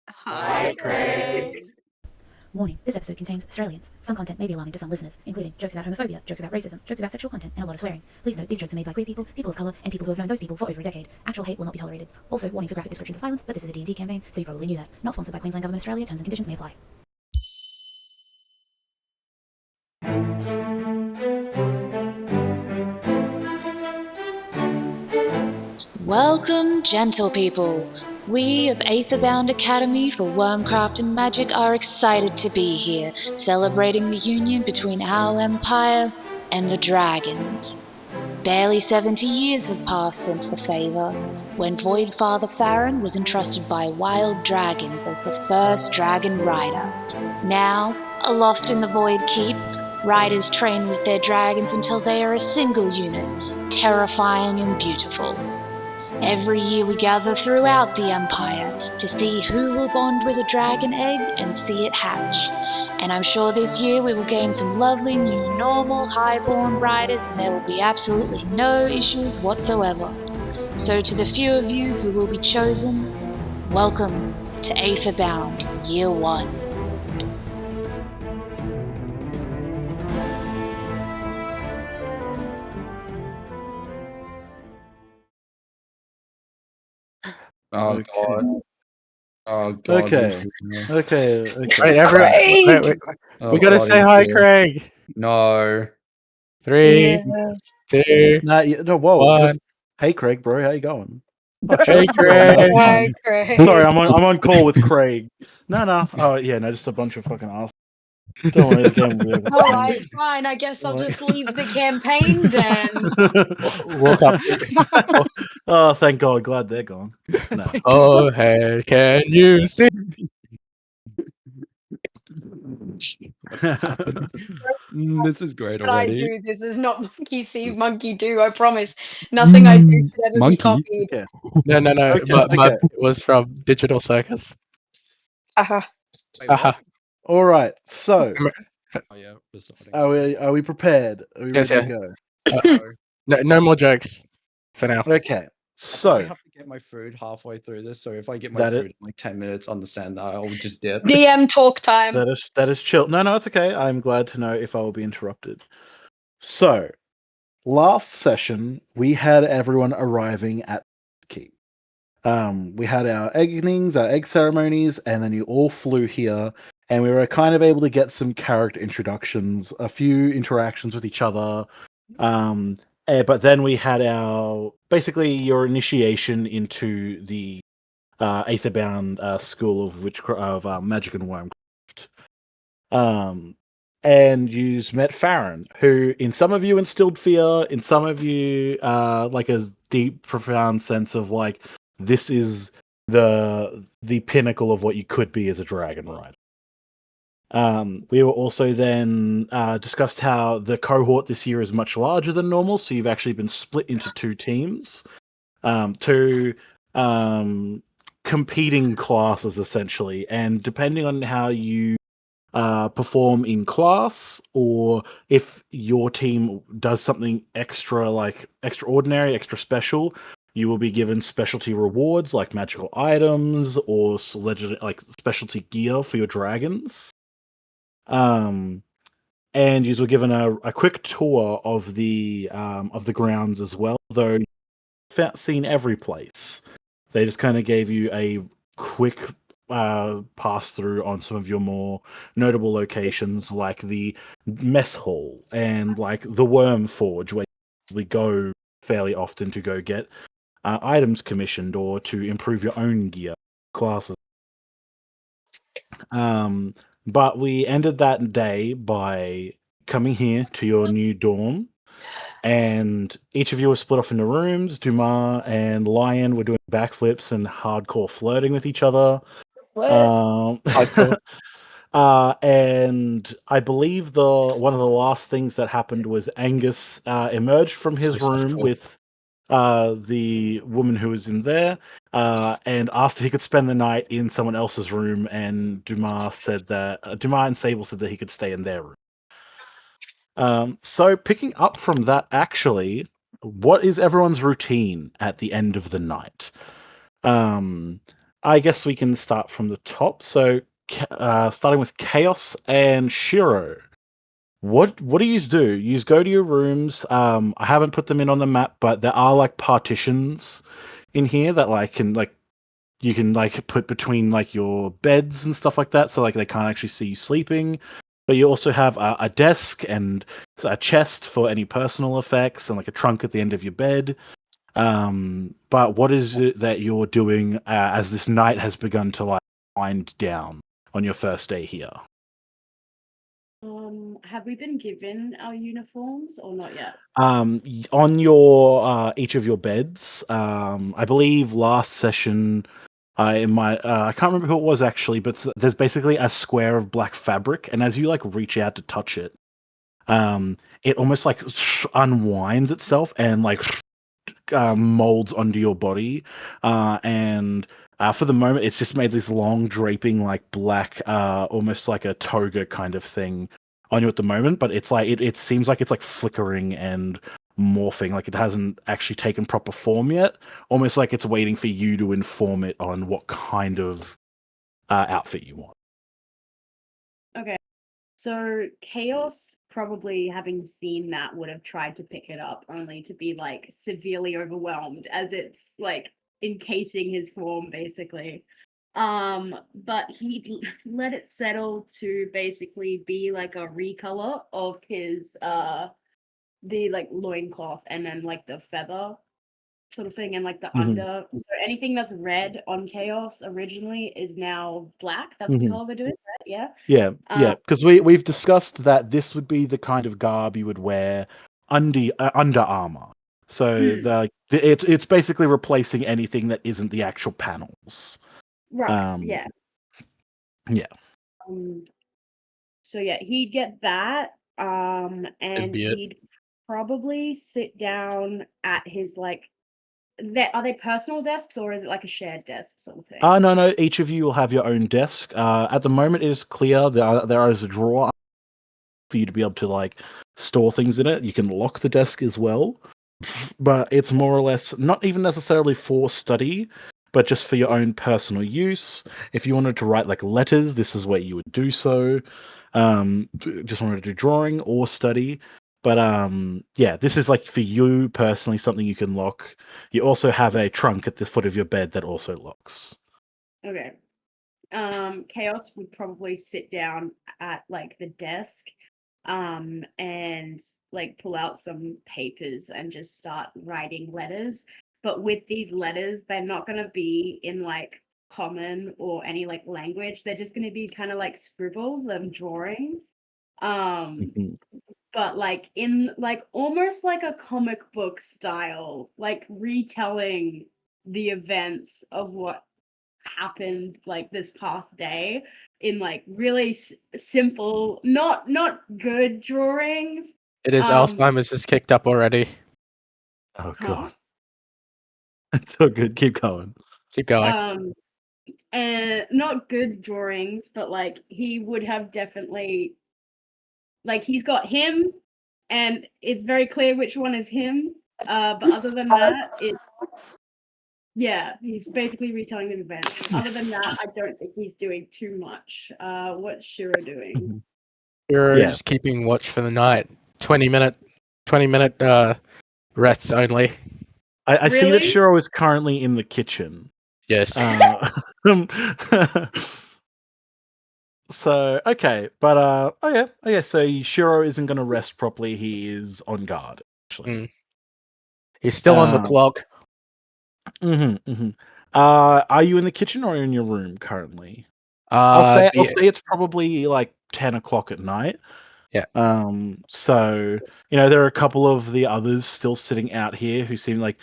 Hi, Craig. Warning, this episode contains Australians. Some content may be alarming to some listeners, including jokes about homophobia, jokes about racism, jokes about sexual content, and a lot of swearing. Please note, these jokes are made by queer people, people of colour, and people who have known those people for over a decade. Actual hate will not be tolerated. Also, warning for graphic descriptions of violence, but this is a D&D campaign, so you probably knew that. Not sponsored by Queensland Government Australia, terms and conditions may apply. Welcome, gentle people. We of Aetherbound Academy for Wormcraft and Magic are excited to be here, celebrating the union between our empire and the dragons. Barely 70 years have passed since the favor, when Void Father Farron was entrusted by wild dragons as the first dragon rider. Now, aloft in the Void Keep, riders train with their dragons until they are a single unit, terrifying and beautiful. Every year we gather throughout the Empire to see who will bond with a dragon egg and see it hatch. And I'm sure this year we will gain some lovely new normal highborn riders and there will be absolutely no issues whatsoever. So to the few of you who will be chosen, welcome to Aetherbound Year 1. Oh Okay. god. Oh god. Okay. Okay. Wait, everyone. Wait. Oh, We gotta god, say he's hi, here. Craig. No. 3, 2, No, whoa. 1. Just hey, Craig, bro, how you going? Oh, Hey, shut Craig. Hi, Craig. Sorry, I'm on call with Craig. No. Oh yeah, no, just a bunch of fucking ass. Don't worry, the game will be able to All see. right, fine. I guess I'll just leave the campaign then. Woke up. Oh, thank God, glad they're gone. No. Oh, hey, can you see? This is great What I already. do, this is not monkey see, monkey do. I promise. Nothing I do should ever Monkey? be copied. Okay. No. Okay, My okay. bit was from Digital Circus. Uh-huh. Haha. All right. So, Oh yeah, we're starting. are we prepared? Are we Yes, ready yeah. to go? No more jokes for now. Okay. I So have to get my food halfway through this, so if I get my That food it- in like 10 minutes, understand that I'll just dip. DM talk time. that is chill. No, it's okay. I'm glad to know if I will be interrupted. So, last session we had everyone arriving at Keep. We had our eggings, our egg ceremonies, and then you all flew here, and we were kind of able to get some character introductions, a few interactions with each other. But then we had our basically your initiation into the Aetherbound School of Magic and Wormcraft. And you met Farron, who in some of you instilled fear, in some of you like a deep, profound sense of like this is the pinnacle of what you could be as a dragon rider. We were also then discussed how the cohort this year is much larger than normal, so you've actually been split into two teams, two competing classes essentially, and depending on how you perform in class, or if your team does something extra, like extraordinary, extra special, you will be given specialty rewards like magical items or like specialty gear for your dragons. And you were given a quick tour of the grounds as well, though you've seen every place. They just kind of gave you a quick pass through on some of your more notable locations, like the mess hall and like the Worm Forge, where we go fairly often to go get items commissioned or to improve your own gear classes. But we ended that day by coming here to your new dorm, and each of you were split off into rooms. Dumas and Lion were doing backflips and hardcore flirting with each other. What? Hardcore. And I believe one of the last things that happened was Angus emerged from his So room softcore. with the woman who was in there and asked if he could spend the night in someone else's room. And Dumas said that Dumas and Sable said that he could stay in their room. So picking up from that, actually, what is everyone's routine at the end of the night? I guess we can start from the top. So, starting with Chaos and Shiro. What do you do? You go to your rooms. I haven't put them in on the map, but there are like partitions in here that like can like you can like put between like your beds and stuff like that, so like they can't actually see you sleeping. But you also have a desk and a chest for any personal effects, and like a trunk at the end of your bed. But what is it that you're doing as this night has begun to like wind down on your first day here? Have we been given our uniforms or not yet? On your each of your beds, I believe last session, I can't remember who it was actually, but there's basically a square of black fabric, and as you like reach out to touch it, it almost like unwinds itself and like molds onto your body, and for the moment, it's just made this long draping, like black, almost like a toga kind of thing on you at the moment. But it's like it seems like it's like flickering and morphing, like it hasn't actually taken proper form yet. Almost like it's waiting for you to inform it on what kind of outfit you want. Okay. So Chaos, probably having seen that, would have tried to pick it up, only to be like severely overwhelmed as it's like encasing his form, basically. But he let it settle to basically be like a recolor of his the like loincloth and then like the feather sort of thing and like the hmm under. So anything that's red on Chaos originally is now black. That's the hmm color we're doing, right? Yeah. Yeah, Um, yeah, because we've discussed that this would be the kind of garb you would wear under armor. So mm, the it's basically replacing anything that isn't the actual panels. right. Um, Yeah. yeah. Um, so yeah, he'd get that. It'd And be it. he'd probably sit down at his like are they personal desks or is it like a shared desk sort of thing? No. Each of you will have your own desk. At the moment, it is clear there is a drawer for you to be able to like store things in it. You can lock the desk as well, but it's more or less not even necessarily for study, but just for your own personal use. If you wanted to write like letters, this is where you would do so. Just wanted to do drawing or study. But yeah, this is like for you personally something you can lock. You also have a trunk at the foot of your bed that also locks. Okay. Chaos would probably sit down at like the desk and like pull out some papers and just start writing letters. But with these letters, they're not going to be in like common or any like language. They're just going to be kind of like scribbles and drawings. Um, Mhm. but like in like almost like a comic book style, like retelling the events of what happened like this past day in like really simple, not good drawings. It is Um, Alzheimer's is kicked up already. Oh huh? god, it's so good. Keep going. Keep going. Um, and not good drawings, but like he would have definitely like he's got him, and it's very clear which one is him. But other than that, it's yeah, he's basically retelling the events. Other than that, I don't think he's doing too much. What's Shiro doing? Mhm. Yeah, Heroes keeping watch for the night. 20-minute, 20-minute rests only. I see that Really? Shiro is currently in the kitchen. Yes. Uh, so okay, but oh yeah. So Shiro isn't going to rest properly. He is on guard. Actually, Mm. He's still on the um, clock. hmm. Are you in the kitchen or in your room currently? I'll The say it's probably like 10 o'clock at night. yeah. So there are a couple of the others still sitting out here who seem like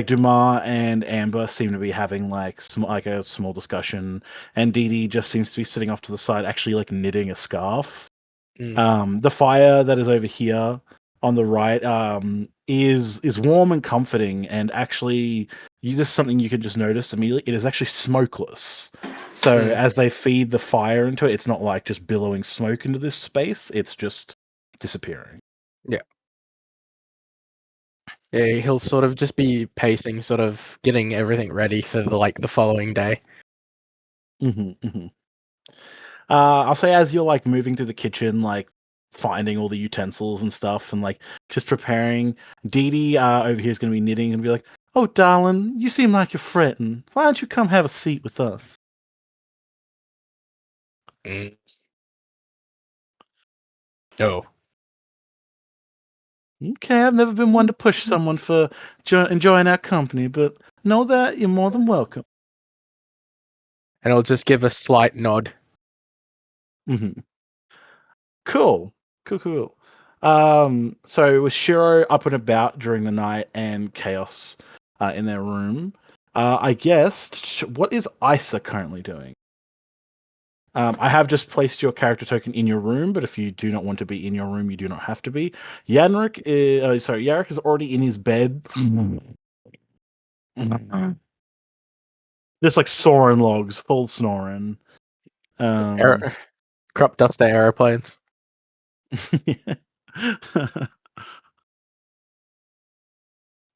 Dumas and Amber seem to be having like like a small discussion, and Dee Dee just seems to be sitting off to the side, actually like knitting a scarf. Mm. The fire that is over here on the right is warm and comforting, and actually, this is something you can just notice immediately. It is actually smokeless. So Mm. as they feed the fire into it, it's not like just billowing smoke into this space. It's just disappearing. Yeah. Yeah, he'll sort of just be pacing, sort of getting everything ready for the following day. Mhm. I'll say as you're like moving through the kitchen, like finding all the utensils and stuff, and like just preparing. Dee Dee over here is going to be knitting and be like, "Oh, darling, you seem like you're fretting. Why don't you come have a seat with us?" Mm. Oh, Okay, I've never been one to push someone for enjoying our company, but know that you're more than welcome. and I'll just give a slight nod. Hmm. Cool. So with Shiro up and about during the night and Chaos in their room, I guess what is Isa currently doing? I have just placed your character token in your room, but if you do not want to be in your room, you do not have to be. Yarrick is already in his bed, just like soaring logs, full snoring. Um, Crop duster aeroplanes.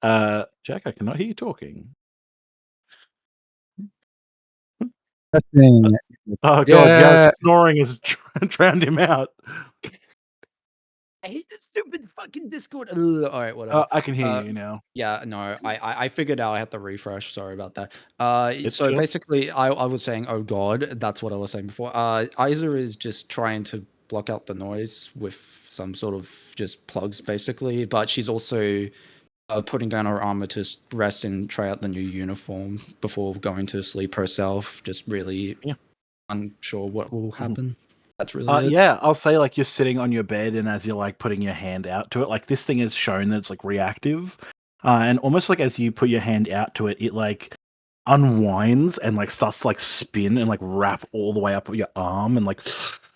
Jack, I cannot hear you talking. Testing. Oh god, Yarrick's Yeah, snoring has drowned him out. He's the stupid fucking Discord. Ugh, all right, whatever. I can hear Uh, you now. yeah, no, I figured out I had to refresh. Sorry about that. It's So chill. basically, I was saying, oh god, that's what I was saying before. Isa is just trying to block out the noise with some sort of just plugs, basically. But she's also putting down her armor to rest and try out the new uniform before going to sleep herself. Just really Yeah. unsure what will Mhm. happen. That's really it. Yeah, I'll say like you're sitting on your bed, and as you're like putting your hand out to it, like this thing is shown that it's like reactive, and almost like as you put your hand out to it, it like unwinds and like starts to like spin and like wrap all the way up your arm and like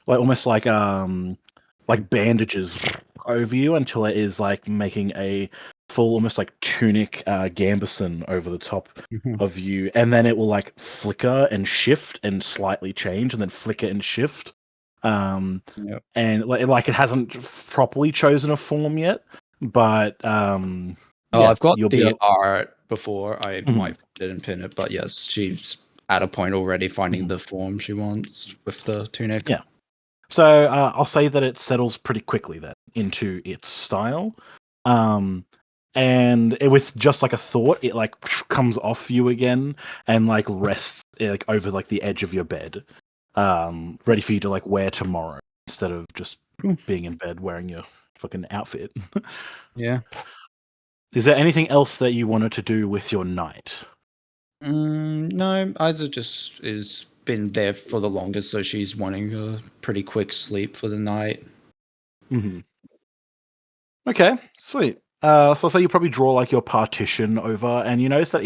almost like bandages over you until it is like making a full almost like tunic gambeson over the top of you, and then it will like flicker and shift and slightly change and then flicker and shift. Yep. And like it hasn't properly chosen a form yet, but Oh, yeah, I've got you'll be the able. art before. I Mhm, might find it and pin it, but yes, she's at a point already finding mhm. the form she wants with the tunic. Yeah. So I'll say that it settles pretty quickly then into its style, um, and with just like a thought, it like comes off you again and like rests like over like the edge of your bed, ready for you to like wear tomorrow instead of just Cool. being in bed wearing your fucking outfit. Yeah. Is there anything else that you wanted to do with your night? No, Isa just is been there for the longest, so she's wanting a pretty quick sleep for the night. Hmm. Okay, sweet. So say you probably draw like your partition over, and you notice that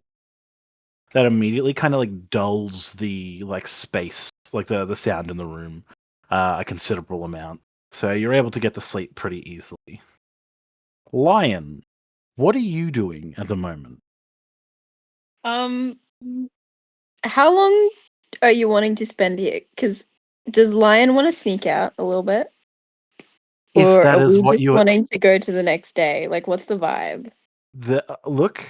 immediately kind of like dulls the like space, like the sound in the room, a considerable amount. So you're able to get to sleep pretty easily. Lion, what are you doing at the moment? Um, how long are you wanting to spend here? Because does Lion want to sneak out a little bit? If Or that are is we what just you wanting to go to the next day? Like, what's the vibe? look,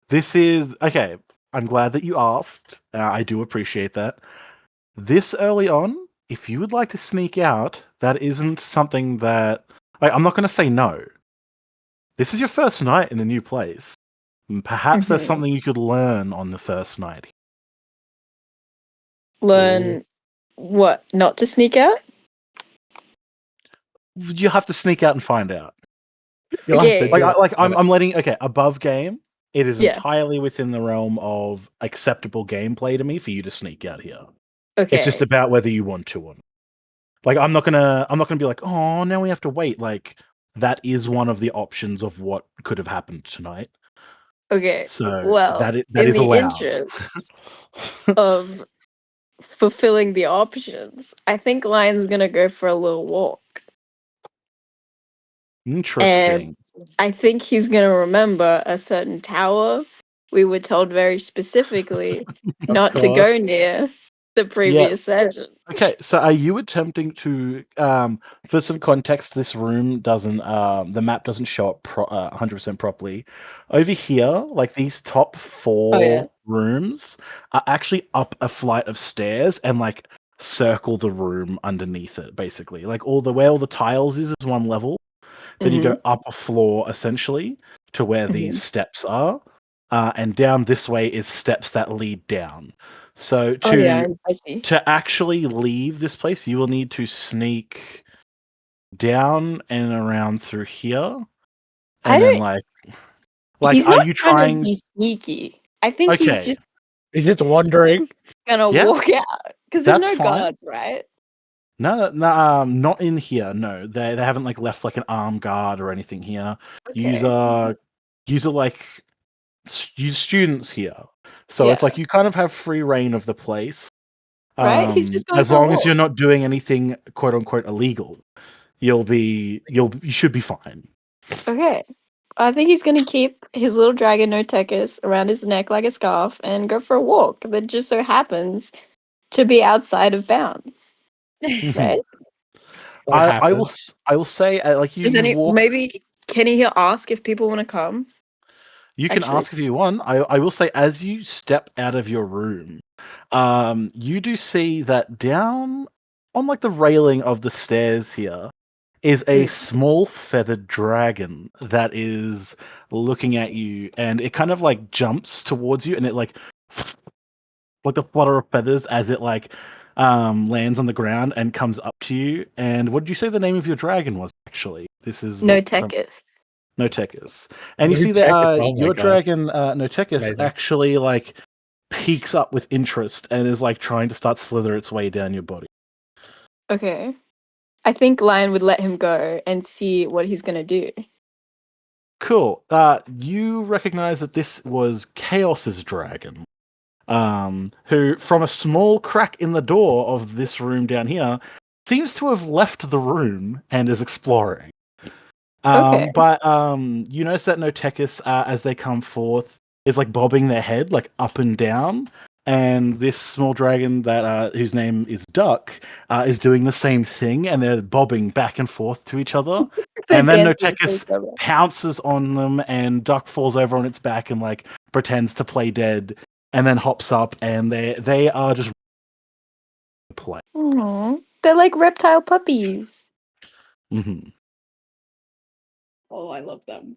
this is okay. I'm glad that you asked. I do appreciate that. This early on, if you would like to sneak out, that isn't something that I'm not going to say no. This is your first night in a new place. Perhaps there's Mhm. something you could learn on the first night. Learn what? Not to sneak out? You have to sneak out and find out. You'll have to Okay. do it. I'm letting above game. It is Yeah. entirely within the realm of acceptable gameplay to me for you to sneak out here. It's just Okay. about whether you want to or not. Like I'm not gonna be like, oh, now we have to wait. Like that is one of the options of what could have happened tonight. Okay. So Well, that in is the allowed. interest of fulfilling the options, I think Lion's gonna go for a little walk. And Interesting. I think he's gonna remember a certain tower we were told very specifically Of not to go course. near. the previous session. Okay, so are you attempting to for some context, this room doesn't the map doesn't show up 100% properly. Over here, like these top Oh yeah. 4 rooms are actually up a flight of stairs and like circle the room underneath it basically. Like all the where all the tiles is one level. Then you Mm-hmm. go up a floor essentially to where these Mhm. steps are. And down this way is steps that lead down. So Oh yeah, I see. to actually leave this place, you will need to sneak down and around through here, I and then don't. like, He's are not you trying to trying? be sneaky. I think he's Okay, just He's just wandering. gonna yeah, walk out because there's that's no fine. guards, right? No, no, not in here. No, they haven't like left like an armed guard or anything here. Use Okay. use like use students here, so it's Yeah. like you kind of have free reign of the place. Right. He's just going As for a long as walk. you're not doing anything quote unquote illegal, you should be fine. Okay. I think he's gonna keep his little dragon Notekis around his neck like a scarf and go for a walk that just so happens to be outside of bounds. Mhm. Right? What happened? I will say like Does you any walk. maybe can he ask if people want to come? You can Actually. ask if you want. I will say as you step out of your room, you do see that down on like the railing of the stairs here is a Mm. small feathered dragon that is looking at you, and it kind of like jumps towards you, and it like the flutter of feathers as it like lands on the ground and comes up to you. And what did you say the name of your dragon was? Actually, this is some Notekis. Notekis, and you No see that tech is. Oh my your god, dragon it's Notekis amazing. actually like peeks up with interest and is like trying to start slither its way down your body. Okay. I think Lion would let him go and see what he's gonna do. Cool. You recognize that this was Chaos's dragon, who, from a small crack in the door of this room down here, seems to have left the room and is exploring. Okay. But you notice that Notekis, as they come forth, is like bobbing their head like up and down, and this small dragon that whose name is Duck is doing the same thing, and they're bobbing back and forth to each other. They're And then dancing for each Notekis other. pounces on them, and Duck falls over on its back and like pretends to play dead, and then hops up, and they are just play. Aw. They're like reptile puppies. hmm Oh, I love them.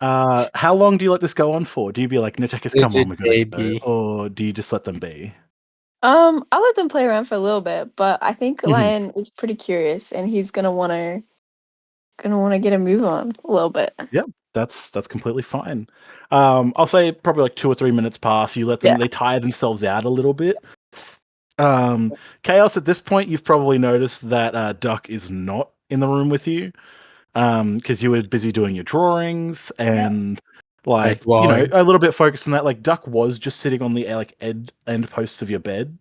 How long do you let this go on for? Do you be like, Notekis, come on, Lizard we're gonna go, baby. or do you just let them be? I'll let them play around for a little bit, but I think Mhm. Lion is pretty curious and he's gonna wanna get a move on a little bit. Yeah, that's completely fine. I'll say probably like 2 or 3 minutes pass. You let them; Yeah. they tire themselves out a little bit. Chaos. At this point, you've probably noticed that Duck is not in the room with you, because you were busy doing your drawings Yep. and My like drawings. a little bit focused on that. Like Duck was just sitting on the like end posts of your bed.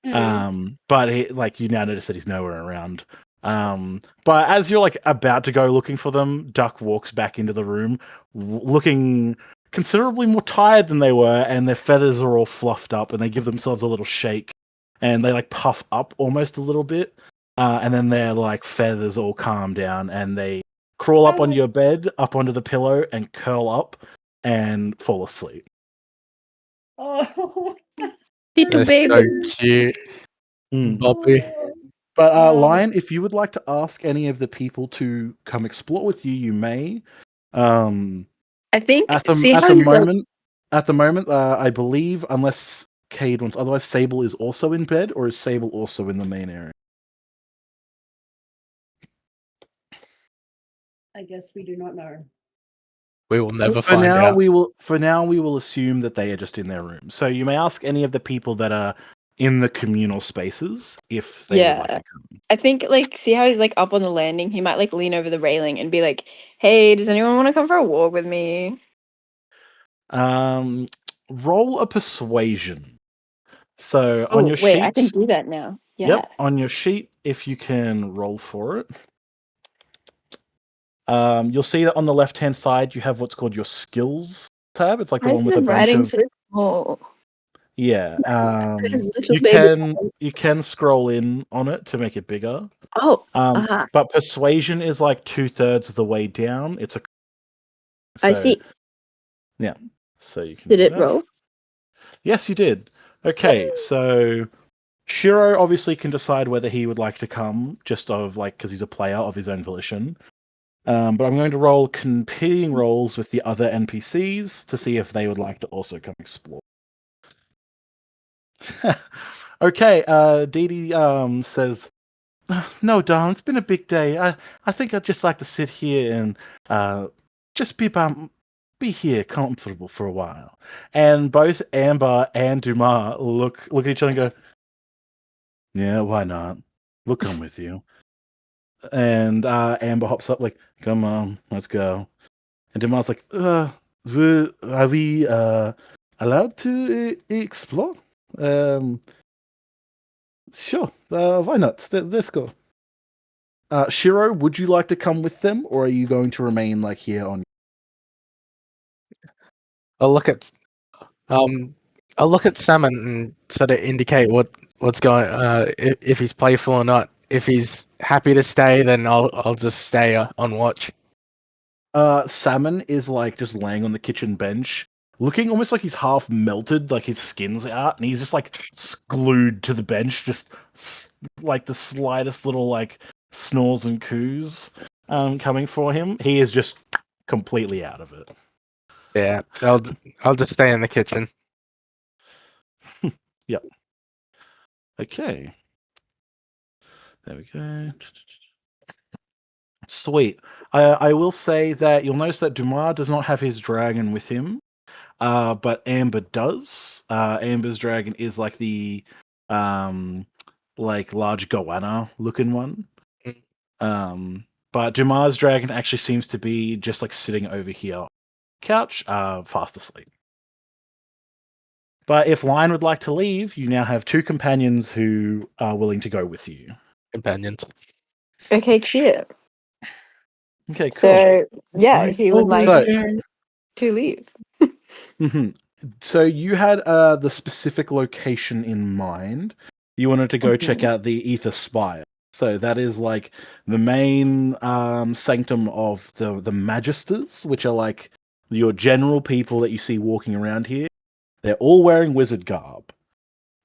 Mm. But like you now notice that he's nowhere around. But as you're like about to go looking for them, Duck walks back into the room, looking considerably more tired than they were, and their feathers are all fluffed up, and they give themselves a little shake, and they like puff up almost a little bit, and then their like feathers all calm down, and they crawl up onto your bed, up onto the pillow, and curl up and fall asleep. Oh. Little That's so baby. cute, Mm. Bobby. But Oh. Lion, if you would like to ask any of the people to come explore with you, you may. Um, I think at the see at how the he's like moment, I believe, unless Cade wants, otherwise Sable is also in bed, or is Sable also in the main area? I guess we do not know. We will never For find now, out. we will assume that they are just in their room. So you may ask any of the people that are in the communal spaces if they would like yeah. to come. I think like see how he's like up on the landing? He might like lean over the railing and be like, "Hey, does anyone want to come for a walk with me?" Roll a persuasion. So on Oh, your wait, I can sheet, do that now. Yeah. yep, on your sheet, if you can roll for it. You'll see that on the left-hand side, you have what's called your skills tab. It's like the Why is one with the a bunch writing of so small? Yeah. Little You baby you can scroll in on it to make it bigger. Oh, aha. But persuasion is like 2/3 of the way down. It's a I so see. yeah. So you can Did do it that. roll? Yes, you did. Okay, so Shiro obviously can decide whether he would like to come, just of like because he's a player of his own volition. But I'm going to roll competing rolls with the other NPCs to see if they would like to also come explore. Okay, Dee Dee says, "No, Don, it's been a big day. I think I'd just like to sit here and just be here comfortable for a while." And both Amber and Dumas look at each other and go, "Yeah, why not? We'll come with you." And Amber hops up like, "Come on, let's go." And Dumas like, are we allowed to explore? Um, sure. Why not? Let's go. Shiro, would you like to come with them, or are you going to remain like here on? I'll look at um I'll look at Salmon and sort of indicate what's going if he's playful or not. If he's happy to stay, then I'll just stay on watch. Salmon is like just laying on the kitchen bench, looking almost like he's half melted, like his skin's out, and he's just like glued to the bench, just like the slightest little like snores and coos coming for him. He is just completely out of it. Yeah, I'll just stay in the kitchen. Yep. Okay. There we go. Sweet. I will say that you'll notice that Dumas does not have his dragon with him. But Amber does. Amber's dragon is like the like large goanna looking one. Mm. But Dumas' dragon actually seems to be just like sitting over here on the couch, fast asleep. But if Lion would like to leave, you now have two companions who are willing to go with you. Companions. Okay, cute. Okay, cool. So, yeah, like he would like So- to leave. Mhm. So you had the specific location in mind. You wanted to go check out the Ether Spire. So that is like the main sanctum of the Magisters, which are like your general people that you see walking around here. They're all wearing wizard garb.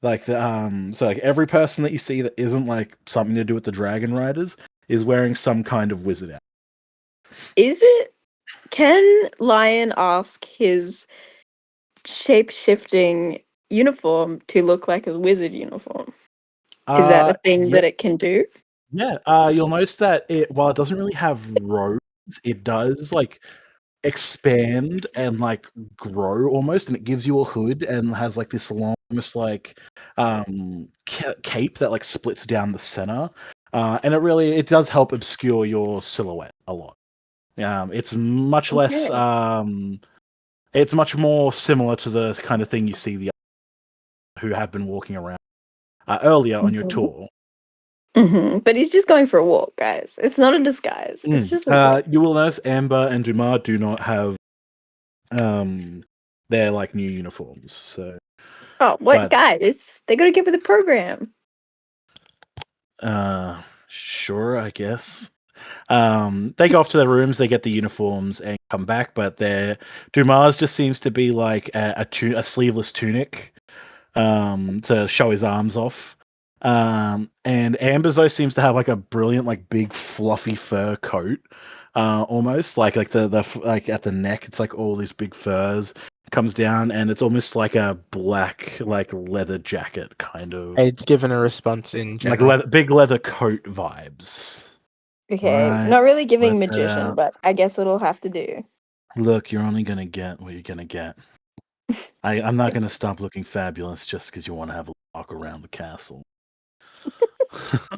Like so like every person that you see that isn't like something to do with the Dragon Riders is wearing some kind of wizard outfit. Is it? Can Lion ask his shape shifting uniform to look like a wizard uniform? Is that a thing Yeah, that it can do? yeah. You'll notice that while it doesn't really have robes, it does like expand and like grow almost, and it gives you a hood and has like this long, almost like cape that like splits down the center, and it does help obscure your silhouette a lot. It's much less. Okay. It's much more similar to the kind of thing you see the who have been walking around earlier on your tour. But he's just going for a walk, guys. It's not a disguise. It's just a walk. You will notice Amber and Dumas do not have their like new uniforms. So, Oh, what but guys? They gotta get with the program. sure, I guess. They go off to their rooms, they get the uniforms and come back, but their Dumas just seems to be like a sleeveless tunic, to show his arms off. And Amber's though seems to have like a brilliant, like big fluffy fur coat, almost like like at the neck, it's like all these big furs comes down, and it's almost like a black like leather jacket kind of It's given a response in like general. big leather coat vibes. Okay, Right. not really Let giving that magician, out. but I guess it'll have to do. Look, you're only gonna get what you're gonna get. I'm not gonna stop looking fabulous just because you want to have a walk around the castle.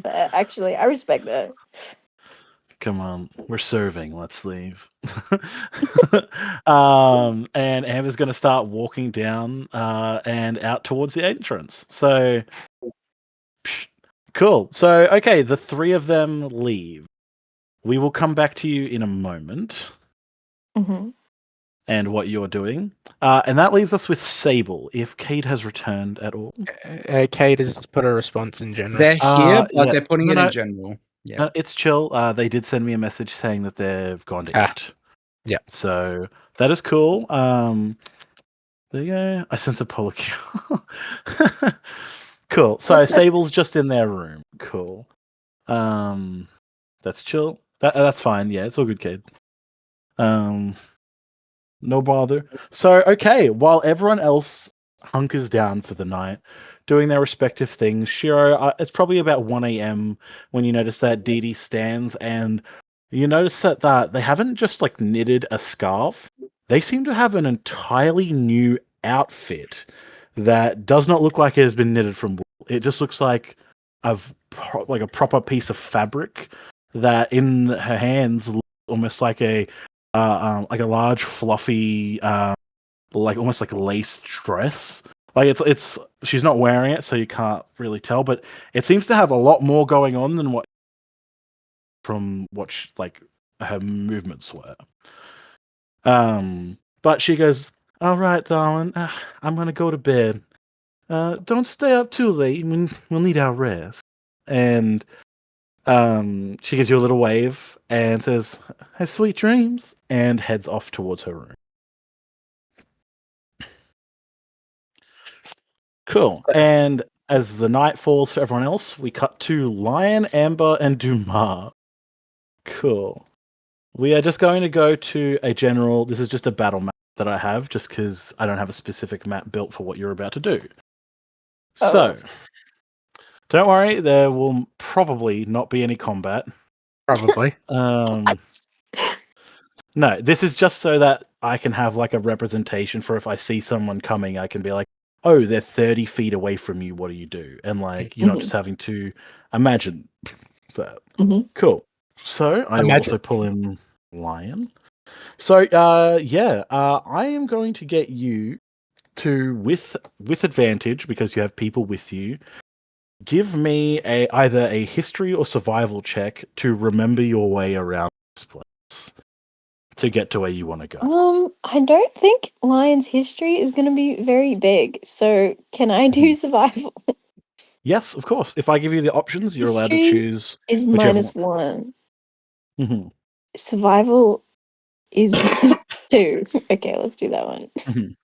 Actually, I respect that. Come on, we're serving. Let's leave. And Amber's gonna start walking down and out towards the entrance. So cool. So okay, the three of them leave. We will come back to you in a moment. hmm and what you're doing. And that leaves us with Sable, if Cade has returned at all. Kate has put a response in general. They're here, but yeah. they're putting it No, in general. Yeah. no, it's chill. They did send me a message saying that they've gone to Ah. eat. Yeah. So that is cool. There you go. I sense a polycule. Cool. So Sable's just in their room. Cool. That's chill. That's fine. Yeah, it's all good, kid. No bother. So, okay, while everyone else hunkers down for the night, doing their respective things, Shiro, it's probably about 1 a.m. when you notice that Dee Dee stands, and you notice that they haven't just like knitted a scarf. They seem to have an entirely new outfit that does not look like it has been knitted from wool. It just looks like like a proper piece of fabric that in her hands looks almost like a large fluffy like almost like a lace dress. Like it's she's not wearing it, so you can't really tell, but it seems to have a lot more going on than what like her movements were. But she goes, "All right, darling, I'm gonna go to bed. Don't stay up too late. We'll need our rest." And she gives you a little wave and says, "Have sweet dreams," and heads off towards her room. Cool. And as the night falls for everyone else, we cut to Lion, Amber, and Dumas. Cool. We are just going to go to a general. This is just a battle map that I have, just because I don't have a specific map built for what you're about to do. So, don't worry, there will probably not be any combat. Probably. No, this is just so that I can have like a representation for if I see someone coming, I can be like, oh, they're 30 feet away from you. What do you do? And like, you're not just having to imagine that. Cool. So I will Imagine. also pull in Lion. So I am going to get you to with advantage because you have people with you. Give me either a history or survival check to remember your way around this place to get to where you want to go. I don't think Lion's history is going to be very big. So can I do survival? Yes, of course. If I give you the options, you're allowed to History choose is whichever -1. one. Survival is -2. Okay, let's do that one.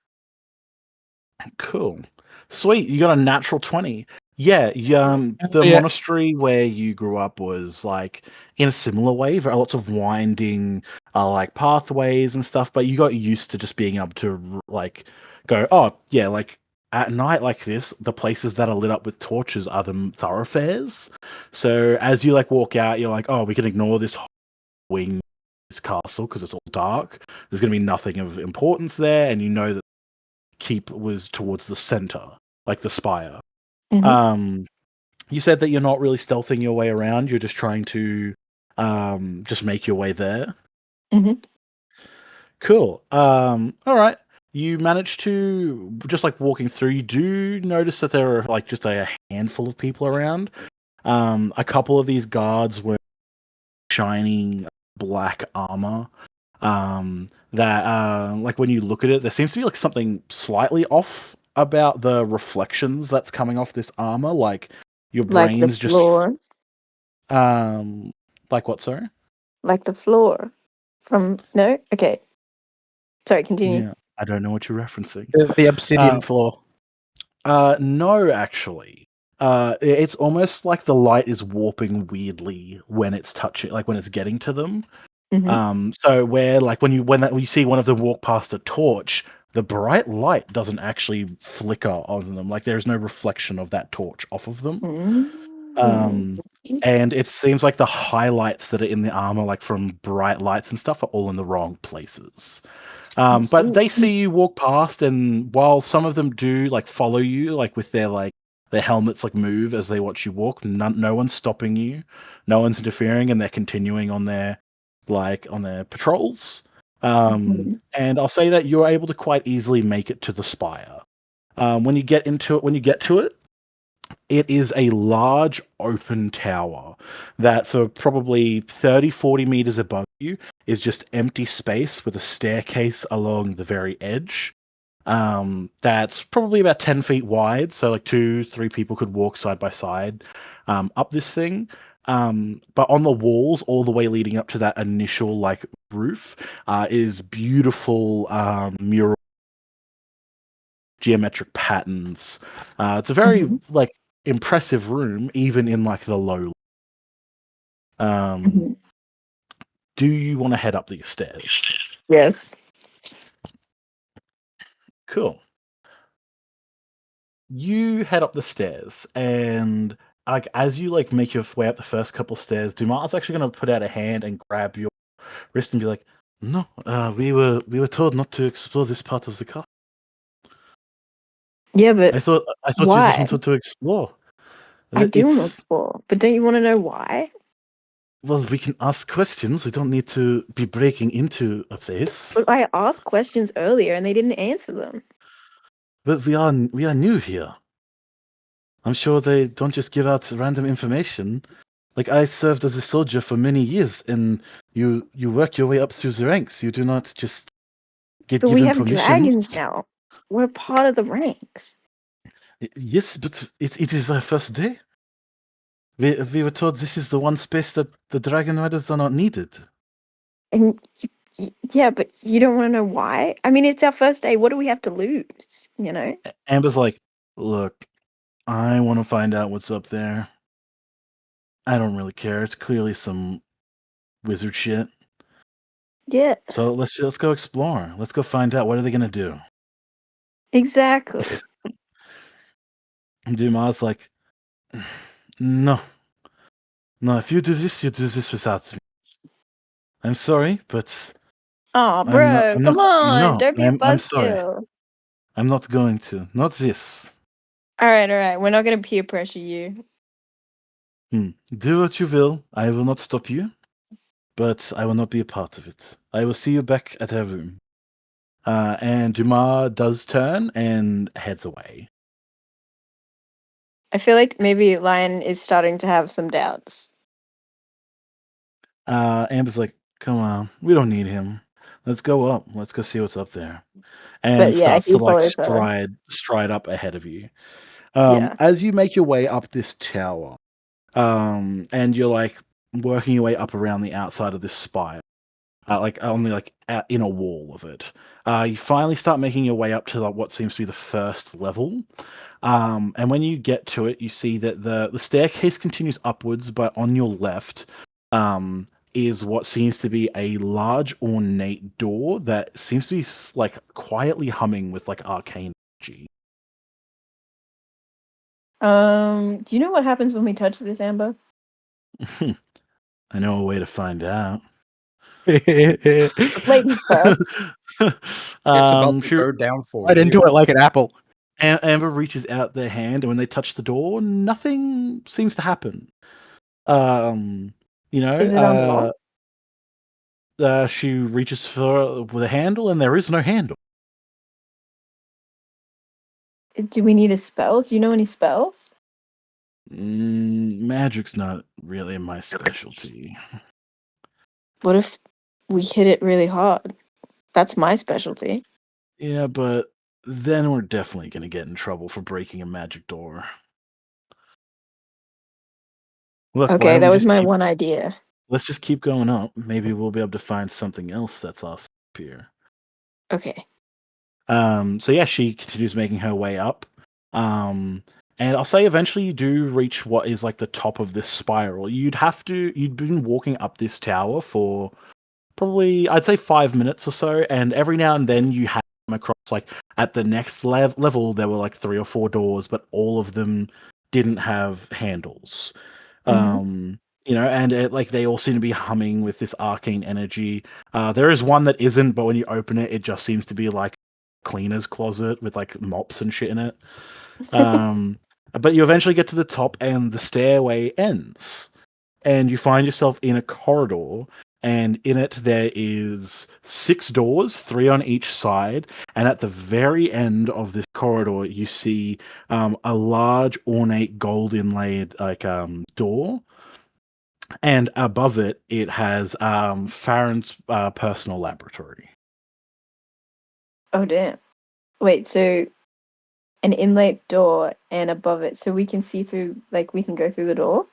Cool. Sweet. You got a natural 20. Yeah, the Yeah. monastery where you grew up was like in a similar way. There are lots of winding like pathways and stuff, but you got used to just being able to like go, oh yeah, like at night like this, the places that are lit up with torches are the thoroughfares. So as you like walk out, you're like, oh, we can ignore this wing of this castle because it's all dark. There's gonna be nothing of importance there, and you know that keep was towards the center, like the spire. You said that you're not really stealthing your way around. You're just trying to just make your way there. Cool. All right. You manage to just like walking through. You do notice that there are like just a handful of people around. A couple of these guards were shining black armor. That like when you look at it, there seems to be like something slightly off about the reflections that's coming off this armor. Like your Like the brain's just floor. like what? Sorry. Like the floor. No? Okay. Sorry, continue. Yeah, I don't know what you're referencing. The obsidian floor. No, actually. It's almost like the light is warping weirdly when it's touching, like when it's getting to them. So where like when you see one of them walk past a torch, the bright light doesn't actually flicker on them. Like there's no reflection of that torch off of them. And it seems like the highlights that are in the armor, like from bright lights and stuff, are all in the wrong places. But they see you walk past, and while some of them do like follow you, like with their helmets like move as they watch you walk, no one's stopping you, no one's interfering, and they're continuing on their patrols. And I'll say that you're able to quite easily make it to the spire. When you get to it, it is a large open tower that for probably 30, 40 meters above you is just empty space with a staircase along the very edge. That's probably about 10 feet wide, so like 2, 3 people could walk side by side up this thing. But on the walls, all the way leading up to that initial like roof, is beautiful mural geometric patterns. It's a very Mhm. like impressive room, even in like the low. Mhm. Do you want to head up these stairs? Yes. Cool. You head up the stairs, and like as you like make your way up the first couple stairs, Dumas actually going to put out a hand and grab your wrist and be like, "No, we were told not to explore this part of the car. Yeah, but I thought you just why? wanted to explore. I do want to It's explore, but don't you want to know why? well, we can ask questions. We don't need to be breaking into a place. But I asked questions earlier and they didn't answer them. But we are new here. I'm sure they don't just give out random information. Like I served as a soldier for many years, and you work your way up through the ranks. You do not just get But we given have permissions. dragons now. We're part of the ranks. Yes, but it is our first day. We were told this is the one space that the dragon riders are not needed. And yeah, but you don't want to know why? I mean, it's our first day. What do we have to lose? You know? Amber's like, look, I want to find out what's up there. I don't really care. It's clearly some wizard shit. Yeah, So let's go explore. Let's go find out what are they gonna do. exactly. And Dumas like, no, no. If you do this, you do this without me. I'm sorry, but Oh, I'm not. bro, I'm not. come on. No, Don't be a I'm sorry. buzzkill. I'm not going to. Not this. All right, all right. We're not going to peer pressure you. Do what you will. I will not stop you, but I will not be a part of it. I will see you back at her room. And Dumas does turn and heads away. I feel like maybe Lion is starting to have some doubts. Amber's like, come on, we don't need him. Let's go up. Let's go see what's up there. But And yeah, starts to he like follows her. stride up ahead of you. Yeah. As you make your way up this tower, and you're like working your way up around the outside of this spire, like on the like inner wall of it. You finally start making your way up to like what seems to be the first level. And when you get to it, you see that the staircase continues upwards, but on your left, is what seems to be a large ornate door that seems to be like quietly humming with like arcane energy. Do you know what happens when we touch this, Amber? I know a way to find out. Ladies first. It's about to She, go down for Right into real. it like an apple. Amber reaches out their hand, and when they touch the door, nothing seems to happen. Um, you know, Is it unlocked? she reaches for the handle, and there is no handle. Do we need a spell? Do you know any spells? Magic's not really my specialty. What if we hit it really hard? That's my specialty. Yeah, but then we're definitely going to get in trouble for breaking a magic door. Look, why Okay, don't that we was just my keep? one idea. Let's just keep going up. Maybe we'll be able to find something else that's us up here. Okay. So yeah, she continues making her way up. Um, and I'll say eventually you do reach what is like the top of this spiral. You'd been walking up this tower for probably, I'd say 5 minutes or so, and every now and then you have come across like at the next level there were like 3 or 4 doors, but all of them didn't have handles. Mm-hmm. And like they all seem to be humming with this arcane energy. There is one that isn't, but when you open it, it just seems to be like cleaner's closet with like mops and shit in it. Um, but you eventually get to the top, and the stairway ends, and you find yourself in a corridor. And in it, there is 6 doors, 3 on each side. And at the very end of this corridor, you see a large, ornate, gold inlaid door and above it, it has Farron's personal laboratory. Oh damn. Wait, so an inlet door and above it, so we can see through, like we can go through the door?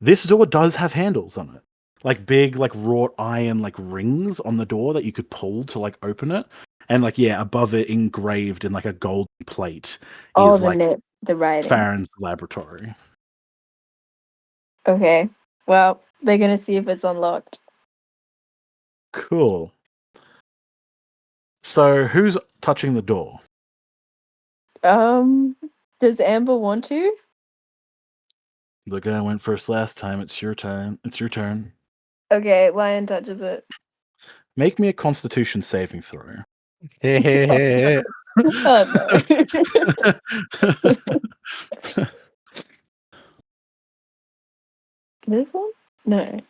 This door does have handles on it. Like big, like wrought iron, like rings on the door that you could pull to like open it. And like, yeah, above it, engraved in like a golden plate, Oh, is like the writing. Farron's laboratory. Okay. Well, they're gonna see if it's unlocked. Cool. So who's touching the door? Does Amber want to? The guy went first last time. It's your turn. It's your turn. Okay, Lion touches it. Make me a Constitution saving throw. Oh no. This one? No.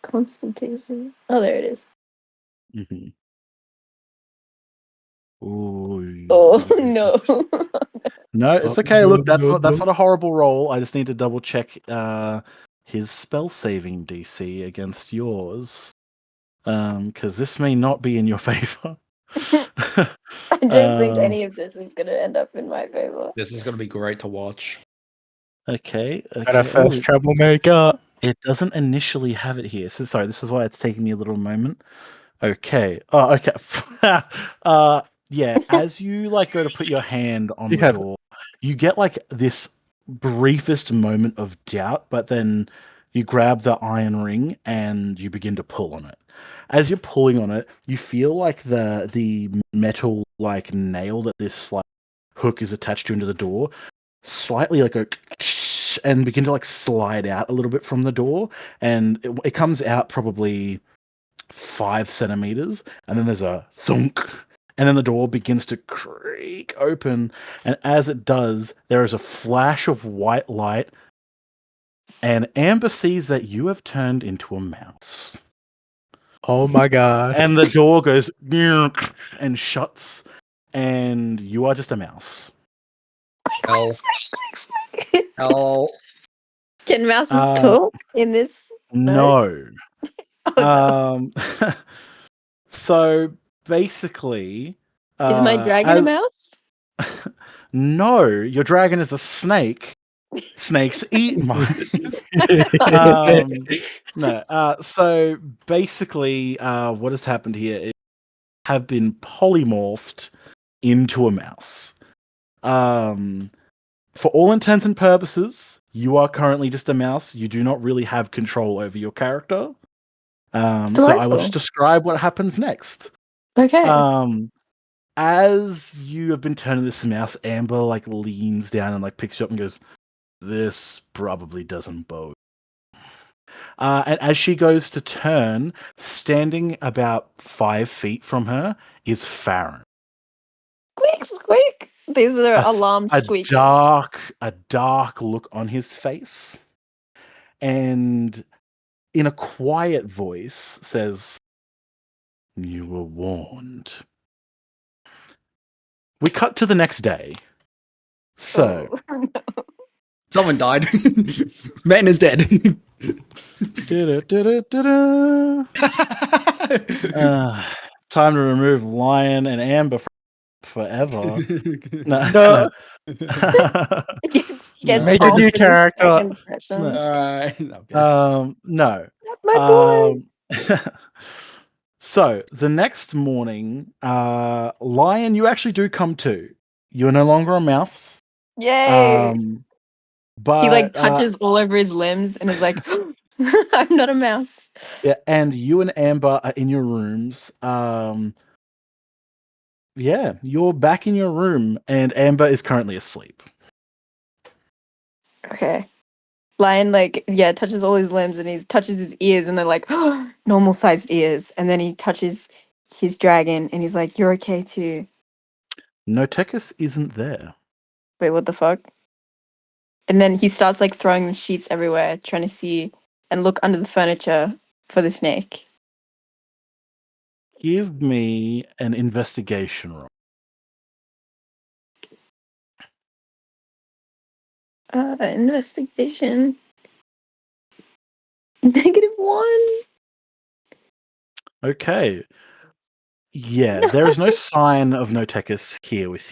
Constitution. Oh, there it is. Mhm. Ooh. Oh no. No, it's okay. Look, that's not a horrible roll. I just need to double check his spell saving DC against yours. Because this may not be in your favor. I don't think any of this is gonna end up in my favor. This is gonna be great to watch. Okay. Got a first troublemaker. It doesn't initially have it here. So sorry, this is why it's taking me a little moment. Okay. Oh, okay. Yeah, as you like go to put your hand on the Yeah. door, you get like this briefest moment of doubt, but then you grab the iron ring and you begin to pull on it. As you're pulling on it, you feel like the metal like nail that this like hook is attached to into the door slightly like a and begin to like slide out a little bit from the door, and it comes out probably 5 centimeters, and then there's a thunk, and then the door begins to creak open, and as it does, there is a flash of white light, and Amber sees that you have turned into a mouse. Oh my god. And the door goes and shuts, and you are just a mouse. Hell, hell. Can mouses Uh, talk in this? no. Oh no. So basically, Is my dragon a as mouse? no, your dragon is a snake. Snakes eat mice. um, no. So basically, what has happened here is have been polymorphed into a mouse. Um, for all intents and purposes, you are currently just a mouse. You do not really have control over your character. So I will just Delightful. describe what happens next. Okay. Um, as you have been turning this mouse, Amber like leans down and like picks you up and goes, "This probably doesn't bode." And as she goes to turn, standing about 5 feet from her is Farron. Squeak, squeak. These are A, alarms a squeaking. dark look on his face, and in a quiet voice says, "You were warned." We cut to the next day. So, Oh. Someone died. Man is dead. da-da-da-da-da-da. Time to remove Lion and Amber forever. No, No. no. Gets No. Make a off new in his character. second session. No. Alright. Okay. No. Not my boy. So the next morning, Lion, you actually do come to. You're no longer a mouse. Yay. Um, He like but touches all over his limbs and is like, I'm not a mouse. yeah, and you and Amber are in your rooms. Yeah, you're back in your room, and Amber is currently asleep. Okay. Lion like touches all his limbs and he touches his ears and they're like normal sized ears. And then he touches his dragon and he's like, "You're okay too." Notekis isn't there. Wait, what the fuck? And then he starts like throwing the sheets everywhere, trying to see and look under the furniture for the snake. Give me an investigation roll. Investigation. -1. Okay. Yeah, there is no sign of Notekis here with you.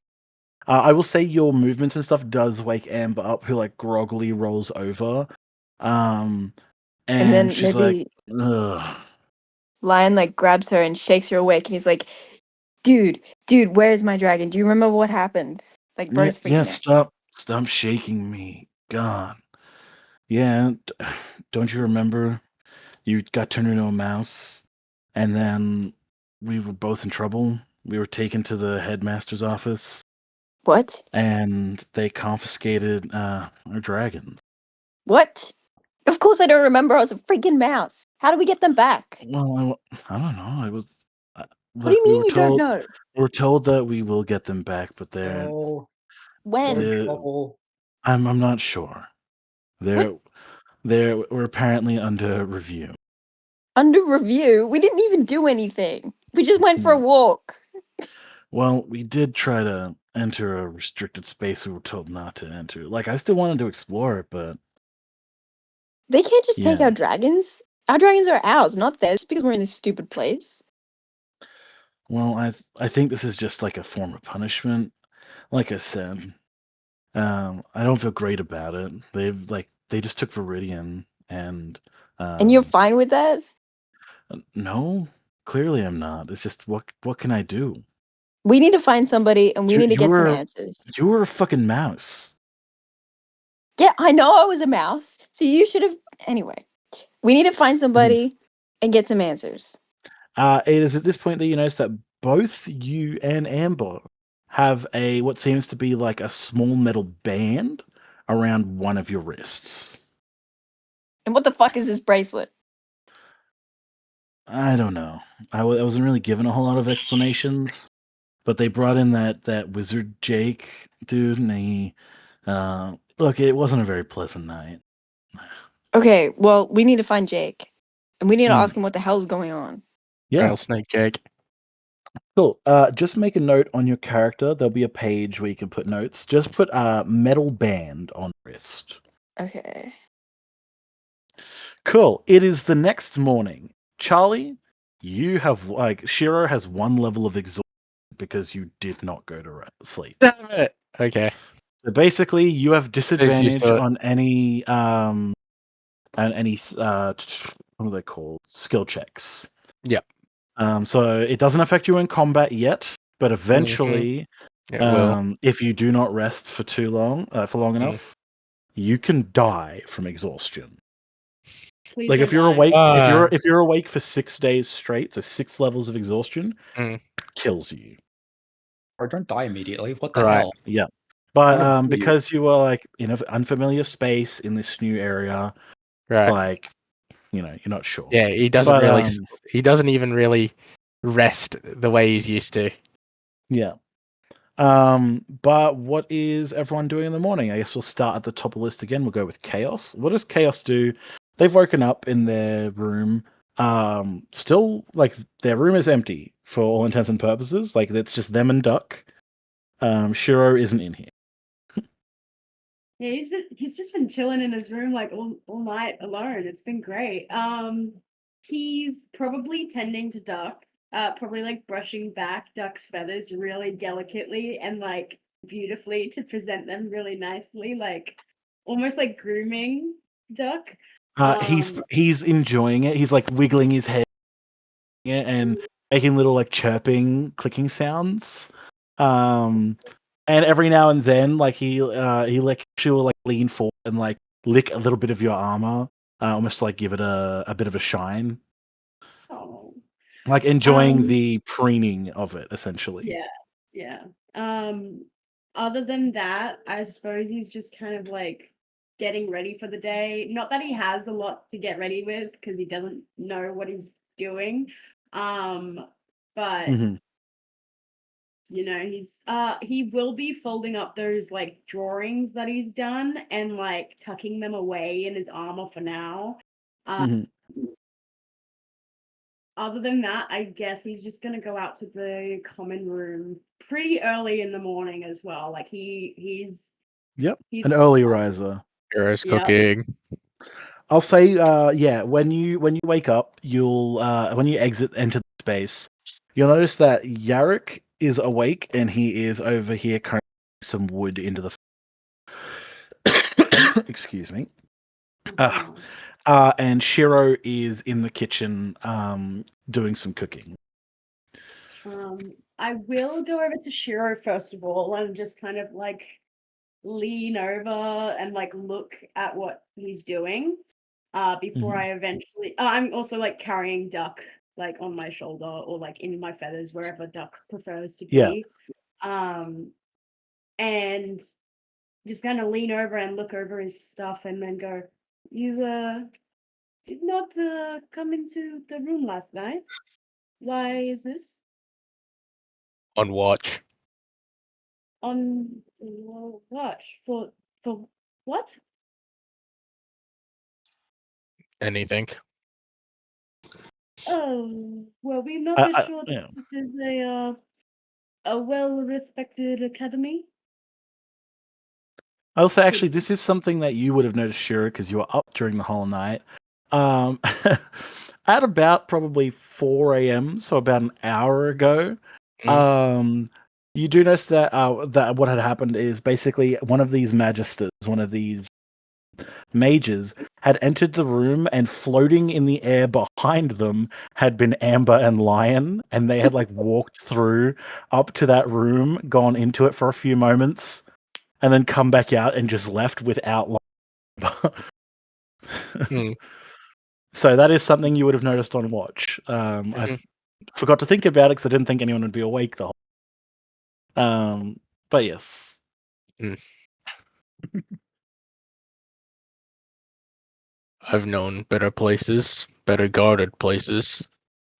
I will say your movements and stuff does wake Amber up, who like groggily rolls over. And And then she's like, maybe ugh. Lion like grabs her and shakes her awake, and he's like, dude, where's my dragon? Do you remember what happened? Like, Yeah, bro's freaking out. stop shaking me. God. Yeah, don't you remember you got turned into a mouse and then we were both in trouble? We were taken to the headmaster's office What? and they confiscated our dragon. What? Of course I don't remember. I was a freaking mouse. How do we get them back? Well, I don't know. I was What do you look, mean you don't know? we were told that we will get them back, but Oh, When? we're in they're trouble. I'm not sure. What? We're apparently under review. Under review? We didn't even do anything. We just went for a Hmm. walk. Well, we did try to enter a restricted space we were told not to enter. Like, I still wanted to explore it, but They can't just take yeah. our dragons. Our dragons are ours, not theirs, because we're in this stupid place. Well, I think this is just like a form of punishment. Like I said, I don't feel great about it. They just took Viridian, and And you're fine with that? no, clearly I'm not. It's just what can I do? We need to find somebody and we You need to you get some were answers. you were a fucking mouse. Yeah, I know I was a mouse. So you should have. Anyway, we need to find Mhm. somebody and get some answers. It is at this point that you notice that both you and Amber have a what seems to be like a small metal band around one of your wrists. And what the fuck is this bracelet? I don't know. I wasn't really given a whole lot of explanations, but they brought in that wizard Jake dude, and he look. It wasn't a very pleasant night. Okay, well, we need to find Jake. And we need to Mm, ask him what the hell's going on. yeah, Rattlesnake Jake. cool. Just make a note on your character. There'll be a page where you can put notes. Just put metal band on wrist. Okay. Cool. It is the next morning. Charlie, you have like Shiro has one level of exhaustion because you did not go to sleep. Damn it. Okay. So basically, you have He's used disadvantage to it. on any what are they called? Skill checks. Yep. So it doesn't affect you in combat yet, but Mhm. eventually, It will. if you do not rest for for long Mm. enough, you can die from exhaustion. Please Like don't die. if you're awake for 6 days straight, so 6 levels of exhaustion Mm. kills you. Or don't die immediately. What the Right. hell? Yeah. But Kind of you. because you are like in an unfamiliar space in this new area, Right. like you're not sure. Yeah, he doesn't But really. He doesn't even really rest the way he's used to. yeah. But what is everyone doing in the morning? I guess we'll start at the top of the list again. We'll go with Chaos. What does Chaos do? They've woken up in their room. Still like their room is empty for all intents and purposes. Like it's just them and Duck. Shiro isn't in here. Yeah, he's just been chilling in his room like all night alone. It's been great. He's probably tending to Duck, probably like brushing back Duck's feathers really delicately and like beautifully to present them really nicely, like almost like grooming Duck. He's enjoying it. He's like wiggling his head and making little like chirping, clicking sounds. Um, and every now and then, like he like she will like lean forward and like lick a little bit of your armor, almost like give it a bit of a shine, Oh, like enjoying um, the preening of it, essentially. yeah, yeah. Other than that, I suppose he's just kind of like getting ready for the day. Not that he has a lot to get ready with because he doesn't know what he's doing. Um, but Hmm. he will be folding up those like drawings that he's done and like tucking them away in his armor for now. Hmm. Other than that, I guess he's just gonna go out to the common room pretty early in the morning as well. Like he's Yep, he's an early riser. Heroes yeah. cooking. I'll say, yeah. When you wake up, you'll when you enter the space, you'll notice that Yarrick is awake and he is over here carrying some wood into the. Excuse me. Uh-huh. And Shiro is in the kitchen, doing some cooking. I will go over to Shiro first of all and just kind of like lean over and like look at what he's doing. Before I eventually I'm also like carrying Duck like on my shoulder or like in my feathers wherever Duck prefers to Yeah. be. And just kind of lean over and look over his stuff and then go, "You did not come into the room last night. Why is this?" On watch. On watch for what? Anything. Oh, well, we're not sure that Yeah. this is a well-respected academy. I'll say actually, this is something that you would have noticed, Shiro, because you were up during the whole night. At about probably 4 a.m., so about an hour ago, you do notice that that what had happened is basically one of these magisters, one of these mages, had entered the room, and floating in the air behind them had been Amber and Lion, and they had like walked through up to that room, gone into it for a few moments, and then come back out and just left without So that is something you would have noticed on watch. I forgot to think about it because I didn't think anyone would be awake the whole. But yes. I've known better places, better guarded places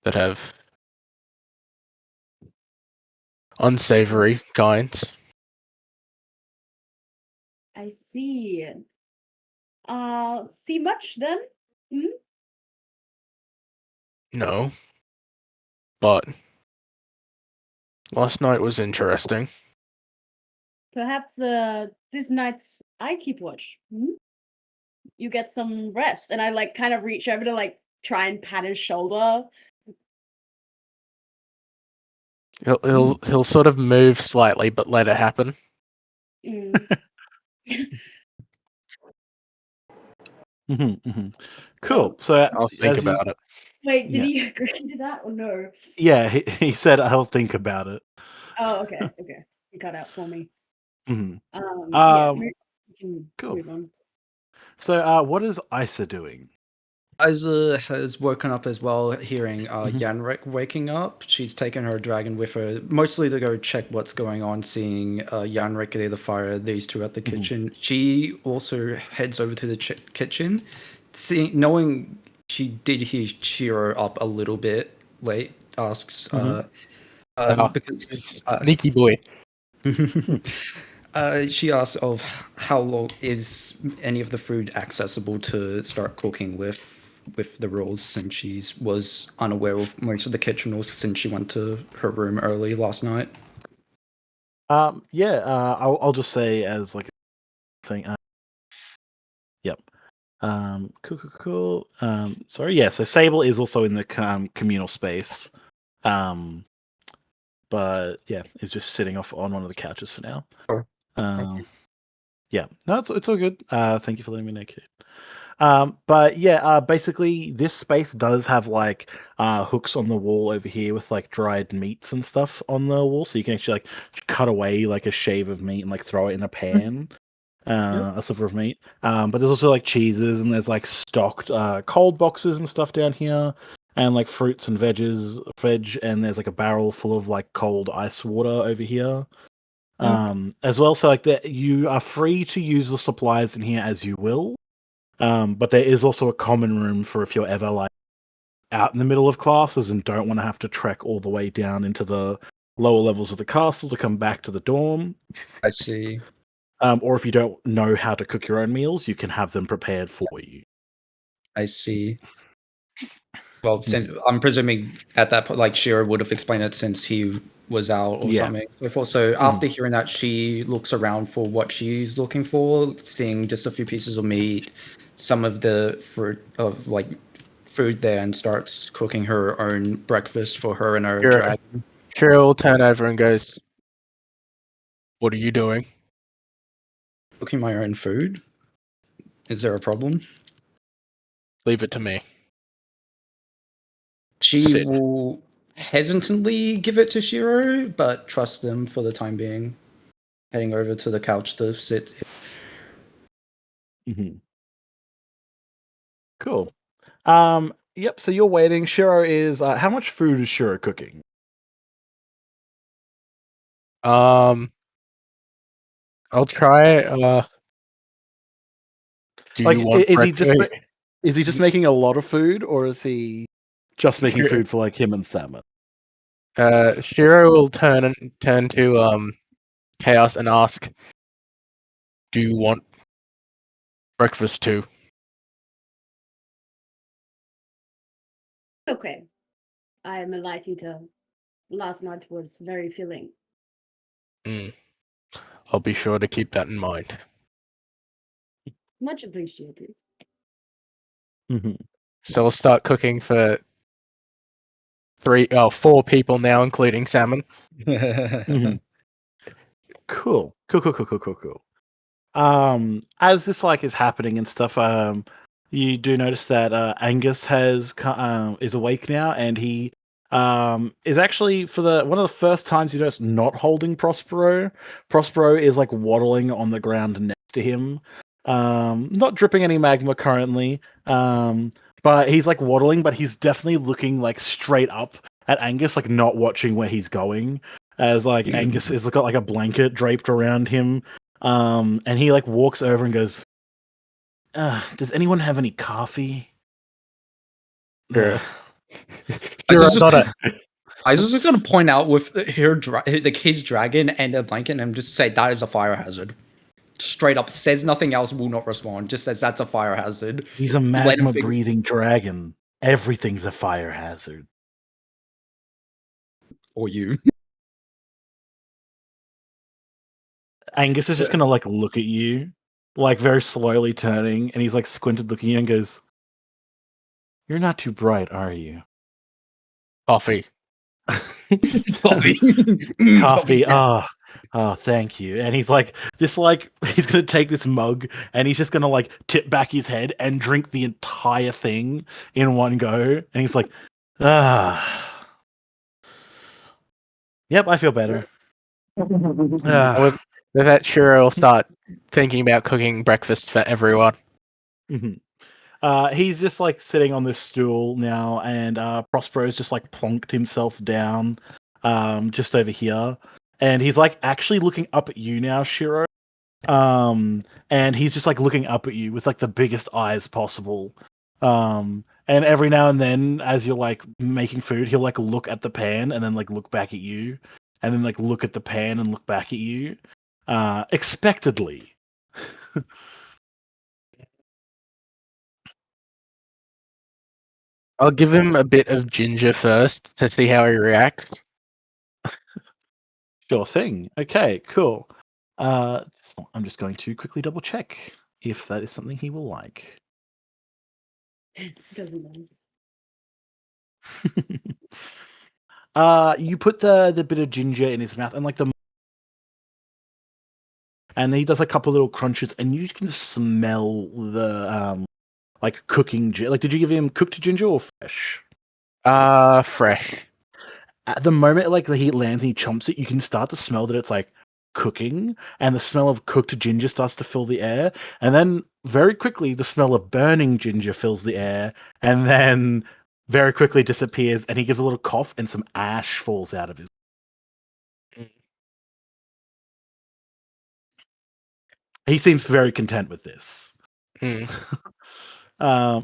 that have unsavory kinds. I see. See much then? Hmm? No. But last night was interesting. Perhaps this night I keep watch. Hmm? You get some rest, and I like kind of reach over to like try and pat his shoulder. He'll sort of move slightly, but let it happen. Mm. Cool. So I'll think as you, about it. Wait, did Yeah. he agree to that or no? yeah, he said I'll think about it. Oh, okay, okay. He cut out for me. Mhm. Yeah, Um, we can cool. move on. So what is Isa doing? Isa has woken up as well, hearing Mhm. Yanrick waking up. She's taken her dragon with her, mostly to go check what's going on, seeing Yanrick near the fire, these two at the kitchen. She also heads over to the kitchen, knowing she did hear Shiro up a little bit late, asks, because Sneaky boy. she asks of how long is any of the food accessible to start cooking with the rules, since she was unaware of most of the kitchen rules since she went to her room early last night. Yeah. I'll just say as like a thing. Yep. Cool. Sorry. Yeah. So Sable is also in the communal space. But yeah, is just sitting off on one of the couches for now. Yeah, no, it's all good. Thank you for letting me know, Kate. But yeah, basically this space does have like hooks on the wall over here with like dried meats and stuff on the wall, so you can actually like cut away like a shave of meat and like throw it in a pan, a sliver of meat. But there's also like cheeses and there's like stocked cold boxes and stuff down here, and like fruits and veg, and there's like a barrel full of like cold ice water over here. As well, so like that you are free to use the supplies in here as you will. But there is also a common room for if you're ever like out in the middle of classes and don't want to have to trek all the way down into the lower levels of the castle to come back to the dorm. I see. Or if you don't know how to cook your own meals, you can have them prepared for you. I see. Well, since I'm presuming at that point, like Shiro would have explained it since he was out or Yeah. something. So after hearing that, she looks around for what she's looking for, seeing just a few pieces of meat, some of the fruit of like food there and starts cooking her own breakfast for her and her Shiro, dragon. Shiro will turn over and goes, "What are you doing?" Cooking my own food? Is there a problem? Leave it to me. She Sit. will hesitantly give it to Shiro, but trust them for the time being. Heading over to the couch to sit. Mhm. Cool. Yep. So you're waiting. Shiro is. How much food is Shiro cooking? I'll try. Do Like, you want is he breakfast? just making a lot of food, or is he just making food for like him and Salmon? Shiro will turn to Chaos and ask, "Do you want breakfast too?" Okay. I am alighting to. Last night was very filling. I'll be sure to keep that in mind. Much appreciated. Mm-hmm. So we'll start cooking for 4 people now, including Salmon. Mm-hmm. Cool. Cool. As this like is happening and stuff, you do notice that Angus is awake now, and he is actually for the one of the first times you notice not holding Prospero. Prospero is like waddling on the ground next to him, not dripping any magma currently, but he's like waddling, but he's definitely looking like straight up at Angus, like not watching where he's going. As like Angus is got like a blanket draped around him, and he like walks over and goes, "Does anyone have any coffee?" Sure. I Sure, just, not a. I was just gonna point out with his dragon and a blanket, and just say that is a fire hazard. Straight up says nothing else. Will not respond. Just says that's a fire hazard. He's a Let him magma figure. breathing dragon. Everything's a fire hazard. Or you. Angus is just gonna like look at you, like very slowly turning, and he's like squinted looking at you and goes, "You're not too bright, are you?" Coffee. Coffee. Coffee. Yeah. Oh, thank you. And he's like, this, like, he's gonna take this mug and he's just gonna like tip back his head and drink the entire thing in one go. And he's like, ah, yep, I feel better. And Ah. with that, Shiro will start thinking about cooking breakfast for everyone. Mhm. He's just like sitting on this stool now, and Prospero's just like plonked himself down, just over here, and he's like actually looking up at you now, Shiro. And he's just like looking up at you with like the biggest eyes possible. And every now and then, as you're like making food, he'll like look at the pan and then like look back at you, and then like look at the pan and look back at you, expectedly. I'll give him a bit of ginger first to see how he reacts. Sure thing. Okay, cool. I'm just going to quickly double check if that is something he will like. Doesn't matter. You put the bit of ginger in his mouth and like and he does a couple little crunches and you can smell the like cooking like did you give him cooked ginger or fresh? Fresh. At the moment like the heat lands and he chomps it, you can start to smell that it's like cooking, and the smell of cooked ginger starts to fill the air, and then very quickly the smell of burning ginger fills the air, and then very quickly disappears, and he gives a little cough and some ash falls out of his. Mm. He seems very content with this. Mm.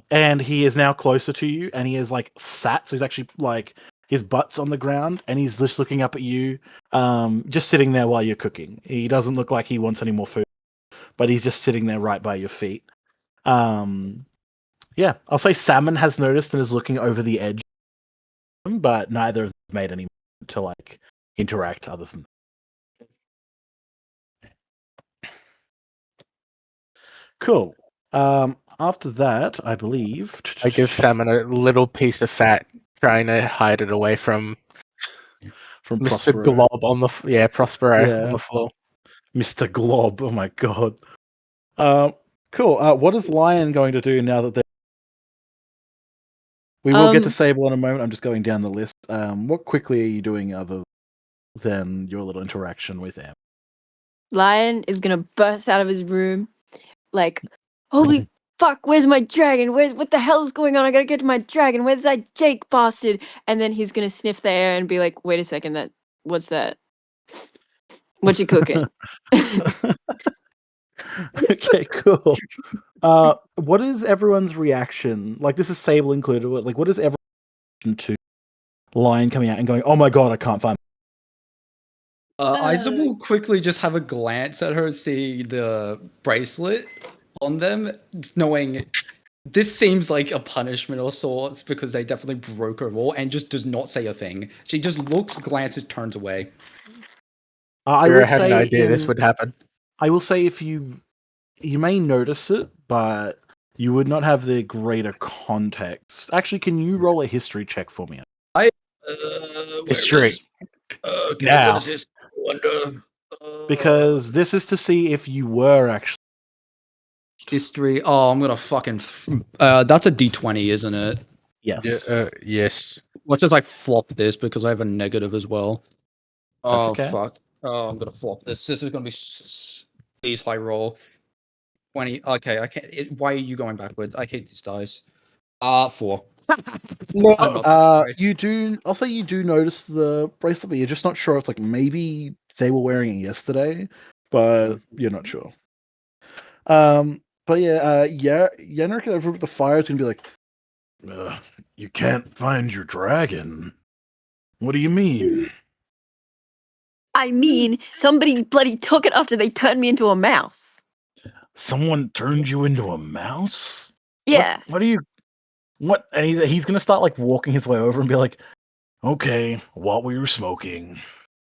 And he is now closer to you, and he is like sat, so he's actually like his butt's on the ground, and he's just looking up at you, just sitting there while you're cooking. He doesn't look like he wants any more food, but he's just sitting there right by your feet. Um, yeah, I'll say Salmon has noticed and is looking over the edge, but neither of them have made any to like interact other than. Cool. After that, I believe. I give Salmon a little piece of fat, trying to hide it away from from Mr. Prospero. Glob on the Prospero Yeah. on the floor. Mr. Glob. Oh my god. Cool. What is Lion going to do now that they? We will get to Sable in a moment. I'm just going down the list. What quickly are you doing other than your little interaction with Em? Lion is gonna burst out of his room, like, holy fuck, where's my dragon? What the hell's going on? I gotta get to my dragon. Where's that Jake bastard? And then he's gonna sniff the air and be like, wait a second, what's that? What you cooking? Okay, cool. What is everyone's reaction? Like, this is Sable included. Like, what is everyone's reaction to Lion coming out and going, "Oh my god, I can't find." Isa will quickly just have a glance at her, see the bracelet on them, knowing this seems like a punishment of sorts because they definitely broke her rule, and just does not say a thing. She just looks, glances, turns away. I I will had an say idea this would happen. I will say if you may notice it, but you would not have the greater context. Actually, can you roll a history check for me? History. Okay, Now. what is this? Wonder. Because this is to see if you were actually. History. Oh, I'm gonna fucking. That's a D20, isn't it? Yes. Yes. Let's just like flop this because I have a negative as well. Oh okay. fuck. Oh, I'm gonna flop this. This is gonna be please high roll. 20. Okay, I can't. Why are you going backward? I hate these dice. 4. No, I'm not surprised. you do. I'll say you do notice the bracelet, but you're just not sure. It's like maybe they were wearing it yesterday, but you're not sure. But yeah, Yenrik over with the fire is gonna be like, you can't find your dragon. What do you mean? I mean, somebody bloody took it after they turned me into a mouse. Someone turned you into a mouse? Yeah. What are you? What? And he's gonna start like walking his way over and be like, okay, what were you smoking?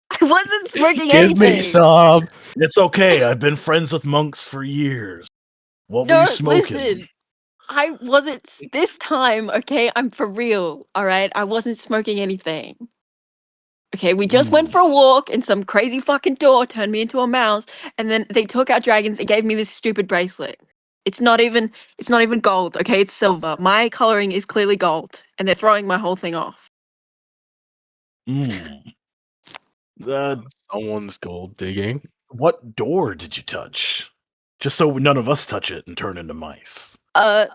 I wasn't smoking Give me anything. some. It's okay. I've been friends with monks for years. What were you No, smoking? listen. I wasn't this time, okay? I'm for real, all right? I wasn't smoking anything. Okay, we just went for a walk and some crazy fucking door turned me into a mouse and then they took out dragons and gave me this stupid bracelet. It's not even gold, okay? It's silver. My coloring is clearly gold and they're throwing my whole thing off. Someone's gold digging. What door did you touch? Just so none of us touch it and turn into mice.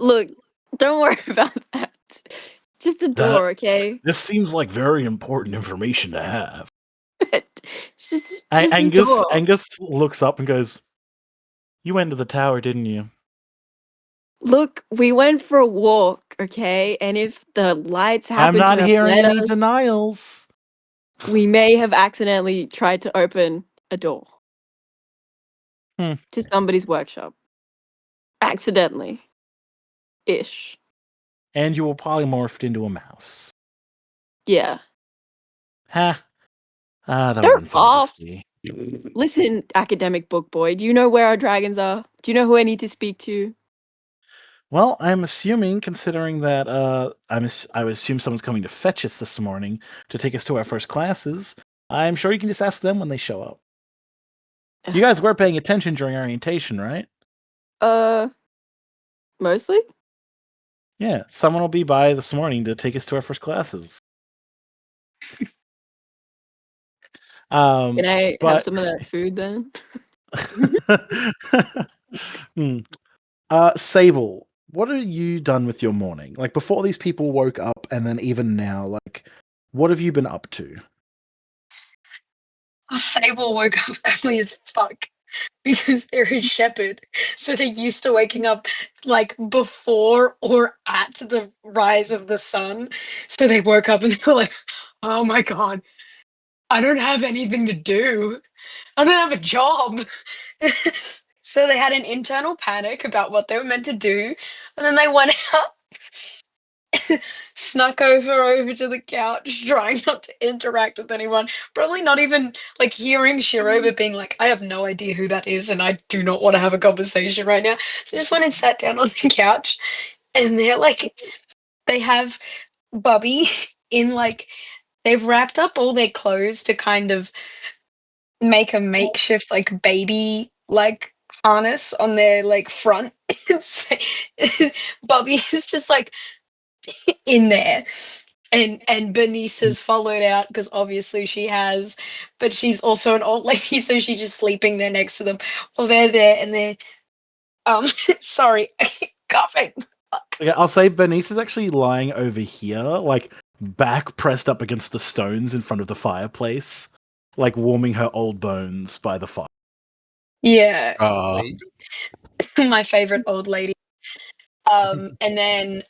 Look, don't worry about that. Just a door, okay? This seems like very important information to have. just a door. Angus looks up and goes, "You went to the tower, didn't you?" Look, we went for a walk, okay? And if the lights I'm happen not to have hearing led any us, denials. we may have accidentally tried to open a door to somebody's workshop. Accidentally. Ish. And you were polymorphed into a mouse. Yeah. Ha. That would have They're been funny off. to see. Listen, academic book boy, do you know where our dragons are? Do you know who I need to speak to? Well, I'm assuming, considering that I would assume someone's coming to fetch us this morning to take us to our first classes. I'm sure you can just ask them when they show up. You guys were paying attention during orientation, right? Mostly? Yeah, someone will be by this morning to take us to our first classes. Can I have But some of that food then? Sable, what have you done with your morning? Like before these people woke up, and then even now, like what have you been up to? Sable woke up early as fuck because they're a shepherd. So they're used to waking up like before or at the rise of the sun. So they woke up and they were like, oh my god, I don't have anything to do. I don't have a job. So they had an internal panic about what they were meant to do. And then they went out, snuck over to the couch, trying not to interact with anyone. Probably not even like hearing Shiroba being like, I have no idea who that is, and I do not want to have a conversation right now. So I just went and sat down on the couch, and they're like, they have Bubby in like, they've wrapped up all their clothes to kind of make a makeshift like baby like harness on their like front. Bubby is just like in there. And Bernice has followed out because obviously she has, but she's also an old lady, so she's just sleeping there next to them. Well, they're there and they're sorry, coughing. Okay, I'll say Bernice is actually lying over here, like back pressed up against the stones in front of the fireplace, like warming her old bones by the fire. Yeah, Oh, my favorite old lady. And then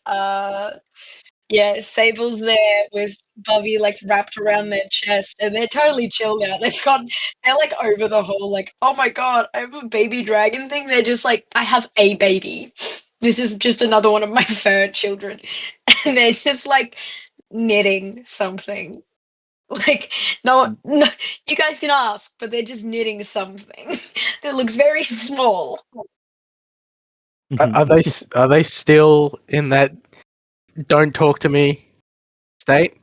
yeah, Sable's there with Bobby like wrapped around their chest, and they're totally chilled out. They're like over the whole like, oh my god, I have a baby dragon thing. They're just like, I have a baby. This is just another one of my fur children, and they're just like knitting something. Like, no, you guys can ask, but they're just knitting something that looks very small. are they still in that don't talk to me state?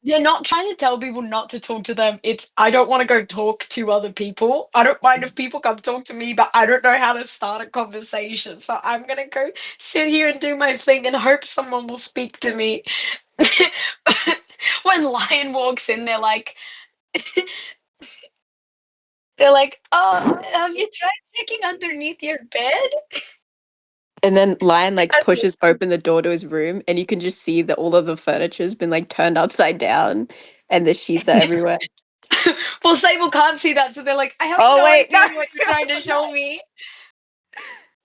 They're not trying to tell people not to talk to them. It's I don't want to go talk to other people. I don't mind if people come talk to me, but I don't know how to start a conversation. So I'm gonna go sit here and do my thing and hope someone will speak to me. When Lion walks in, they're like, "Oh, have you tried checking underneath your bed?" And then Lion like pushes open the door to his room, and you can just see that all of the furniture's been like turned upside down, and the sheets are everywhere. Well, Sable can't see that, so they're like, "I have Oh, no wait, idea no, what you're trying to show me."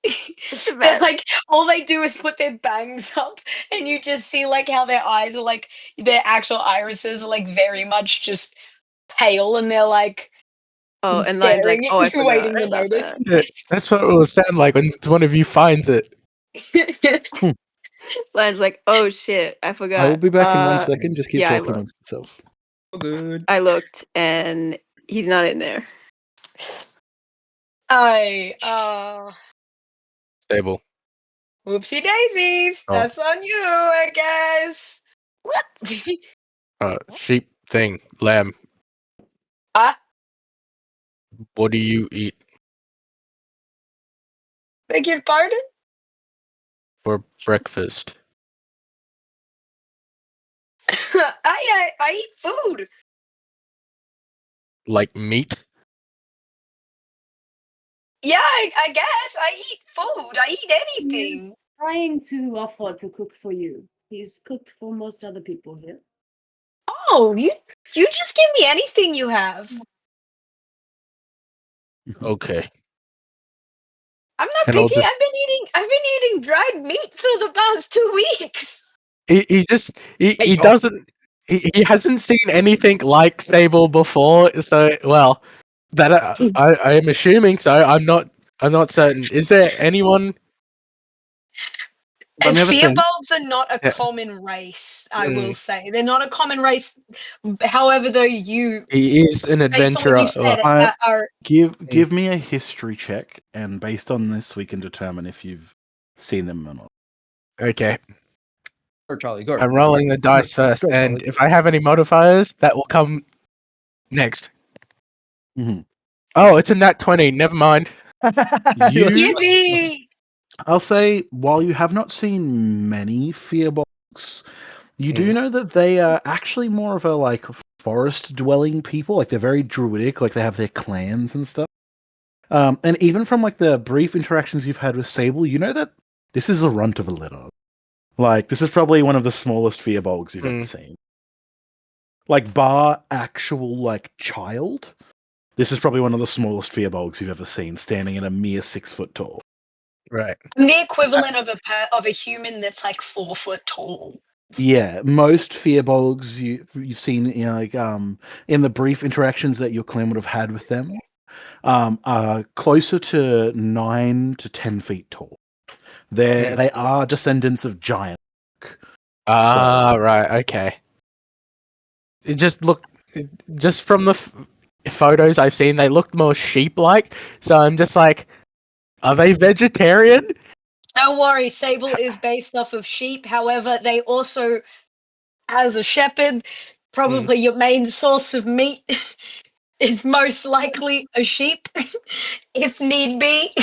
It's a They're mess. like, all they do is put their bangs up, and you just see like how their eyes are like their actual irises are like very much just pale, and they're like Oh, and Lion's like, staring at oh, I you, forgot waiting to about notice. that. Yeah, that's what it will sound like when one of you finds it. Lion's like, oh shit, I I will forgot. be back in 1 second. Just keep Yeah, I talking looked. amongst yourself. Oh, good. I looked, and he's not in there. I Stable. whoopsie daisies. Oh. That's on you, I guess. What? Sheep thing, lamb. Ah, What do you eat beg your pardon? for breakfast? I eat food. Like meat? Yeah, I guess I eat food. I eat He's anything. trying to offer to cook for you. He's cooked for most other people here. Oh, you just give me anything you have. Okay. I'm not And I'll picky. just I've been eating dried meat for the past 2 weeks. he doesn't he hasn't seen anything like Stable before, so well that I am assuming so. I'm not certain. Is there anyone? Let And me have a think. fearbolgs are not a Yeah. common race, I will Mm. say. They're not a common race. However, though you, He is an based on what adventurer. you've said, I- are Give me a history check, and based on this, we can determine if you've seen them or not. Okay, Go, Charlie, go. I'm rolling the dice first, Go, and Charlie. if I have any modifiers, that will come next. Mhm. Oh, it's a nat 20. Never mind. You, yippee! I'll say, while you have not seen many fearbolgs, you do know that they are actually more of a like forest-dwelling people. Like they're very druidic. Like they have their clans and stuff. And even from like the brief interactions you've had with Sable, you know that this is the runt of a litter. Like this is probably one of the smallest fearbolgs you've ever seen. Like bar actual like child, this is probably one of the smallest fearbolgs you've ever seen, standing at a mere 6 foot tall. Right. I'm the equivalent of a human that's like 4 foot tall. Yeah, most fearbolgs you've seen, like in the brief interactions that your clan would have had with them, are closer to 9 to 10 feet tall. They are descendants of giant. Ah, right. Okay. It just just from the photos I've seen, they look more sheep-like. So I'm just like, are they vegetarian? Don't worry, Sable is based off of sheep. However, they also, as a shepherd, probably your main source of meat is most likely a sheep, if need be.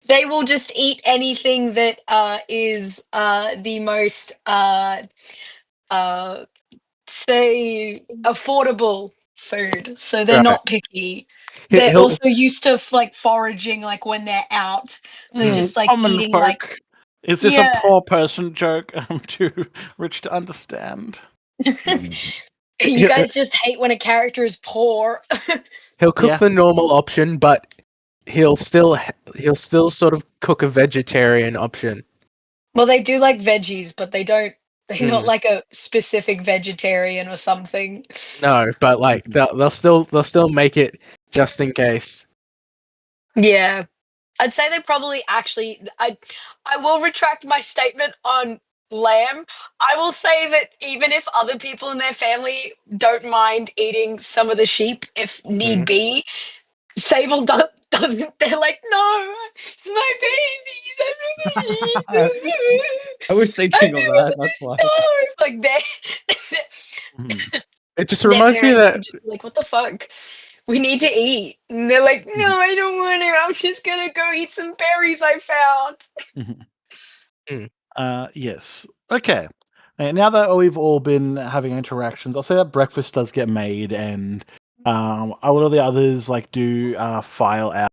They will just eat anything that is the most say affordable food. So they're Right. not picky. He- They're He'll also used to like foraging like when they're out. They're just like Common eating folk. like Is this a yeah. poor person joke? I'm too rich to understand. You he'll, guys just hate when a character is poor. he'll cook Yeah. the normal option, but he'll still sort of cook a vegetarian option. Well, they do like veggies, but they're not Mm. like a specific vegetarian or something. No, but like they'll still make it just in case. Yeah. I'd say they probably actually I will retract my statement on lamb. I will say that even if other people in their family don't mind eating some of the sheep if need Mm. be, Sable doesn't. They're like, no, it's my babies. I'm I gonna eat them. was I thinking of don't that. want That's to why. starve. Like they Mhm. It just their reminds me parents that would just be like, "What the fuck? We need to eat." And they're like, "No, I don't want to. I'm just gonna go eat some berries I found." Mhm. Yes. Okay. Now that we've all been having interactions, I'll say that breakfast does get made, and a lot of the others like do file out.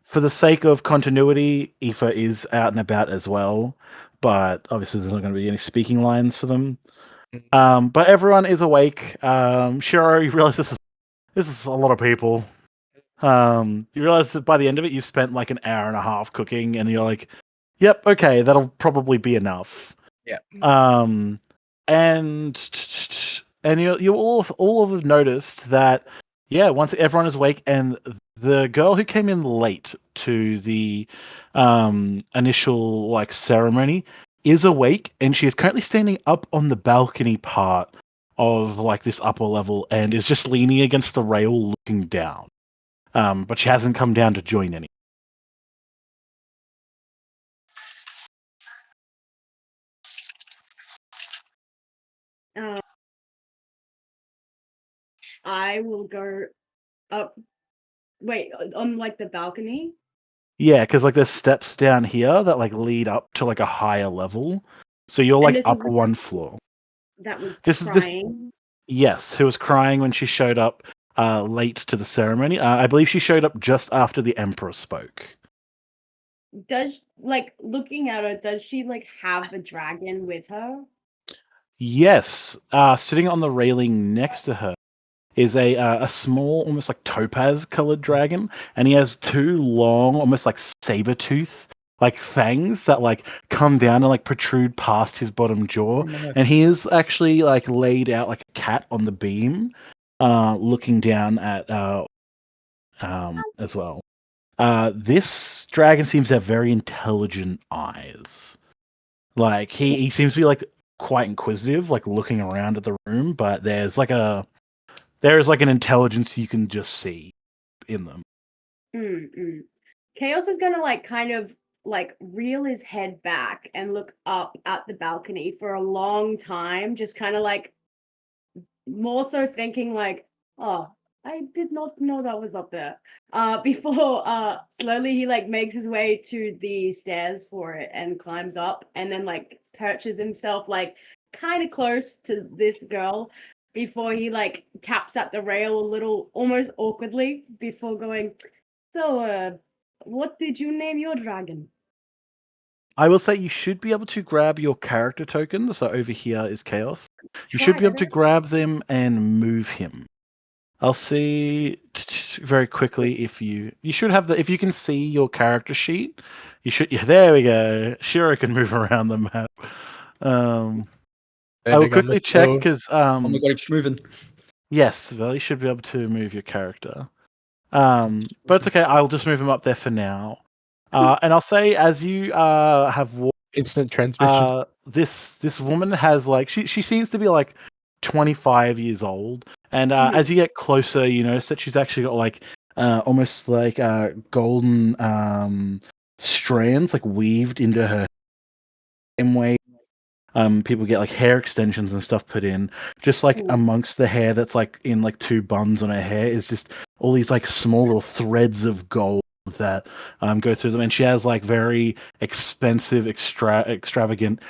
For the sake of continuity, Aoife is out and about as well, but obviously there's not going to be any speaking lines for them. But everyone is awake. Shiro, you realize this is a lot of people. You realize that by the end of it, you've spent like an hour and a half cooking, and you're like, "Yep, okay, that'll probably be enough." yeah. Um, and you all have noticed that, yeah, once everyone is awake, and the girl who came in late to the initial like ceremony is awake, and she is currently standing up on the balcony part of like this upper level, and is just leaning against the rail, looking down. But she hasn't come down to join any. Uh, I will go up. Wait, on like the balcony. Yeah, because like there's steps down here that like lead up to like a higher level. So you're And like this was up the one floor. that was This crying. yes, who was crying when she showed up late to the ceremony. I believe she showed up just after the emperor spoke. Does like looking at her? Does she like have a dragon with her? Yes, sitting on the railing next to her is a small, almost like topaz colored dragon, and he has two long, almost like saber tooth like fangs that like come down and like protrude past his bottom jaw, Oh no. and he is actually like laid out like a cat on the beam, looking down at as well. This dragon seems to have very intelligent eyes. Like he seems to be like quite inquisitive, like looking around at the room, but there is like an intelligence you can just see in them. Mm-mm. Chaos is gonna like kind of like reel his head back and look up at the balcony for a long time, just kind of like more so thinking like, oh, I did not know that was up there. Before slowly he like makes his way to the stairs for it and climbs up and then like perches himself like kind of close to this girl before he like taps at the rail a little almost awkwardly before going, so what did you name your dragon? I will say you should be able to grab your character token. So over here is Chaos. You should Try be able to it. grab them and move him. I'll see very quickly if you should have the if you can see your character sheet. You should yeah, there we go. Shiro can move around the map. I will Standing on the quickly check sill. because Oh my god, it's moving. yes, well you should be able to move your character. But it's okay. I'll just move him up there for now. And I'll say as you have walked Instant transmission. This woman has like she seems to be like 25 years old, and Mhm. as you get closer, you notice that she's actually got like almost like golden strands like weaved into her same way people get like hair extensions and stuff put in, just like Ooh. amongst the hair that's like in like two buns on her hair is just all these like small little threads of gold that go through them, and she has like very expensive extravagant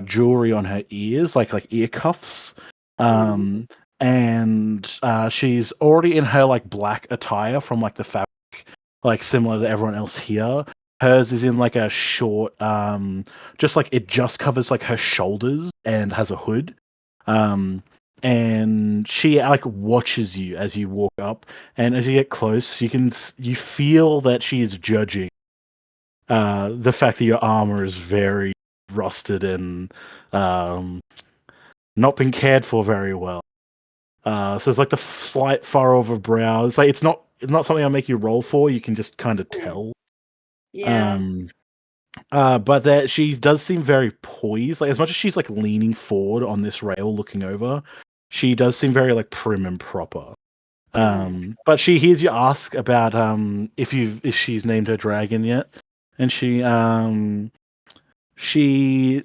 jewelry on her ears, like ear cuffs. Ooh. And she's already in her like black attire from like the fabric, like similar to everyone else here. Hers is in like a short, just like it just covers like her shoulders and has a hood. Um, and she like watches you as you walk up, and as you get close, you feel that she is judging the fact that your armor is very rusted and um, not been cared for very well. So there's like the slight furrow of a brow. It's like it's not something I'll make you roll for. You can just kind of tell. Yeah. Um, but that she does seem very poised. Like as much as she's like leaning forward on this rail, looking over, she does seem very like prim and proper. Oh. But she hears you ask about if she's named her dragon yet, and she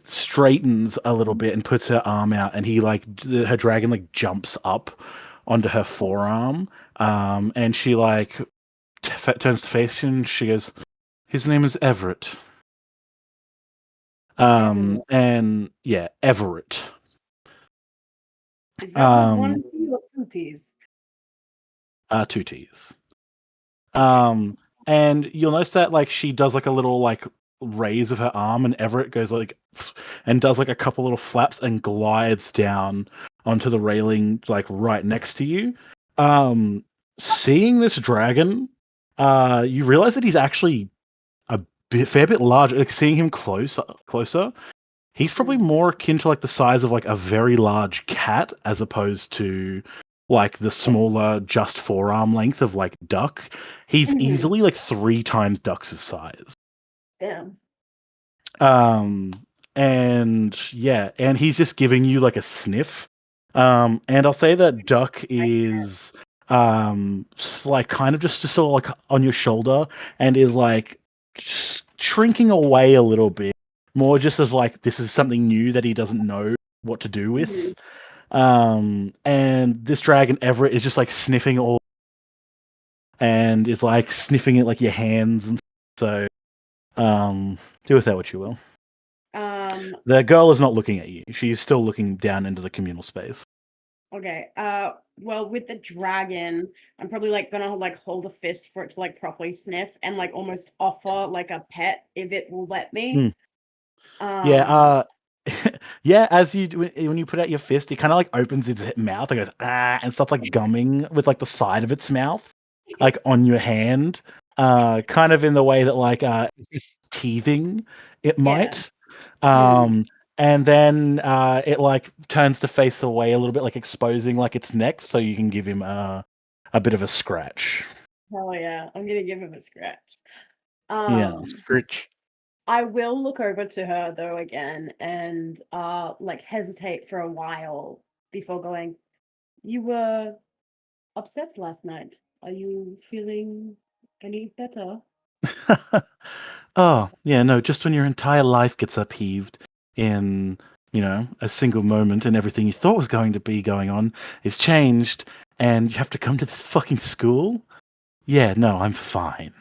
straightens a little bit and puts her arm out, and her dragon like jumps up onto her forearm, and she like turns to face you, and she goes, "His name is Everett." Everett. And yeah, Everett. Is that with one Um, T or two T's? two T's. Okay. And you'll notice that like she does like a little like raise of her arm, and Everett goes like and does like a couple little flaps and glides down onto the railing like right next to you. Um, Seeing this dragon, you realize that he's actually a fair bit larger. Like seeing him closer, he's probably Mm. more akin to like the size of like a very large cat as opposed to like the smaller just forearm length of like duck. He's Mhm. easily like three times duck's size. Damn. Um and yeah, and he's just giving you like a sniff. And I'll say that duck is like kind of just sort of like on your shoulder and is like shrinking away a little bit, more just as like this is something new that he doesn't know what to do Mhm. with. And this dragon Everett is just like sniffing all and is like sniffing at like your hands, and so do with that what you will. Um. The girl is not looking at you. She's still looking down into the communal space. Okay. Well, with the dragon, I'm probably like gonna like hold a fist for it to like properly sniff and like almost offer like a pet if it will let Hmm. me. Yeah, Um. yeah, as when you put out your fist, it kind of like opens its mouth and goes and starts like gumming with like the side of its mouth, like on your hand, kind of in the way that like teething it Yeah. might. Mm. And then it like turns to face away a little bit, like exposing like its neck, so you can give him a bit of a scratch. Hell yeah. I'm gonna give him a scratch. Yeah. Scritch. I will look over to her though again and like hesitate for a while before going, "You were upset last night. Are you feeling any better?" Oh, yeah, no, just when your entire life gets upheaved in, a single moment and everything you thought was going to be going on is changed and you have to come to this fucking school? Yeah, no, I'm fine.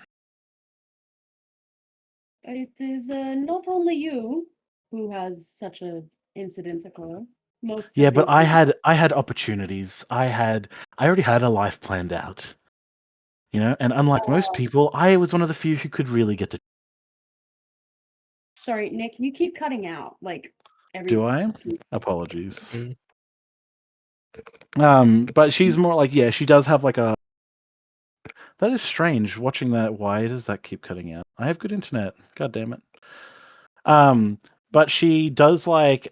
It is not only you who has such a incident occur. Most Yeah, of but these I people. had I had opportunities. I already had a life planned out, and unlike most people, I was one of the few who could really get to Sorry, Nick, you keep cutting out like every do I? few. Apologies. Mm. But she's more like, yeah, she does have like a that is strange watching that. Why does that keep cutting out? I have good internet. God damn it. Um, but she does like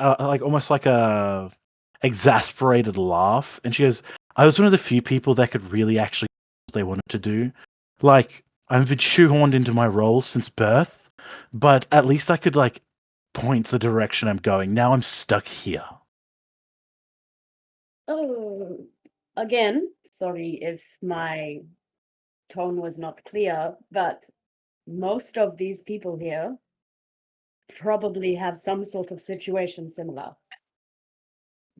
almost like a exasperated laugh, and she goes, "I was one of the few people that could really actually do what they wanted to do. Like I've been shoehorned into my roles since birth, but at least I could like point the direction I'm going. Now I'm stuck here. Oh, again, sorry if my tone was not clear, but most of these people here probably have some sort of situation similar.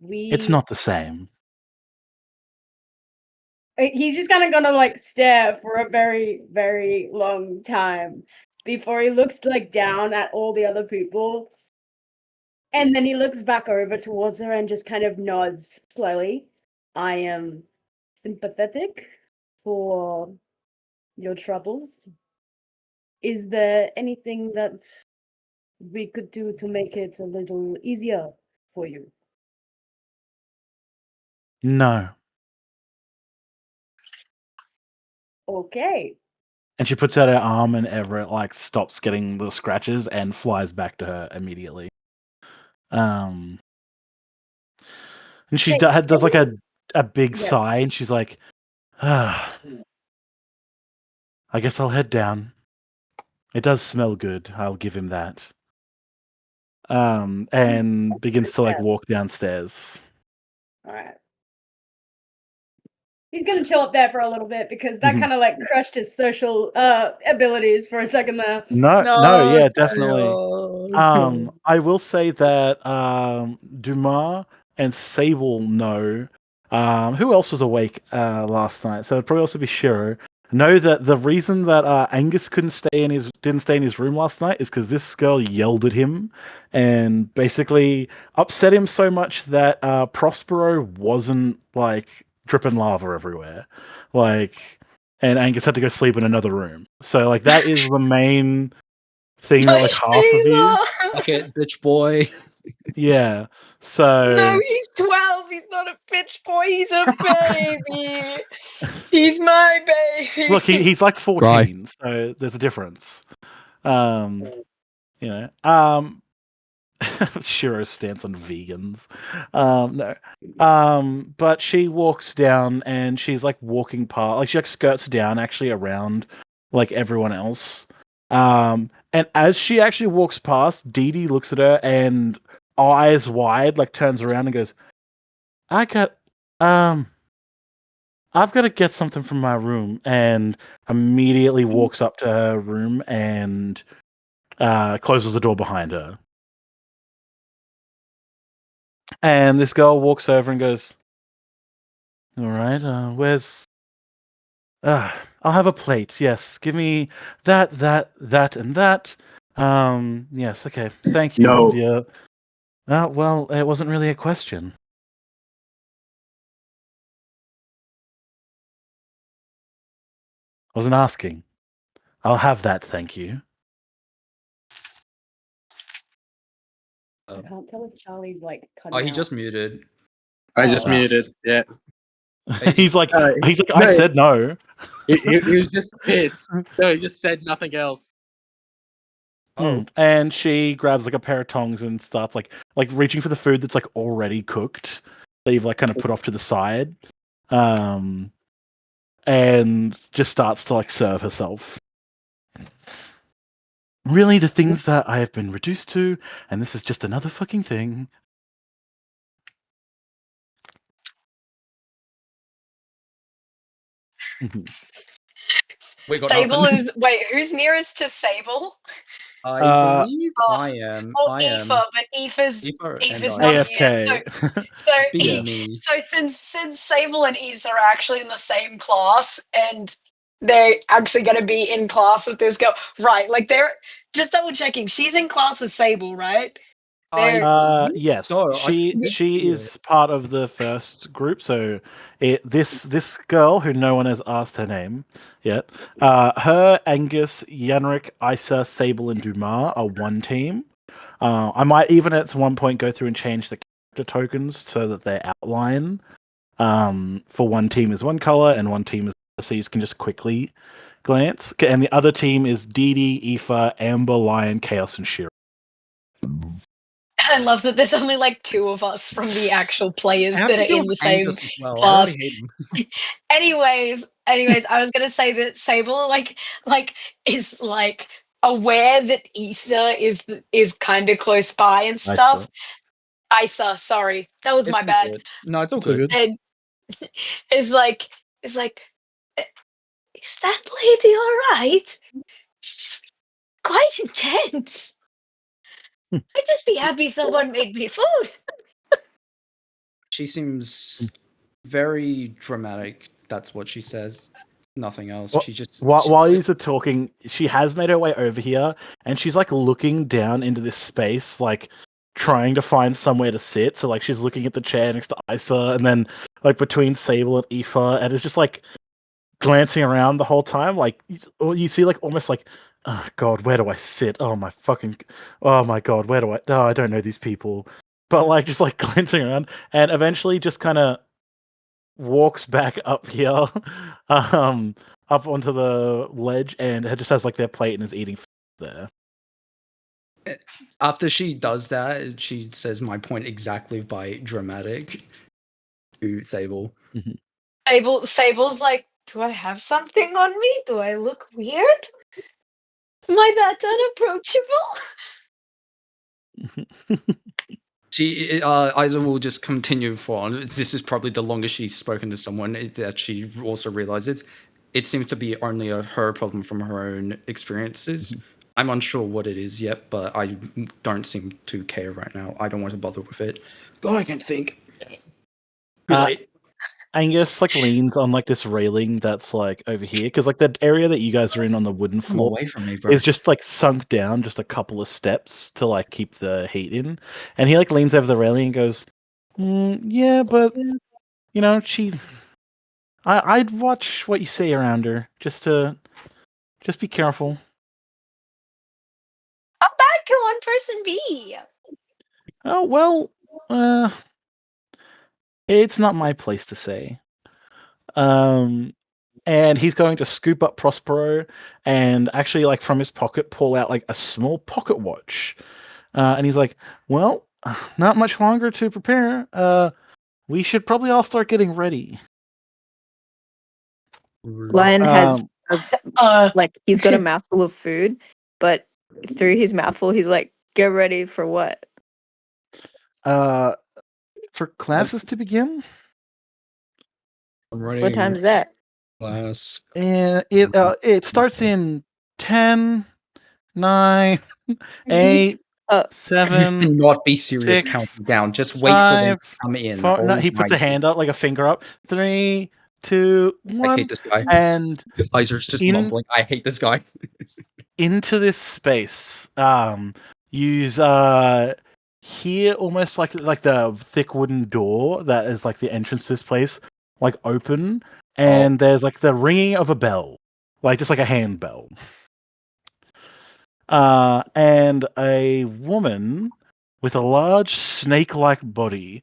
It's not the same. He's just kind of gonna like stare for a very, very long time before he looks like down at all the other people. And then he looks back over towards her and just kind of nods slowly. I am sympathetic for your troubles. Is there anything that we could do to make it a little easier for you? No. Okay. And she puts out her arm, and Everett like stops getting little scratches and flies back to her immediately. And she Okay, does like so- a big Yeah. sigh, and she's like, I guess I'll head down. It does smell good. I'll give him that. And begins to like walk downstairs. All right. He's gonna chill up there for a little bit because that Mhm. kind of like crushed his social abilities for a second there. No, yeah, definitely. Chaos. I will say that Dumas and Sable know. Who else was awake last night? So it'd probably also be Shiro. Know that the reason that Angus didn't stay in his room last night is because this girl yelled at him and basically upset him so much that Prospero wasn't like dripping lava everywhere, like, and Angus had to go sleep in another room. So like that is the main thing that like half of you. Fuck it, bitch boy. Yeah. So No, he's 12. He's not a bitch boy. He's a baby. He's my baby. look, he's like Right. 14, so there's a difference. Um, you know. Shiro's stance on vegans. No. But she walks down and she's like walking past, like she like skirts down actually around like everyone else. And as she actually walks past, Dee Dee looks at her and eyes wide, like turns around and goes, I got I've got to get something from my room, and immediately walks up to her room and closes the door behind her. And this girl walks over and goes, "All right, where's? I'll have a plate. Yes, give me that, and that. Yes, okay. Thank you. No. Yeah. Well, it wasn't really a question. I wasn't asking. I'll have that, thank you." I can't tell if Charlie's like Oh, cutting he out. just muted. I just Oh. muted. Yeah. he's like, No, I no. said no. He was just pissed. No, he just said nothing else. Oh, And she grabs like a pair of tongs and starts like reaching for the food that's like already cooked that you've like kind of put off to the side, and just starts to like serve herself. Really, the things that I have been reduced to, and this is just another fucking thing. we got Sable nothing. is wait. Who's nearest to Sable? I Uh, believe Oh, I am. oh, I am. Aoife, but Aoife's Aoife and Aoife's I not are here. AFK. So, being me. so since Sable and Issa are actually in the same class, and they're actually going to be in class with this girl, right? Like they're just double checking. She's in class with Sable, right? I They're believe Yes, so. I she think, she yeah. is part of the first group. So this girl who no one has asked her name yet. Her, Angus, Yanrick, Isa, Sable, and Dumas are one team. I might even at one point go through and change the character tokens so that they outline. For one team is one color and one team is, so you can just quickly glance. And the other team is Dee Dee, Aoife, Amber, Lion, Chaos, and Shira. I love that there's only like two of us from the actual I players have that to are deal in the with same Angus as well. I class. already hate him. Anyways, I was gonna say that Sable like is like aware that Issa is kind of close by and stuff. Isa, sorry, that was It's my all bad. good. No, it's all It's all good. good. And it's like, "Eh, is that lady all right? She's quite intense. I'd just be happy someone made me food." She seems very dramatic. That's what she says. Nothing else. Wh- She just While you're talking, she has made her way over here, and she's like looking down into this space, like trying to find somewhere to sit. So like she's looking at the chair next to Isa, and then like between Sable and Aoife, and it's just like glancing around the whole time. Like you see, like almost like, oh god, where do I sit? Oh my god, where do I? Oh, I don't know these people. But like just like glancing around, and eventually just kind of walks back up here, um, up onto the ledge, and it just has like their plate and is eating there. after she does that, she says my point exactly by dramatic to Sable. Sable's like, do I have something on me? Do I look weird? Am I that unapproachable? Isa will just continue on. This is probably the longest she's spoken to someone that she also realizes. It seems to be only her problem from her own experiences. I'm unsure what it is yet, but I don't seem to care right now. I don't want to bother with it. God, I can't think. Too late. Angus like leans on like this railing that's like over here because like the area that you guys are in on the wooden Come floor away from me, bro. is just like sunk down just a couple of steps to like keep the heat in, and he like leans over the railing and goes, "Yeah, but you know I'd watch what you say around her just be careful." How bad can one person be? Oh well, uh, it's not my place to say. And he's going to scoop up Prospero and actually, like, from his pocket, pull out like a small pocket watch. And he's like, "Well, not much longer to prepare. We should probably all start getting ready." Lion has like he's got a Uh, mouthful of food, but through his mouthful, he's like, "Get ready for what?" Uh, for classes to begin, I'm What running time's that? class. and it starts in 10, 9, 8, Oh, You 7, cannot be serious 6, counting down. Just wait for them 5, to come in. 4. No, Oh he my puts a god. hand up, like a finger up. 3, 2, I 1, hate this guy. and Iser's just in mumbling. I hate this guy. into this space. Use here almost like the thick wooden door that is like the entrance to this place, like open, and there's like the ringing of a bell, like just like a handbell. And a woman with a large snake-like body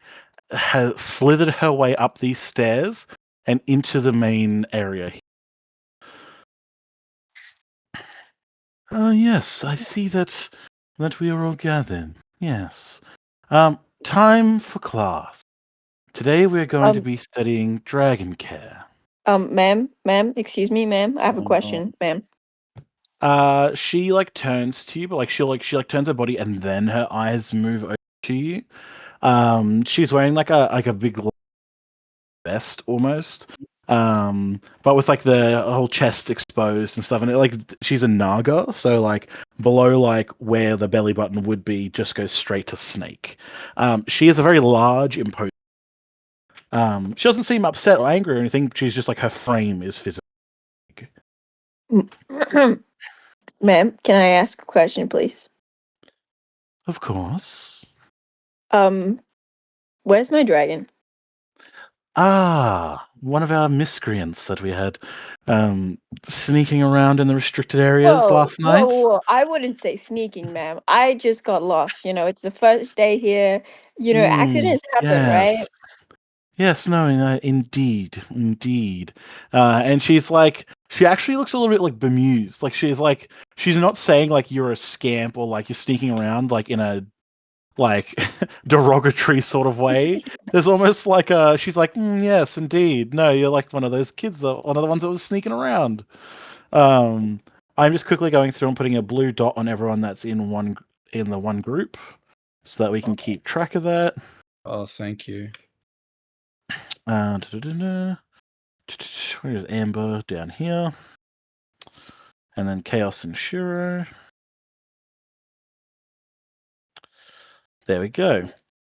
has slithered her way up these stairs and into the main area. Yes, I see that we are all gathered. Yes. Time for class. Today we're going to um, be studying dragon care. ma'am, excuse me, ma'am. I have a Oh no. question, ma'am. She like turns to you, but like she turns her body and then her eyes move over to you. She's wearing like a big vest almost. But with like the whole chest exposed and stuff, and like she's a naga, so like below like where the belly button would be, just goes straight to snake. She is a very large, imposing. She doesn't seem upset or angry or anything. She's just like her frame is physical. Ma'am, can I ask a question, please? Of course. Um, where's my dragon? One of our miscreants that we had sneaking around in the restricted areas Whoa, last whoa, night. whoa. I wouldn't say sneaking, ma'am. I just got lost. It's the first day here. Accidents happen, right? Yes. Yes, no, indeed, indeed. And she actually looks a little bit like bemused. She's not saying like you're a scamp or like you're sneaking around like in a like derogatory sort of way. There's almost like she's like, yes, indeed. No, you're like one of those kids, one of the ones that was sneaking around. Um, I'm just quickly going through and putting a blue dot on everyone that's in the one group, so that we can keep track of that. Oh, thank you. Where's Amber? Down here. And then Chaos and Shiro. There we go.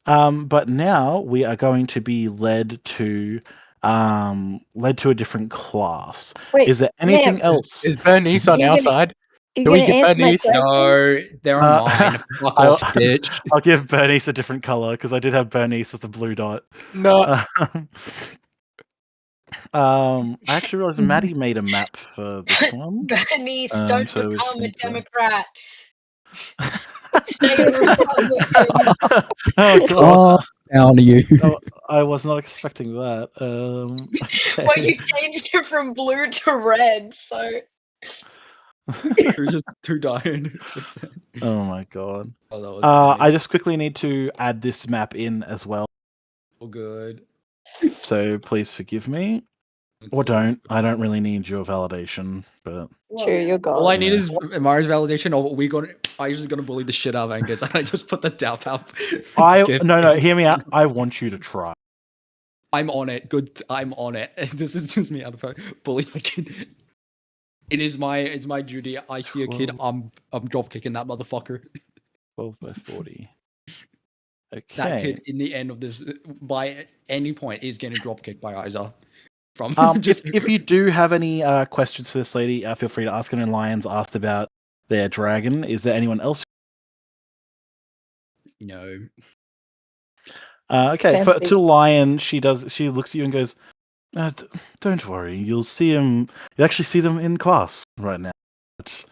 But now we are going to be led to a different class. Wait, Is there anything ma'am, else? Is Bernice on You're our gonna- side? you're Can we gonna get answer my Bernice? question? No, they're mine. Fuck I'll, off, bitch. I'll give Bernice a different color because I did have Bernice with the blue dot. No. I actually realized Maddie made a map for this one. Bernice, don't So we just become a need to- Democrat. Stay a Republican. Oh god! Oh, down to you. Oh, I was not expecting that. Well, Okay. you changed it from blue to red, so Who died? Just then. Oh my god. Oh, that was I funny. just quickly need to add this map in as well. All good. So please forgive me. Or It's all don't. good. I don't really need your validation, but True, you're All I God. need Yeah. is Mari's validation. Or I just gonna bully the shit out of Angus, and I just put the doubt up. No, hear me out. I want you to try. I'm on it. Good. I'm on it. This is just me out of bully my kid. It's my duty. I see a kid. 12. I'm drop kicking that motherfucker. 12 by 40. That Okay. kid in the end of this, by any point, is getting drop kicked by Isa. From If you do have any questions for this lady, feel free to ask. And Lions asked about their dragon. Is there anyone else? No. Okay. Sam, To please. Lion, she looks at you and goes, "Don't worry. You'll see him. You actually see them in class right now." But,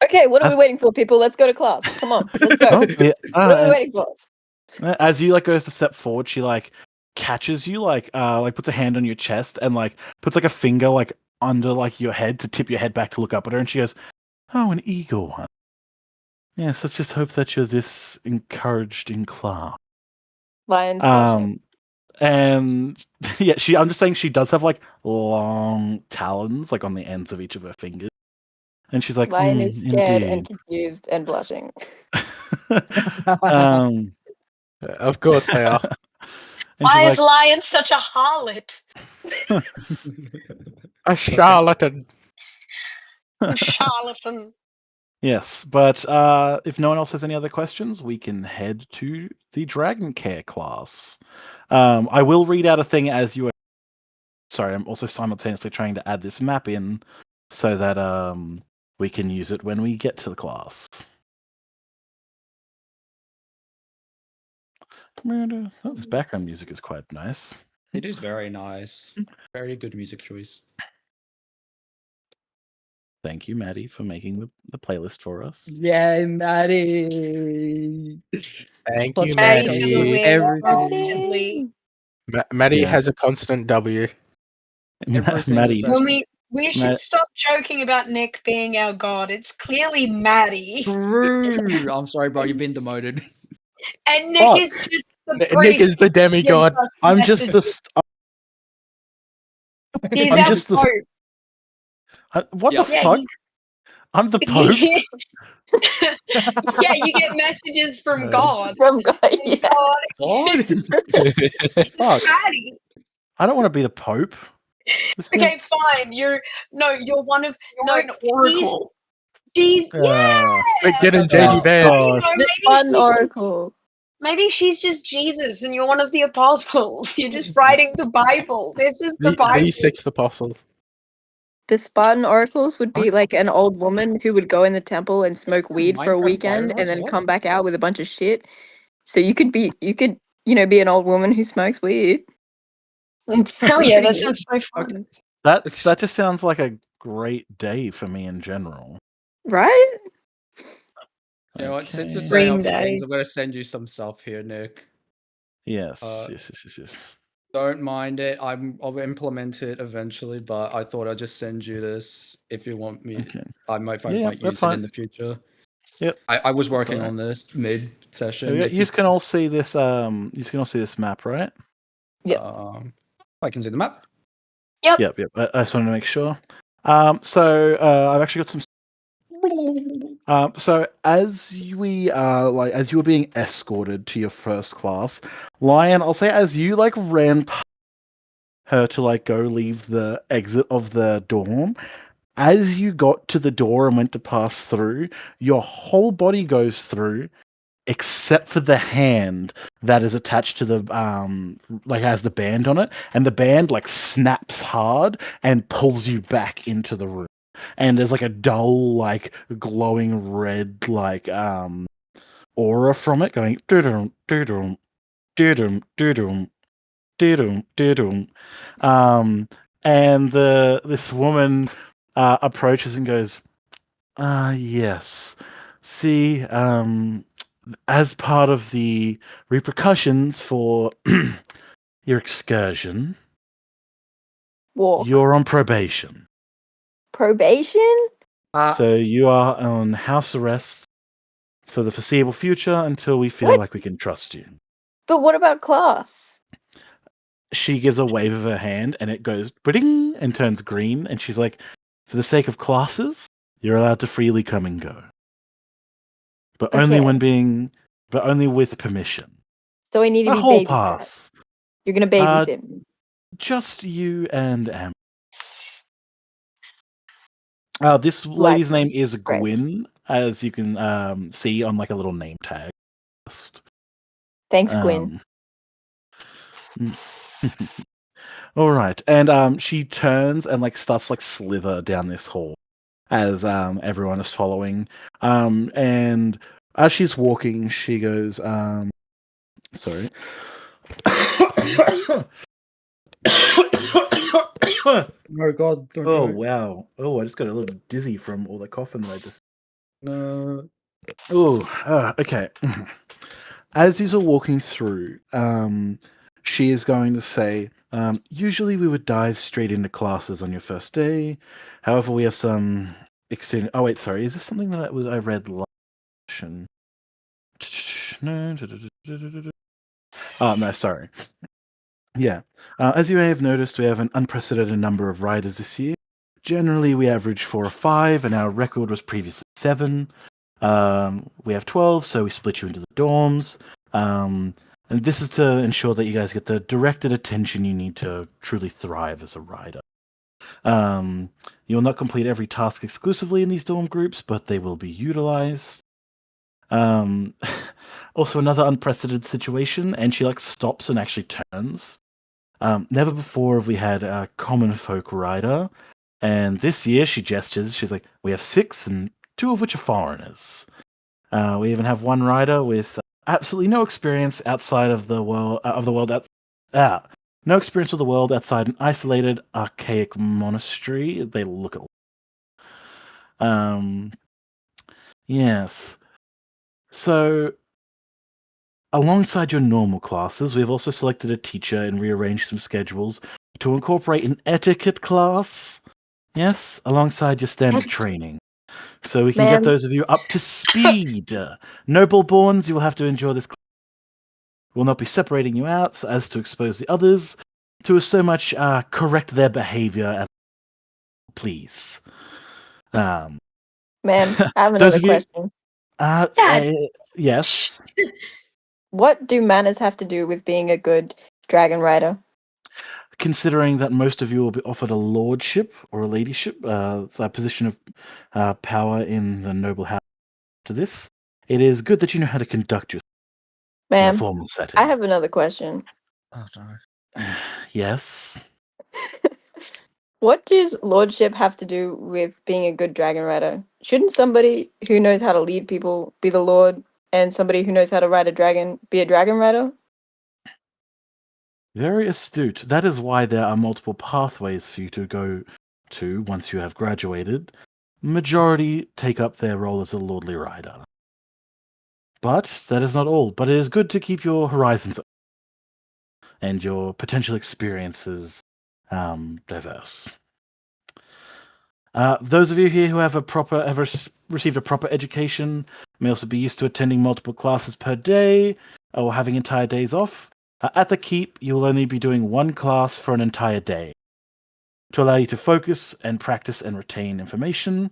Okay, what are we As- waiting for, people? Let's go to class. Come on, let's go. oh, yeah, What are we and- waiting for? As you goes to step forward, she catches you, puts a hand on your chest and puts a finger under your head to tip your head back to look up at her, and she goes, "Oh, an eager one. Yes, let's just hope that you're this encouraged in class." Lion's blushing. And yeah, I'm just saying she does have long talons on the ends of each of her fingers, and she's like, Lion is scared and indeed. confused and blushing. um, Of course they are. and why she's is Lion such a harlot? A charlatan. A charlatan. Yes, but if no one else has any other questions, we can head to the Dragon Care class. I will read out a thing as you are. Sorry, I'm also simultaneously trying to add this map in so that we can use it when we get to the class. Oh, this background music is quite nice. It is very nice. Very good music choice. Thank you, Maddie, for making the playlist for us. Yeah, Maddie. Thank you, Maddie for the Maddie. win. Everything. Constantly. Maddie Yeah. has a constant W. Every single Maddie, session. When we should stop joking about Nick being our god. It's clearly Maddie. True. I'm sorry, bro. You've been demoted. And Nick Fuck. is just the Nick priest is the who gives demigod. us I'm just messages. He's I'm our just the. pope. What Yep. the Yeah, fuck? I'm the Pope. Yeah, you get messages from God. From God, And yeah. God God. it's Fuck. Maddie. I don't want to be the Pope. This Okay, is- fine. You're one of an oracle. She's yeah. Like getting That's JD right. banned. God. The Maybe fun she's, oracle. maybe she's just Jesus and you're one of the apostles. You're just writing the Bible. This is the Bible. The sixth apostle. The Spartan oracles would be like an old woman who would go in the temple and smoke weed for a Minecraft weekend Firehouse? and then What? come back out with a bunch of shit. So you could be an old woman who smokes weed. Hell yeah, that sounds so fun. That just sounds like a great day for me in general. Right? You know what? Since you're Okay. saying Dream up things, day. I'm gonna send you some stuff here, Nick. Yes. Uh, Yes. Don't mind it. I'll implement it eventually, but I thought I'd just send you this if you want me. Okay. I might Yeah, use that's it fine. in the future. Yep. I was working alright. on this mid There session. we go. You can all see this. You can all see this map, right? Yep. I can see the map. Yep. I just wanted to make sure. I've actually got some. So as you were being escorted to your first class, Lion, I'll say as you like ran past her to like go leave the exit of the dorm, as you got to the door and went to pass through, your whole body goes through except for the hand that is attached to the like has the band on it, and the band like snaps hard and pulls you back into the room. And there's like a dull, like glowing red, like aura from it going doo-dum, doo-dum, doo-dum, doo-dum, doo-dum, doo-dum. And this woman approaches and goes, yes. See, as part of the repercussions for your excursion, Walk. you're on probation. Probation? So you are on house arrest for the foreseeable future until we feel What? like we can trust you. But what about class? She gives a wave of her hand and it goes ding and turns green. And she's like, for the sake of classes, you're allowed to freely come and go. But only Okay. but only with permission. So I need to A be whole babysat. pass. You're gonna Uh, babysit me. just you and Am. This Like lady's name is friends. Gwyn, as you can see on like a little name tag. Thanks, Gwyn. Um, all right, and she turns and like starts like slither down this hall as everyone is following. And as she's walking, she goes, sorry. Oh God, don't Oh do it. wow! Oh, I just got a little dizzy from all the coughing that I just. No. Oh, okay. As you're walking through, she is going to say, usually we would dive straight into classes on your first day. However, we have some extended. Oh wait, sorry. Is this something that I read last session? No. Oh no, sorry. Yeah. As you may have noticed, we have an unprecedented number of riders this year. Generally, we average 4 or 5, and our record was previously 7. We have 12, so we split you into the dorms. And this is to ensure that you guys get the directed attention you need to truly thrive as a rider. You'll not complete every task exclusively in these dorm groups, but they will be utilized. Um, also, another unprecedented situation, and she like stops and actually turns. Never before have we had a common folk rider, and this year she gestures. She's like, "We have 6, and 2 of which are foreigners. We even have one rider with absolutely no experience outside of the world no experience of the world outside an isolated archaic monastery. They look at um yes. So alongside your normal classes, we've also selected a teacher and rearranged some schedules to incorporate an etiquette class. Yes, alongside your standard training. So we can get Ma'am, those of you up to speed. Noble borns, you will have to endure this. Will not be separating you out so as to expose the others to so much correct their behavior. Please. Um, ma'am, I have those another of you. question. Uh, Dad. uh, yes. What do manners have to do with being a good dragon rider? Considering that most of you will be offered a lordship or a ladyship, it's a position of power in the noble house to this, it is good that you know how to conduct yourself in a Ma'am, formal I setting. have another question. Oh, sorry. Yes. What does lordship have to do with being a good dragon rider? Shouldn't somebody who knows how to lead people be the lord, and somebody who knows how to ride a dragon be a dragon rider? Very astute. That is why there are multiple pathways for you to go to once you have graduated. Majority take up their role as a lordly rider. But that is not all. But it is good to keep your horizons and your potential experiences diverse. Those of you here who have received a proper education may also be used to attending multiple classes per day or having entire days off. At the keep, you will only be doing one class for an entire day. to allow you to focus and practice and retain information.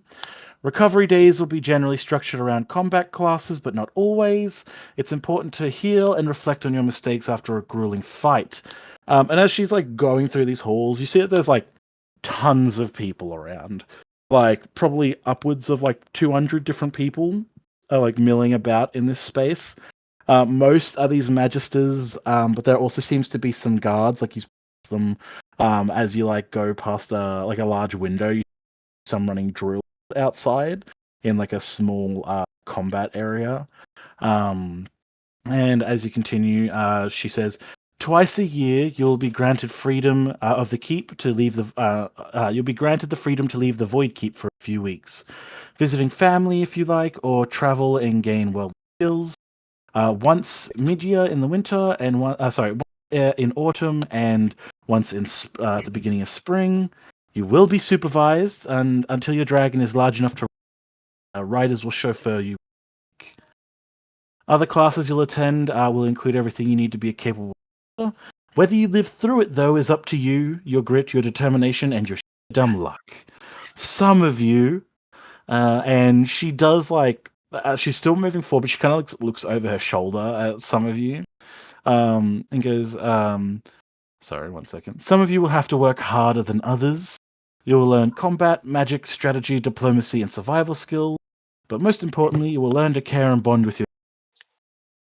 Recovery days will be generally structured around combat classes, but not always. It's important to heal and reflect on your mistakes after a grueling fight. And as she's like going through these halls, you see that there's like tons of people around, like probably upwards of like 200 different people are like milling about in this space. Most are these magisters, but there also seems to be some guards. Like you see them as you like go past a large window. You see some running drills outside in like a small combat area. Um, and as you continue, she says, "Twice a year, you'll be granted freedom of the keep to leave the. You'll be granted the freedom to leave the Void Keep for a few weeks, visiting family if you like, or travel and gain world skills. Once mid-year in the winter, and in autumn, and once in the beginning of spring. You will be supervised, and until your dragon is large enough to, riders will chauffeur you. Other classes you'll attend will include everything you need to be a capable warrior. Whether you live through it, though, is up to you, your grit, your determination, and your dumb luck. Some of you, and she does like, she's still moving forward, but she kind of looks over her shoulder at some of you, and goes, sorry, one second. Some of you will have to work harder than others. You will learn combat, magic, strategy, diplomacy, and survival skills. But most importantly, you will learn to care and bond with your.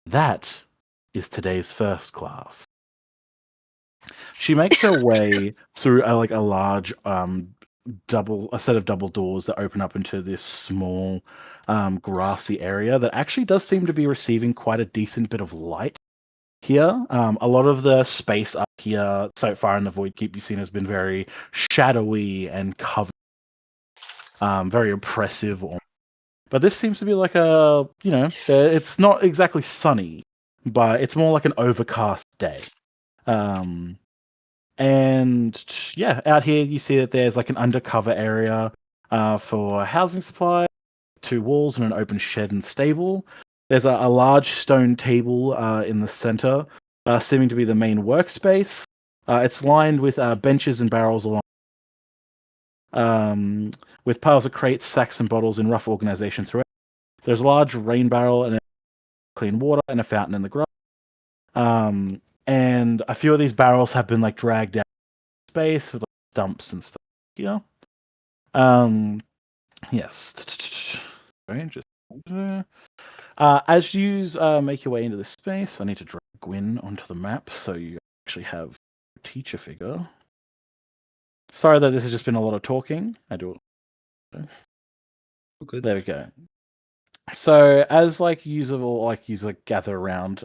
That is today's first class. She makes her way through a large a set of double doors that open up into this small grassy area that actually does seem to be receiving quite a decent bit of light here. A lot of the space up here so far in the Void Keep you've seen has been very shadowy and covered, very oppressive. But this seems to be like it's not exactly sunny, but it's more like an overcast day. And yeah, out here you see that there's like an undercover area for housing supply, 2 walls and an open shed and stable. There's a large stone table in the center, seeming to be the main workspace. It's lined with benches and barrels along, with piles of crates, sacks, and bottles in rough organization throughout. There's a large rain barrel and clean water and a fountain in the ground. And a few of these barrels have been like dragged out of space with like stumps and stuff. Yeah. Yes. Sorry, just as you make your way into this space, I need to drag Gwyn onto the map so you actually have a teacher figure. Sorry that this has just been a lot of talking. I do it. Good. There we go. So as like user gather around,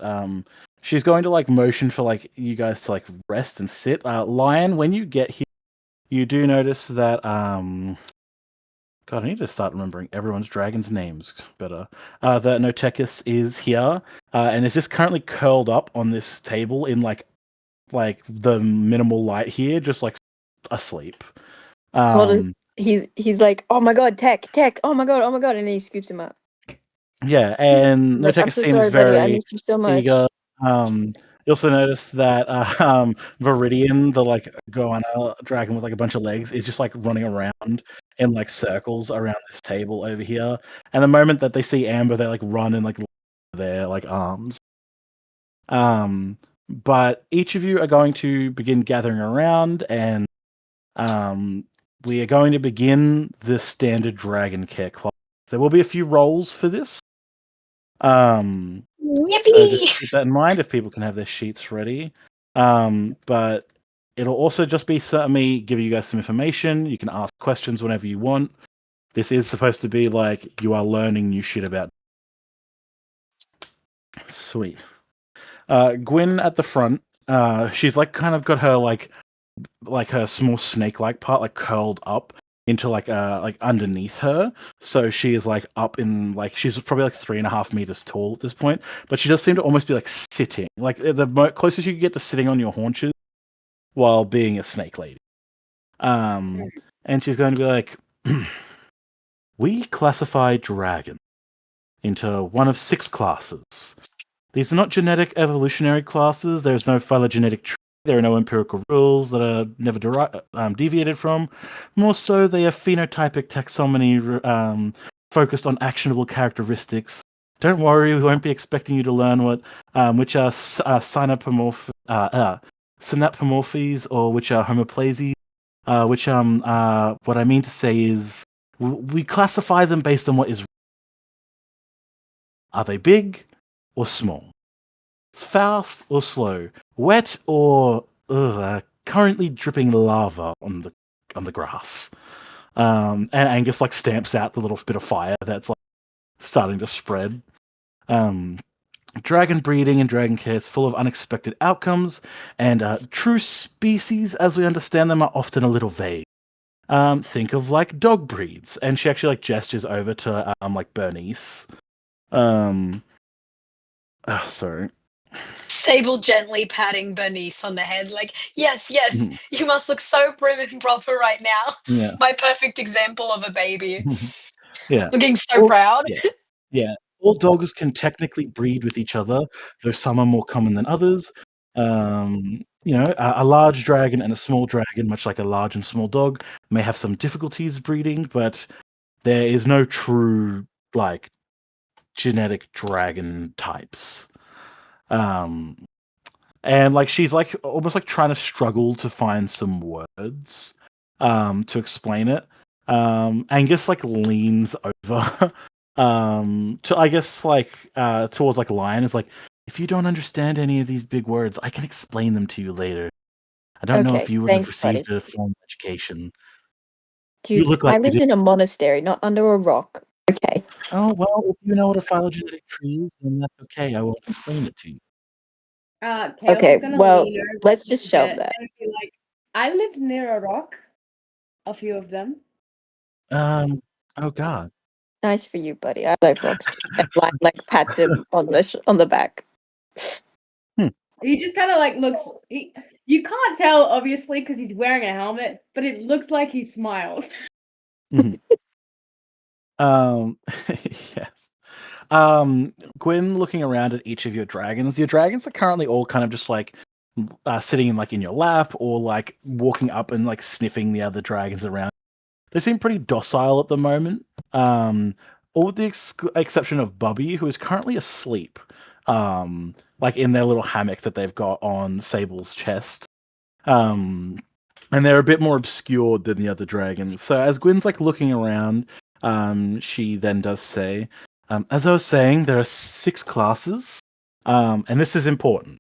she's going to like motion for like you guys to like rest and sit. Lion, when you get here, you do notice that God, I need to start remembering everyone's dragon's names better. That Notekis is here, and is just currently curled up on this table in like the minimal light here, just like asleep. He's like, oh my god, tech, oh my god, and then he scoops him up. Yeah, and He's like, I'm Notekis so seems sorry, buddy, I very missed you so much. eager. You also notice that Viridian, the like goanna dragon with like a bunch of legs, is just like running around in like circles around this table over here. And the moment that they see Amber, they like run and like their like arms. But each of you are going to begin gathering around, and we are going to begin the standard dragon care class. There will be a few rolls for this. So just keep that in mind if people can have their sheets ready. But it'll also just be me giving you guys some information. You can ask questions whenever you want. This is supposed to be like you are learning new shit about. Sweet. Gwyn at the front. She's like kind of got her like her small snake-like part like curled up into like underneath her, so she is like up in like she's probably like 3.5 meters tall at this point, but she does seem to almost be like sitting, like the closest you can get to sitting on your haunches while being a snake lady. And she's going to be like, we classify dragons into one of 6 classes. These are not genetic evolutionary classes. There's no phylogenetic tree There are no empirical rules that are never deviated from. More so, they are phenotypic taxonomy focused on actionable characteristics. Don't worry, we won't be expecting you to learn which are synapomorphies or which are homoplasies. What I mean to say is, we classify them based on what is. Are they big or small? Fast or slow? Wet or currently dripping lava on the grass? And Angus like stamps out the little bit of fire that's like starting to spread. Dragon breeding and dragon care is full of unexpected outcomes, and true species, as we understand them, are often a little vague. Think of like dog breeds, and she actually like gestures over to like Bernice. Sorry. Sable gently patting Bernice on the head, like, yes, yes, Mhm. you must look so prim and proper right now. Yeah. My perfect example of a baby. Yeah. Looking so All, proud. yeah. Yeah. All dogs can technically breed with each other, though some are more common than others. A large dragon and a small dragon, much like a large and small dog, may have some difficulties breeding, but there is no true like genetic dragon types. Um, and like she's like almost like trying to struggle to find some words to explain it. Angus like leans over to I guess like towards like Lion is like, if you don't understand any of these big words, I can explain them to you later. I don't know if Okay, you would have thanks, buddy. received a formal education. You Dude, look like I you lived did. in a monastery, not under a rock. Okay. Oh well, if you know what a phylogenetic tree is, then that's okay. I won't explain it to you. Chaos is Okay, gonna well, lean over let's a just little shelve bit that. and be like, I lived near a rock, a few of them. Oh god. Nice for you, buddy. I like rocks too. And like pats him on the back. He just kind of like looks. You can't tell, obviously, because he's wearing a helmet, but it looks like he smiles. Mhm. Yes. Gwyn, looking around at each of your dragons are currently all kind of just like sitting like in your lap or like walking up and like sniffing the other dragons around. They seem pretty docile at the moment. All with the exception of Bubby, who is currently asleep, like in their little hammock that they've got on Sable's chest. Um, and they're a bit more obscured than the other dragons. So as Gwyn's like looking around, she then does say, as I was saying, there are 6 classes, and this is important.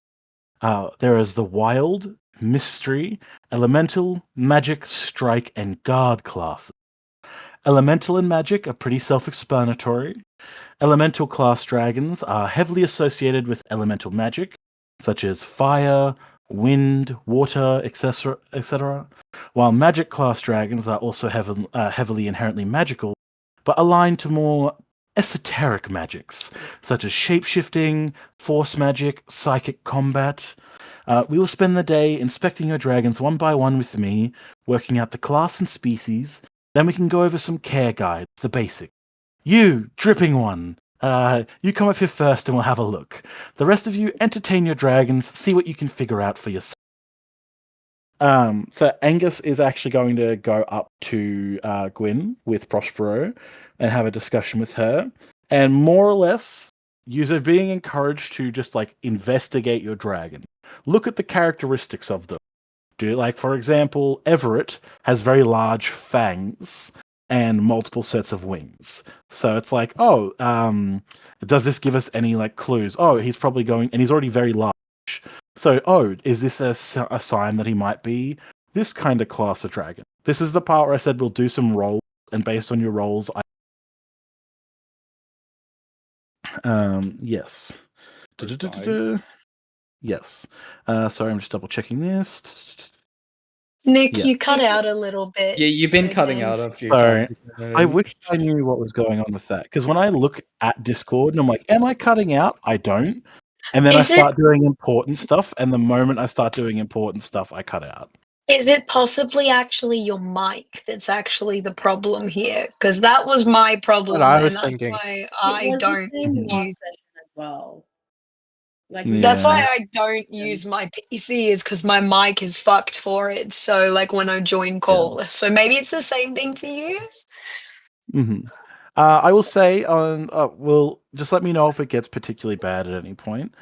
There is the Wild, Mystery, Elemental, Magic, Strike, and Guard classes. Elemental and Magic are pretty self-explanatory. Elemental class dragons are heavily associated with elemental magic, such as fire, wind, water, etc., while magic class dragons are also heavily inherently magical, but aligned to more esoteric magics, such as shapeshifting, force magic, psychic combat. We will spend the day inspecting your dragons one by one with me, working out the class and species. Then we can go over some care guides, the basics. You, dripping one, you come up here first and we'll have a look. The rest of you, entertain your dragons, see what you can figure out for yourself. So Angus is actually going to go up to Gwyn with Prospero and have a discussion with her. And more or less, you're being encouraged to just like investigate your dragon. Look at the characteristics of them. Like, for example, Everett has very large fangs and multiple sets of wings. So it's like, does this give us any like clues? Oh, he's probably going, and he's already very large. So, is this a sign that he might be this kind of class of dragon? This is the part where I said we'll do some rolls, and based on your rolls, yes. Yes. Sorry, I'm just double checking this. Nick, Yeah. you cut out a little bit Yeah, you've been cutting again. out a few Sorry. times. I wish I knew what was going on with that. Because when I look at Discord and I'm like, am I cutting out? I don't. And then I Is it start doing important stuff. And the moment I start doing important stuff, I cut out. possibly actually your mic that's actually the problem here? Because that was my What problem, I and was that's thinking. why It I was the don't same Mhm. last use. session as well. Like That's why Yeah. I don't use my PC is because my mic is fucked for it. So like when I join call. So maybe it's the same thing for you. hmm I will say on well, just let me know if it gets particularly bad at any point.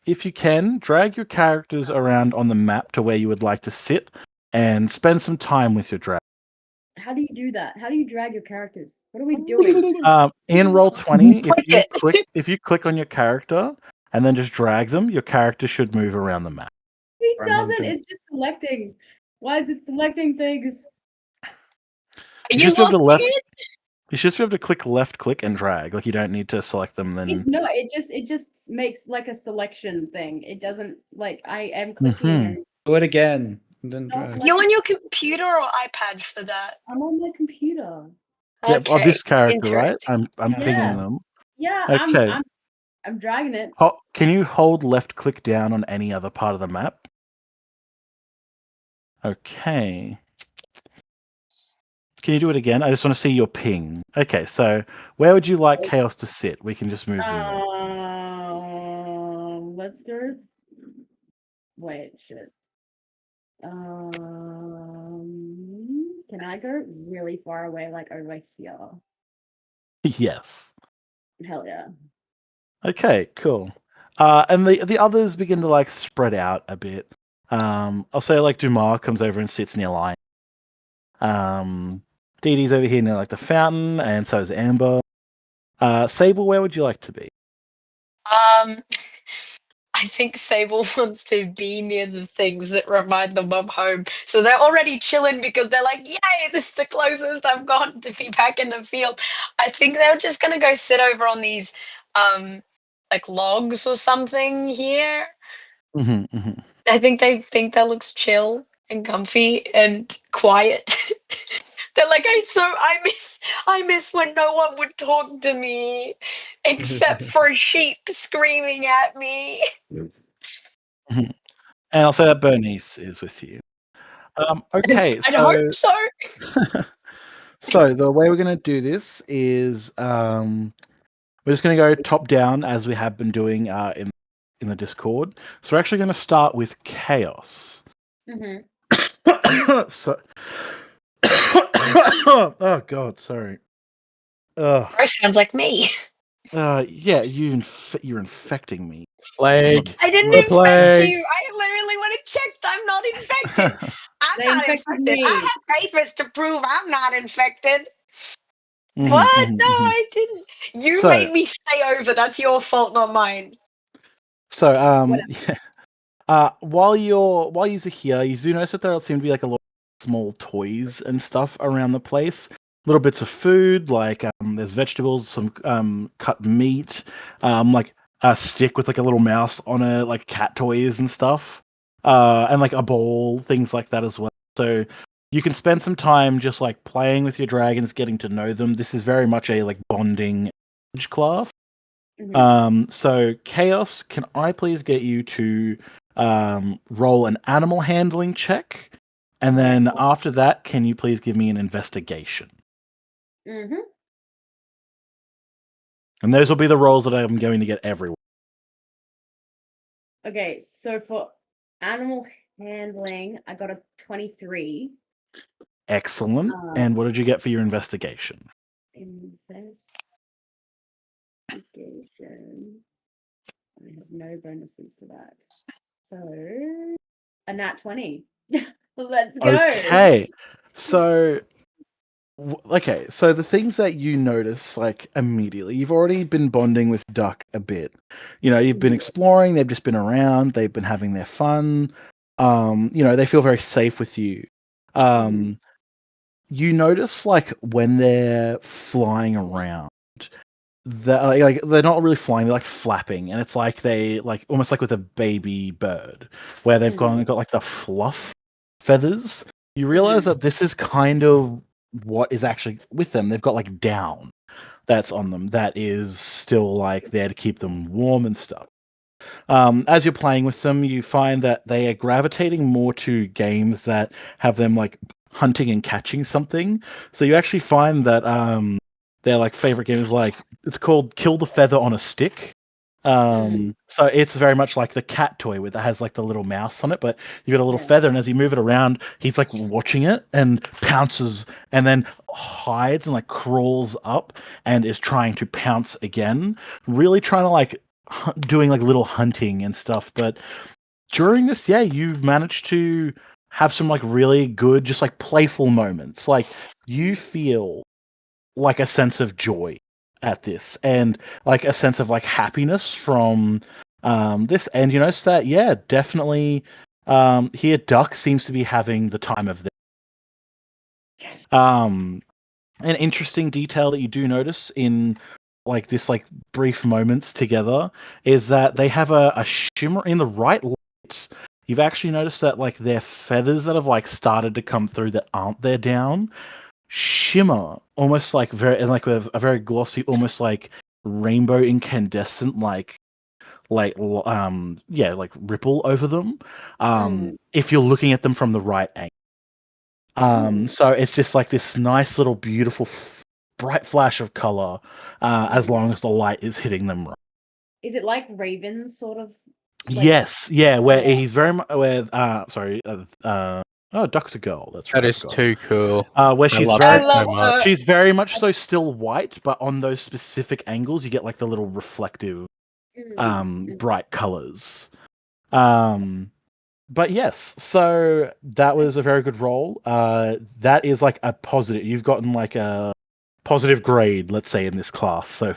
If you can, drag your characters around on the map to where you would like to sit, and spend some time with your drag. how do you do that? How do you drag your characters? What are we doing? In roll 20, Click it. if you click on your character and then just drag them, your character should move around the map. It I'm doesn't. hunting. It's just selecting. Why is it selecting things? Are You you should just be able to logged in? You should just be able to click left click and drag. Like you don't need to select them then. It's not. It just makes like a selection thing. It doesn't like I am clicking and Do it again. And then not drag. You like on your computer or iPad for that? I'm on my computer. Yeah, of Okay, this character, right? interesting. I'm pinging Yeah. them. Yeah, Okay. I'm dragging it. Can you hold left click down on any other part of the map? Okay. Can you do it again? I just want to see your ping. Okay, so where would you like Chaos to sit? We can just move them there. Let's go. Wait, shit. Can I go really far away, like over here? Yes. Hell yeah. Okay, cool. And the others begin to like spread out a bit. I'll say like Dumar comes over and sits near Lion. Dee Dee's over here near like the fountain, and so is Amber. Sable, where would you like to be? Um, I think Sable wants to be near the things that remind them of home. So they're already chilling because they're like, yay, this is the closest I've gone to be back in the field. I think they're just gonna go sit over on these like logs or something here. I think they think that looks chill and comfy and quiet. They're like, I miss when no one would talk to me except for sheep screaming at me. And I'll say that Bernice is with you. Okay, I'd hope so. so the way we're going to do this is we're just going to go top down as we have been doing in the Discord. So we're actually going to start with Chaos. So, oh God, sorry. Or sounds like me. Yeah, you're infecting me. Plague. I didn't The infect plague. you. I literally went and checked. I'm not infected. I'm They not infected infected. I me. have papers to prove I'm not infected. Mhm, What? mhm, No, mhm. I didn't. You So, made me stay over. That's your fault, not mine. so Whatever. yeah. While you're here, you do notice that there seem to be like a lot of small toys and stuff around the place. Little bits of food, like there's vegetables, some cut meat, like a stick with like a little mouse on it, like cat toys and stuff, and like a ball, things like that as well. So you can spend some time just like playing with your dragons, getting to know them. This is very much a like bonding class. So Chaos, can I please get you to roll an animal handling check? And then after that, can you please give me an investigation? And those will be the rolls that I'm going to get everyone. Okay, so for animal handling, I got a 23. Excellent. And what did you get for your investigation? Investigation. I have no bonuses for that. So a nat 20. Let's go. Okay. So okay, so the things that you notice like immediately, you've already been bonding with Duck a bit. You know, you've been exploring, they've just been around, they've been having their fun. You know, they feel very safe with you. You notice like when they're flying around, like they're not really flying, they're like flapping, and it's like they like almost like with a baby bird, where they've got like the fluff feathers. You realize that this is kind of what is actually with them. They've got like down that's on them that is still like there to keep them warm and stuff. As you're playing with them, you find that they are gravitating more to games that have them like hunting and catching something. So you actually find that their like favorite game is like it's called Kill the Feather on a Stick. So it's very much like the cat toy that has like the little mouse on it, but you got a little Yeah. feather, and as you move it around, he's like watching it and pounces, and then hides and like crawls up and is trying to pounce again, really trying to like doing like little hunting and stuff. But during this, yeah, you've managed to have some like really good, just like playful moments. Like you feel like a sense of joy at this and like a sense of like happiness from this, and you notice that, yeah, definitely here Duck seems to be having the time of their an interesting detail that you do notice in like this like brief moments together is that they have a shimmer in the right light. You've actually noticed that like their feathers that have like started to come through that aren't there down shimmer almost like very and like with a very glossy, almost like rainbow incandescent yeah, like ripple over them if you're looking at them from the right angle. So it's just like this nice little beautiful bright flash of color as long as the light is hitting them right. Is it like Ravens sort of like Yes, yeah, where yeah. he's very much where oh, Duck's a girl, that's right, That I is forgot. too cool. Where I she's love I very that so love her. much. she's very much so still white, but on those specific angles you get like the little reflective bright colors. But yes, so that was a very good roll. That is like a positive. You've gotten like a positive grade, let's say, in this class Oh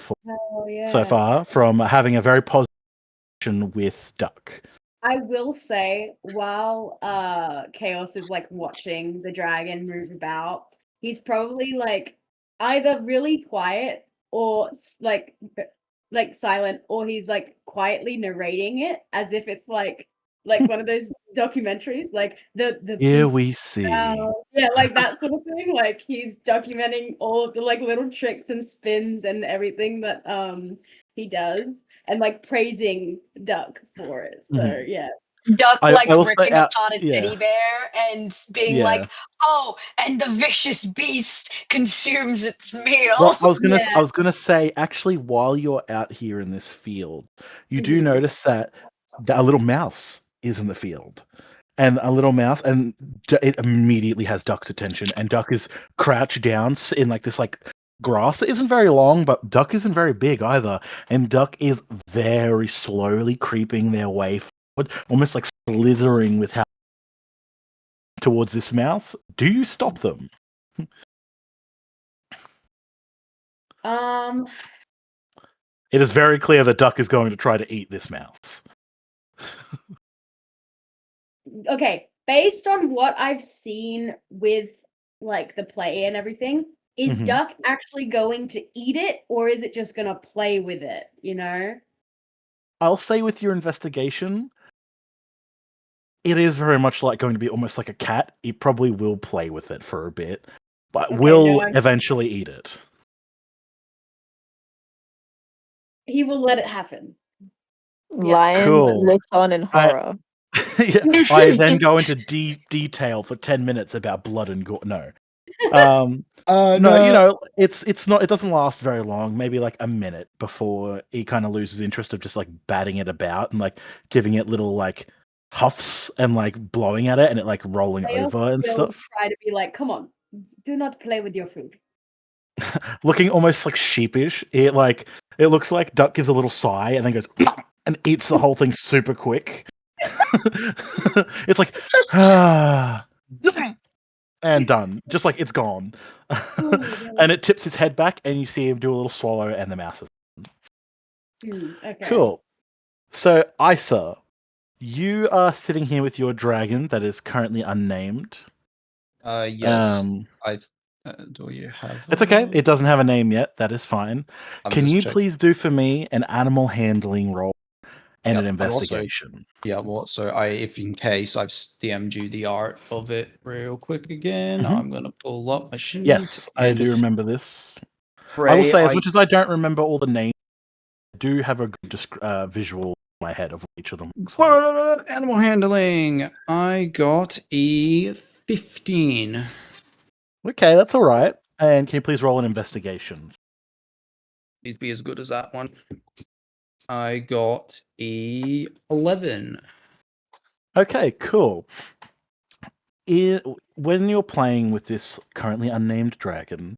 so yeah. far from having a very positive with Duck. I will say, while Chaos is like watching the dragon move about, he's probably like either really quiet or like silent, or he's like quietly narrating it as if it's like one of those documentaries, like the Here beast. we see. Yeah, like that sort of thing. Like he's documenting all of the like little tricks and spins and everything that he does, and like praising Duck for it. So Mhm. yeah. Duck I like will say ripping out. apart a Yeah, teddy bear and being yeah. like, "Oh, and the vicious beast consumes its Well, meal." Yeah. I was gonna say actually, while you're out here in this field, you do Mhm. notice that a little mouse is in the field. And a little mouse, and it immediately has Duck's attention. And Duck is crouched down in like this like grass. It isn't very long, but Duck isn't very big either. And Duck is very slowly creeping their way forward, almost like slithering with how towards this mouse. Do you stop them? Um It is very clear that Duck is going to try to eat this mouse. okay, based on what I've seen with like the play and everything, is Mhm. Duck actually going to eat it, or is it just gonna play with it, you know? I'll say with your investigation, it is very much like going to be almost like a cat. It probably will play with it for a bit, but Okay, no, will eventually eat it. he will let it happen. Yeah. Lion Cool. looks on in I horror. yeah, I then go into deep detail for 10 minutes about blood and gore. No. Um no, you No. know, it's not, it doesn't last very long, maybe like a minute before he kind of loses interest of just like batting it about and like giving it little like huffs and like blowing at it and it like rolling They'll over and still stuff. try to be like, come on, do not play with your food. Looking almost like sheepish. It looks like Duck gives a little sigh and then goes and eats the whole thing super quick. It's like ah, and done. Just like it's gone. Oh my god. And it tips its head back and you see him do a little swallow and the mouse is Okay. cool. So Isa, you are sitting here with your dragon that is currently unnamed. Yes. Um I do you have it's okay. It doesn't have a name yet. That is fine. I'm Can just you checking. please do for me an animal handling roll and an Yep. I'm also investigation? so if in case I've DM'd you the art of it real quick again, Mhm. I'm gonna pull up my sheet Yes, I and do remember this. I will Ray, say, as much as I don't remember all the names, I do have a good visual in my head of what each of them looks like. animal handling. I got a 15. Okay, that's all right. And can you please roll an investigation? Please be as good as that one. I got 11. Okay, cool. When you're playing with this currently unnamed dragon,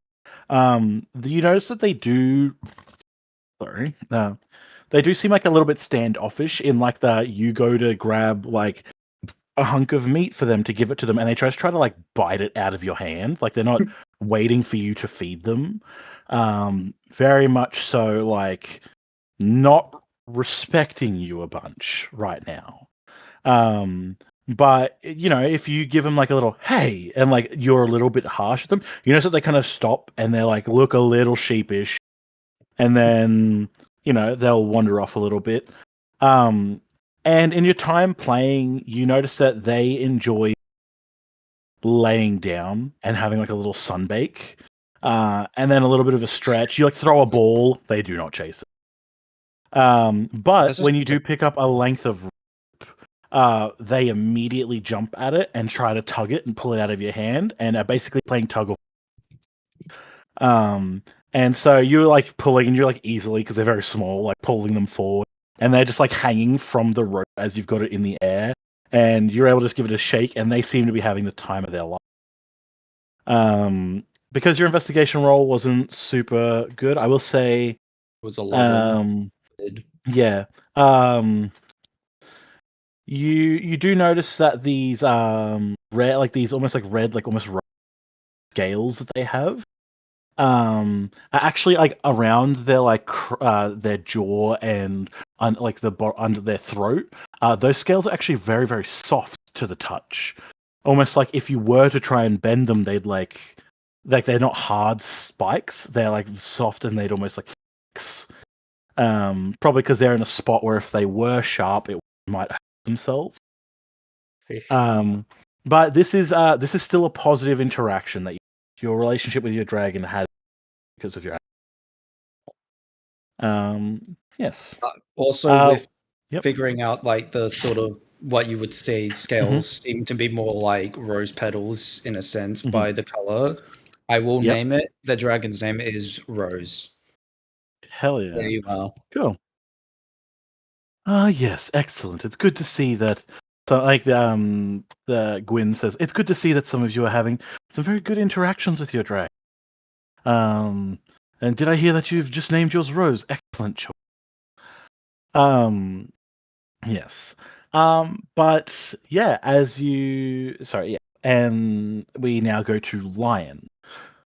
you notice that they do. Sorry, they do seem like a little bit standoffish in like you go to grab like a hunk of meat for them to give it to them, and they try to like bite it out of your hand. Like they're not waiting for you to feed them. Very much so, like not respecting you a bunch right now. But you know, if you give them like a little hey, and like you're a little bit harsh with them, you notice that they kind of stop and they're like look a little sheepish, and then you know they'll wander off a little bit. And in your time playing, you notice that they enjoy laying down and having like a little sunbake, and then a little bit of a stretch. You like throw a ball, they do not chase it. But That's just when you do pick up a length of they immediately jump at it and try to tug it and pull it out of your hand, and are basically playing tug of. And so you're like pulling, and you're like easily because they're very small, like pulling them forward, and they're just like hanging from the rope as you've got it in the air, and you're able to just give it a shake, and they seem to be having the time of their life. Because your investigation roll wasn't super good, I will say, it was 11. yeah. You do notice that these rare, like these almost like red, like almost scales that they have, are actually like around their like their jaw and like under their throat. Those scales are actually very very soft to the touch, almost like if you were to try and bend them, they'd like they're not hard spikes. They're like soft and they'd almost like flex. Probably because they're in a spot where if they were sharp, it might hurt themselves. Fish. But this is still a positive interaction that your relationship with your dragon has because of your. Yes. Also, with Yep. figuring out like the sort of what you would say scales Mm-hmm. seem to be more like rose petals in a sense Mm-hmm. by the color. I will Yep. name it. The dragon's name is Rose. Hell There yeah. you are. Cool. Ah, yes, excellent. It's good to see that. So, like the Gwyn says, it's good to see that some of you are having some very good interactions with your dragon. And did I hear that you've just named yours Rose? Excellent choice. Um, yes. But yeah, sorry, yeah. And we now go to Lion.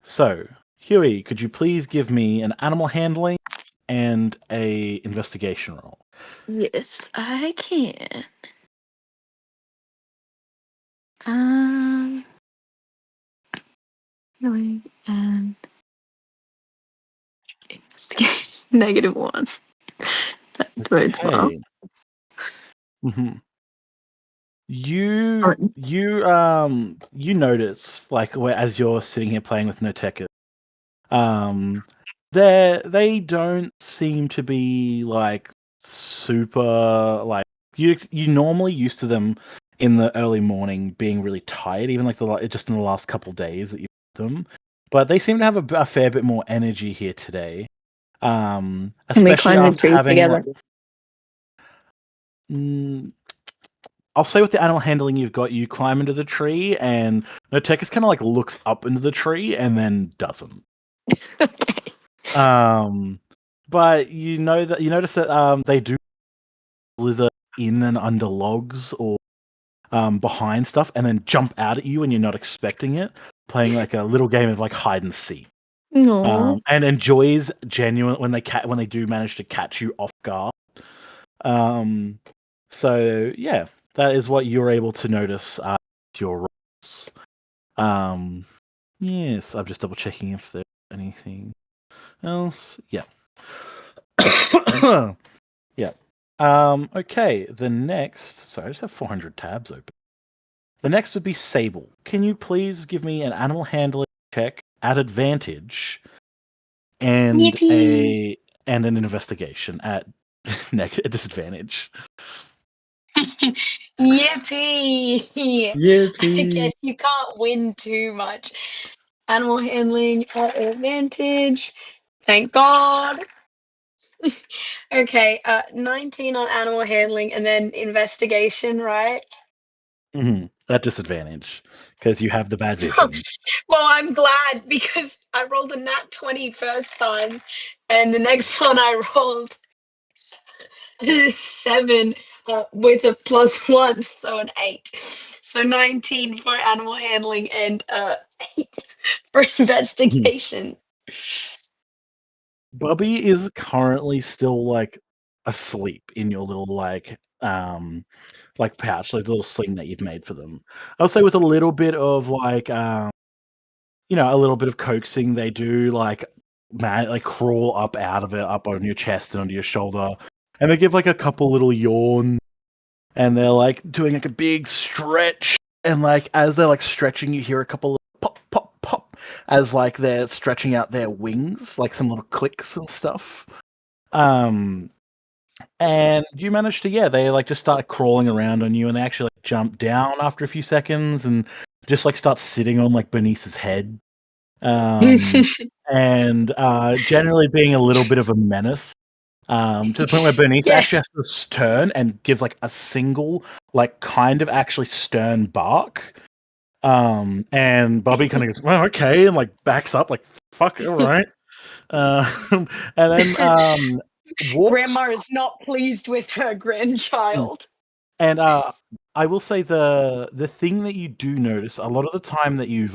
So, Huey, could you please give me an animal handling and a investigation roll? Yes, I can. Um, really, and -1. That bodes well. Okay. Hmm. You Oh, you notice like as you're sitting here playing with Noteka, they don't seem to be like super like you normally used to them in the early morning being really tired, even like just in the last couple days that you them, but they seem to have a fair bit more energy here today. Can we Especially climb the after trees having together? like. I'll say with the animal handling you've got, you climb into the tree, and Notekus kind of like looks up into the tree and then doesn't. Okay. But you notice that they do slither in and under logs or behind stuff, and then jump out at you when you're not expecting it, playing like a little game of like hide and seek. No. And enjoys genuine when they do manage to catch you off guard. So yeah, that is what you're able to notice with your rolls. Yes, I'm just double checking if there's anything else. Yeah. Yeah. Okay, the next. Sorry, I just have 400 tabs open. The next would be Sable. Can you please give me an animal handling check at advantage and Yippee! an investigation at disadvantage? Yippee! I Yippee! guess you can't win too much. Animal handling at advantage. Thank God. Okay, 19 on animal handling and then investigation, right? At disadvantage because you have the bad vision. Well, I'm glad because I rolled a nat 20 first time, and the next one I rolled 7 with a +1, so an 8. So 19 for animal handling and 8 for investigation. Bubby is currently still like asleep in your little like pouch, like the little sling that you've made for them. I'll say with a little bit of like a little bit of coaxing, they do like like crawl up out of it, up on your chest and onto your shoulder, and they give like a couple little yawns, and they're like doing like a big stretch, and like as they're like stretching, you hear a couple of pop, pop, pop, as like they're stretching out their wings, like some little clicks and stuff. Um, and you manage to, yeah, they like just start crawling around on you, and they actually like jump down after a few seconds, and just like start sitting on like Bernice's head, and generally being a little bit of a menace. To the point where Bernice Yeah. actually has to turn and gives like a single, like kind of actually stern bark. And Bobby kind of goes, "Well, okay," and like backs up, like "Fuck, all right." And then walks. Grandma is not pleased with her Mm. grandchild. And I will say the thing that you do notice a lot of the time that you've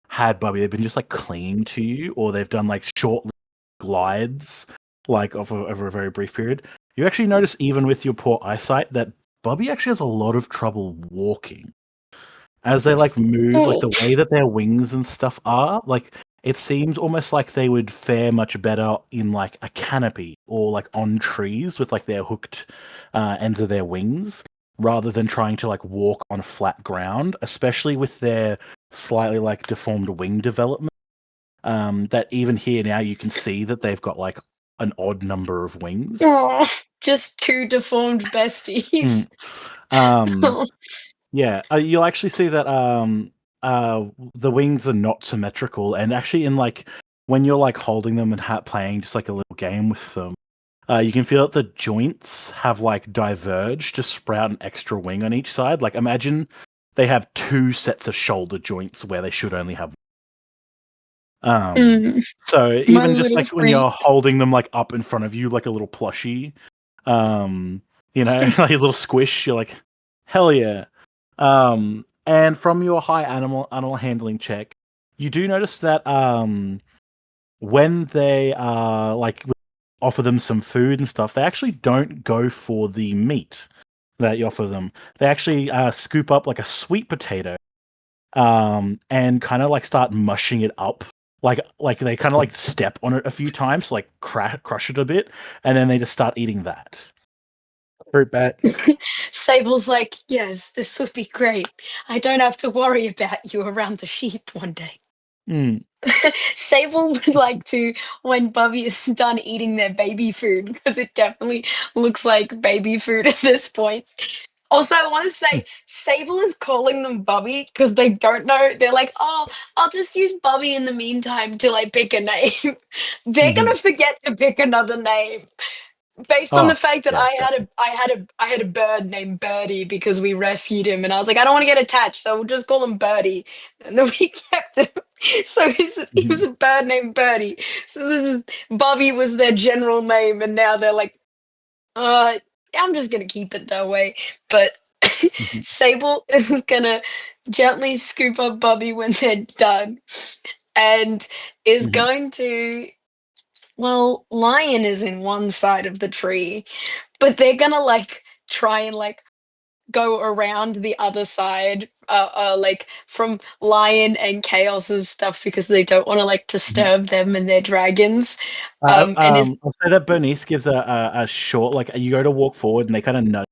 had Bobby, they've been just like clinging to you, or they've done like short glides, like over a very brief period. You actually notice, even with your poor eyesight, that Bobby actually has a lot of trouble walking as they like move, like Oh. the way that their wings and stuff are. Like it seems almost like they would fare much better in like a canopy or like on trees with like their hooked ends of their wings, rather than trying to like walk on flat ground, especially with their slightly like deformed wing development. That even here now you can see that they've got like an odd number of wings. Aw, just two deformed Mm. besties. Um, yeah, you'll actually see that the wings are not symmetrical, and actually in like when you're like holding them and playing just like a little game with them, you can feel that the joints have like diverged to sprout an extra wing on each side. Like imagine they have two sets of shoulder joints where they should only have. Um, Mm, so my even just little like when friend. you're holding them like up in front of you like a little plushie, um, like a little squish, you're like, hell yeah. And from your high animal handling check, you do notice that when they like offer them some food and stuff, they actually don't go for the meat that you offer them. They actually scoop up like a sweet potato, and kind of like start mushing it up. Like they kind of like step on it a few times, like crush it a bit, and then they just start eating that. Fruit bat. Sable's like, yes, this will be great. I don't have to worry about you around the sheep one day. Mm. Sable would like to, when Bubby is done eating their baby food, because it definitely looks like baby food at this point. Also, I want to say Sable is calling them Bubby because they don't know. They're like, oh, I'll just use Bubby in the meantime till I pick a name. They're Hmm. gonna forget to pick another name based on Oh, the fact that yeah, I had a bird named Birdie because we rescued him, and I was like, I don't want to get attached, so we'll just call him Birdie, and then we kept him. So he mhm, was a bird named Birdie. So this is Bobby was their general name, and now they're like, I'm just gonna keep it that way. But mhm, Sable is gonna gently scoop up Bobby when they're done, and is mhm, going to. Well, Lion is in one side of the tree, but they're gonna like try and like go around the other side, like from Lion and Chaos's stuff because they don't want to like mhm. disturb them and their dragons. And is I'll say that Bernice gives a short, like you go to walk forward and they kind of nudge,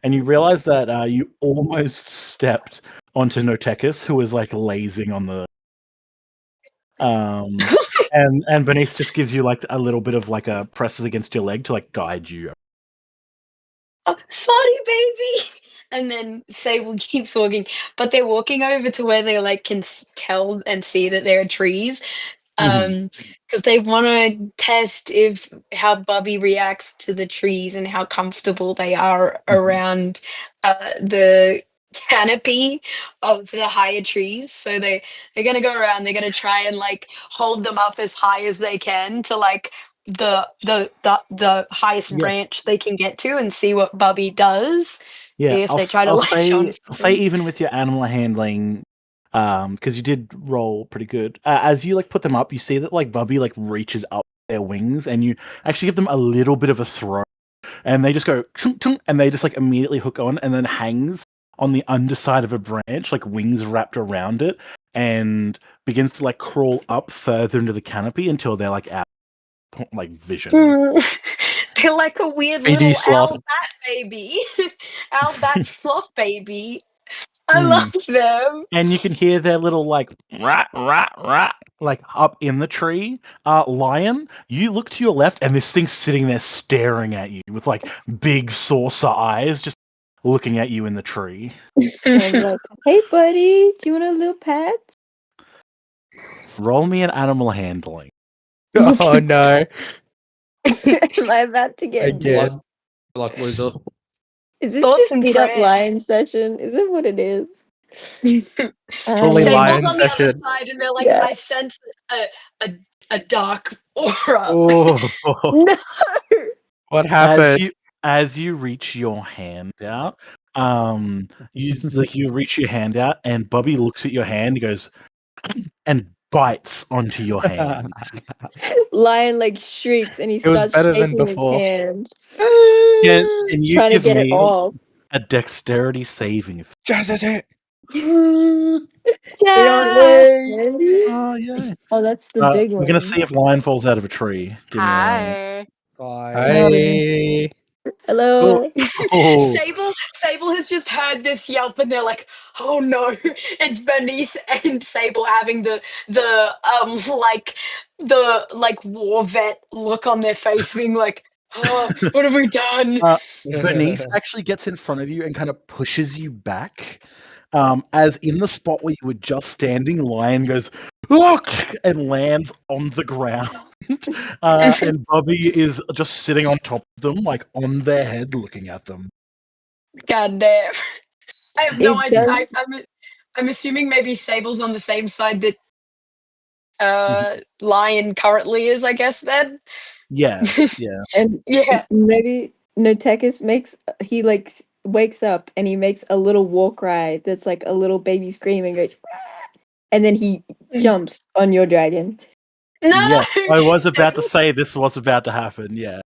and you realize that you almost stepped onto Notekis, who was like lazing on the um, and Bernice just gives you like a little bit of like a presses against your leg to like guide you. oh, sorry, baby. And then Sable keeps walking, but they're walking over to where they like can tell and see that there are trees. Mhm. because they want to test if how Bubby reacts to the trees and how comfortable they are around the canopy of the higher trees. So they're gonna go around. They're gonna try and like hold them up as high as they can to like the highest Yeah. branch they can get to and see what Bubby does Yeah, if they try to I'll latch on say to I'll say something. even with your animal handling, because you did roll pretty good. As you like put them up, you see that like Bubby like reaches up their wings, and you actually give them a little bit of a throw, and they just go chunk, chunk, and they just like immediately hook on, and then hangs on the underside of a branch, like wings wrapped around it, and begins to like crawl up further into the canopy until they're like out like vision. They're like a weird 3D little sloth. owl bat baby. Owl bat sloth baby. I Hmm. love them. And you can hear their little like rat rat rat like up in the tree. Lion, you look to your left and this thing's sitting there staring at you with like big saucer eyes, just looking at you in the tree. I'm like, hey, buddy, do you want a little pet? Roll me an animal handling. Oh no! Am I about to get blocked? Again. Good luck, loser. Is this Thoughts just and beat up prayers. lion session? Is it what it is? Fully Sable's lion on the other session. side, and they're like, Yeah. I sense a a, a dark aura. Oh, No. What as happened? you reach your hand out, you reach your hand out, and Bobby looks at your hand. He goes and bites onto your hand. Lion like shrieks and he It was starts better than shaking his before. hand, Can you trying to give get it me off. a dexterity saving? Jazz is it. Yeah. Randy? Oh yeah. Oh, that's the big We're gonna one. see if lion falls out of a tree. Give me a moment. Hi. Bye. Oh, Hey. Oh, hello. oh. Sable has just heard this yelp, and they're like, "Oh no!" It's Bernice and Sable having the war vet look on their face, being like, "Oh, what have we done?" Bernice actually gets in front of you and kind of pushes you back. As in the spot where you were just standing, Lion goes "Look!" and lands on the ground. And Bobby is just sitting on top of them, like on their head, looking at them. God damn! I have no It idea. does. I'm assuming maybe Sable's on the same side that Lion currently is. I guess then. Yeah, yeah. And Yeah. maybe Notekis makes he like wakes up and he makes a little war cry that's like a little baby scream and goes, "Ah!" And then he jumps on your dragon. No, Yes, I was about to Sable. say this was about to happen. Yeah.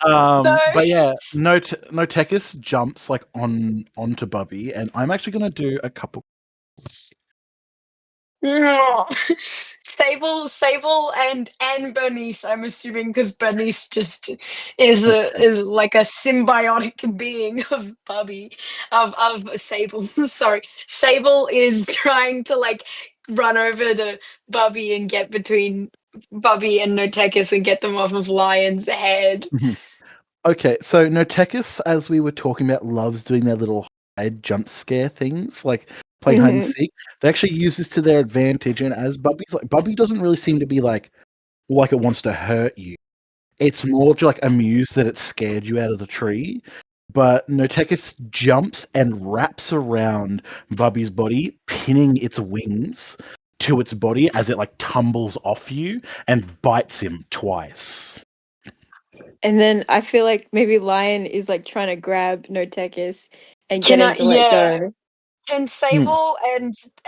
No. But yeah, no Tekis jumps like onto Bubby, and I'm actually gonna do a couple. No. Sable, and Bernice. I'm assuming because Bernice just is like a symbiotic being of Bubby, of Sable. Sorry, Sable is trying to like run over to Bubby and get between Bubby and Notekis and get them off of Lion's head. Okay, so Notekis, as we were talking about, loves doing their little hide jump scare things, like playing hide and Mhm. seek. They actually use this to their advantage, and as Bubby's like, Bubby doesn't really seem to be like it wants to hurt you. It's more to like amused that it scared you out of the tree. But Notekis jumps and wraps around Bubby's body, pinning its wings to its body as it like tumbles off you and bites him twice. And then I feel like maybe Lion is like trying to grab Notekis and get Can him I? to let Yeah. go. Can Hmm. Sable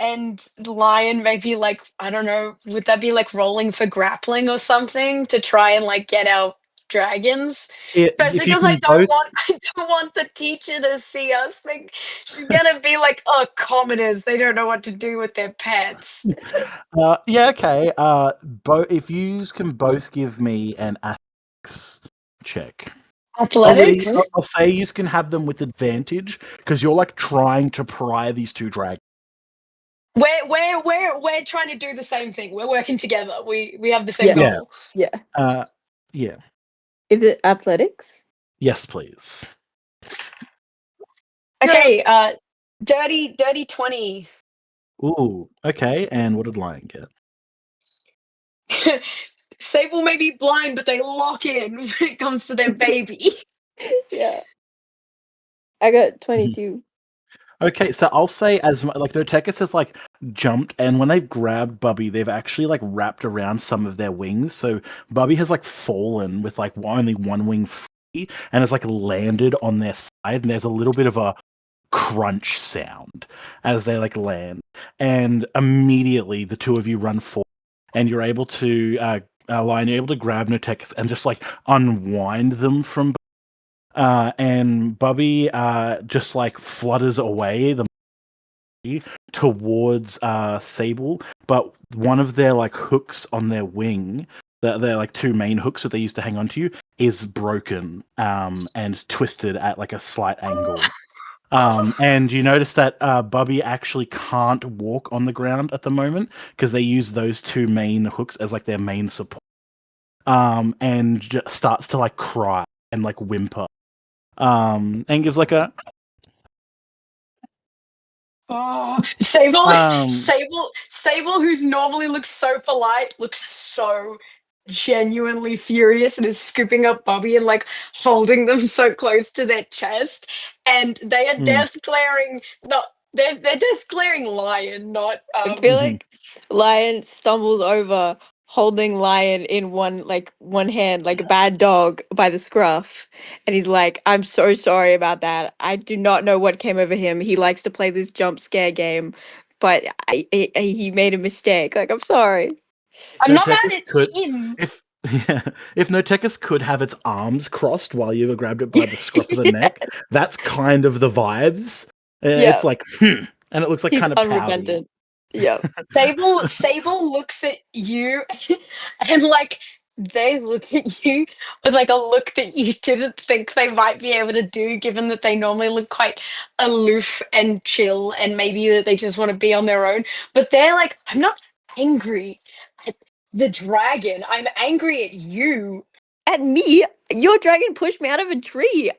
and Lion maybe like I don't know, would that be like rolling for grappling or something to try and like get out dragons? Especially If you because I can don't both want I don't want the teacher to see us. Like she's gonna be like, oh, commoners, they don't know what to do with their pets. Yeah, okay. If you can both give me an athletics check. Athletics? I'll say you can have them with advantage because you're like trying to pry these two dragons. We're trying to do the same thing. We're working together. We have the same Yeah. Yeah. goal. Yeah. Yeah. Is it athletics? Yes, please. Okay, dirty 20. Ooh. Okay. And what did Lion get? Sable may be blind, but they lock in when it comes to their baby. Yeah. I got 22. Okay, so I'll say like Notekis has like jumped, and when they've grabbed Bubby, they've actually like wrapped around some of their wings. So Bubby has like fallen with like only one wing free, and has like landed on their side, and there's a little bit of a crunch sound as they like land, and immediately the two of you run forward, and you're able to Lion, you're able to grab Notekis and just like unwind them from. And Bubby just like flutters away towards Sable, but one of their like hooks on their wing, their like two main hooks that they used to hang onto you, is broken and twisted at like a slight angle. And you notice that Bubby actually can't walk on the ground at the moment because they use those two main hooks as like their main support. And starts to like cry and like whimper. And gives like a Oh, Sable, um Sable, who's normally looks so polite, looks so genuinely furious and is scooping up Bobby and like holding them so close to their chest, and they are mm, death glaring. Not they're death glaring Lion, not I feel mhm. like Lion stumbles over holding Lion in one hand like a bad dog by the scruff, and he's like, I'm so sorry about that. I do not know what came over him. He likes to play this jump scare game, but he made a mistake. Like, I'm sorry. If I'm not Notekis mad at could, him. if yeah, if Notekis could have its arms crossed while you grabbed it by the scruff of the Yeah. neck, that's kind of the vibes. Yeah. It's like, and it looks like He's kind of pouty. unrepentant. Yep. Sable looks at you and like they look at you with like a look that you didn't think they might be able to do, given that they normally look quite aloof and chill, and maybe that they just want to be on their own. But they're like, I'm not angry at the dragon. I'm angry at you. At me, your dragon pushed me out of a tree.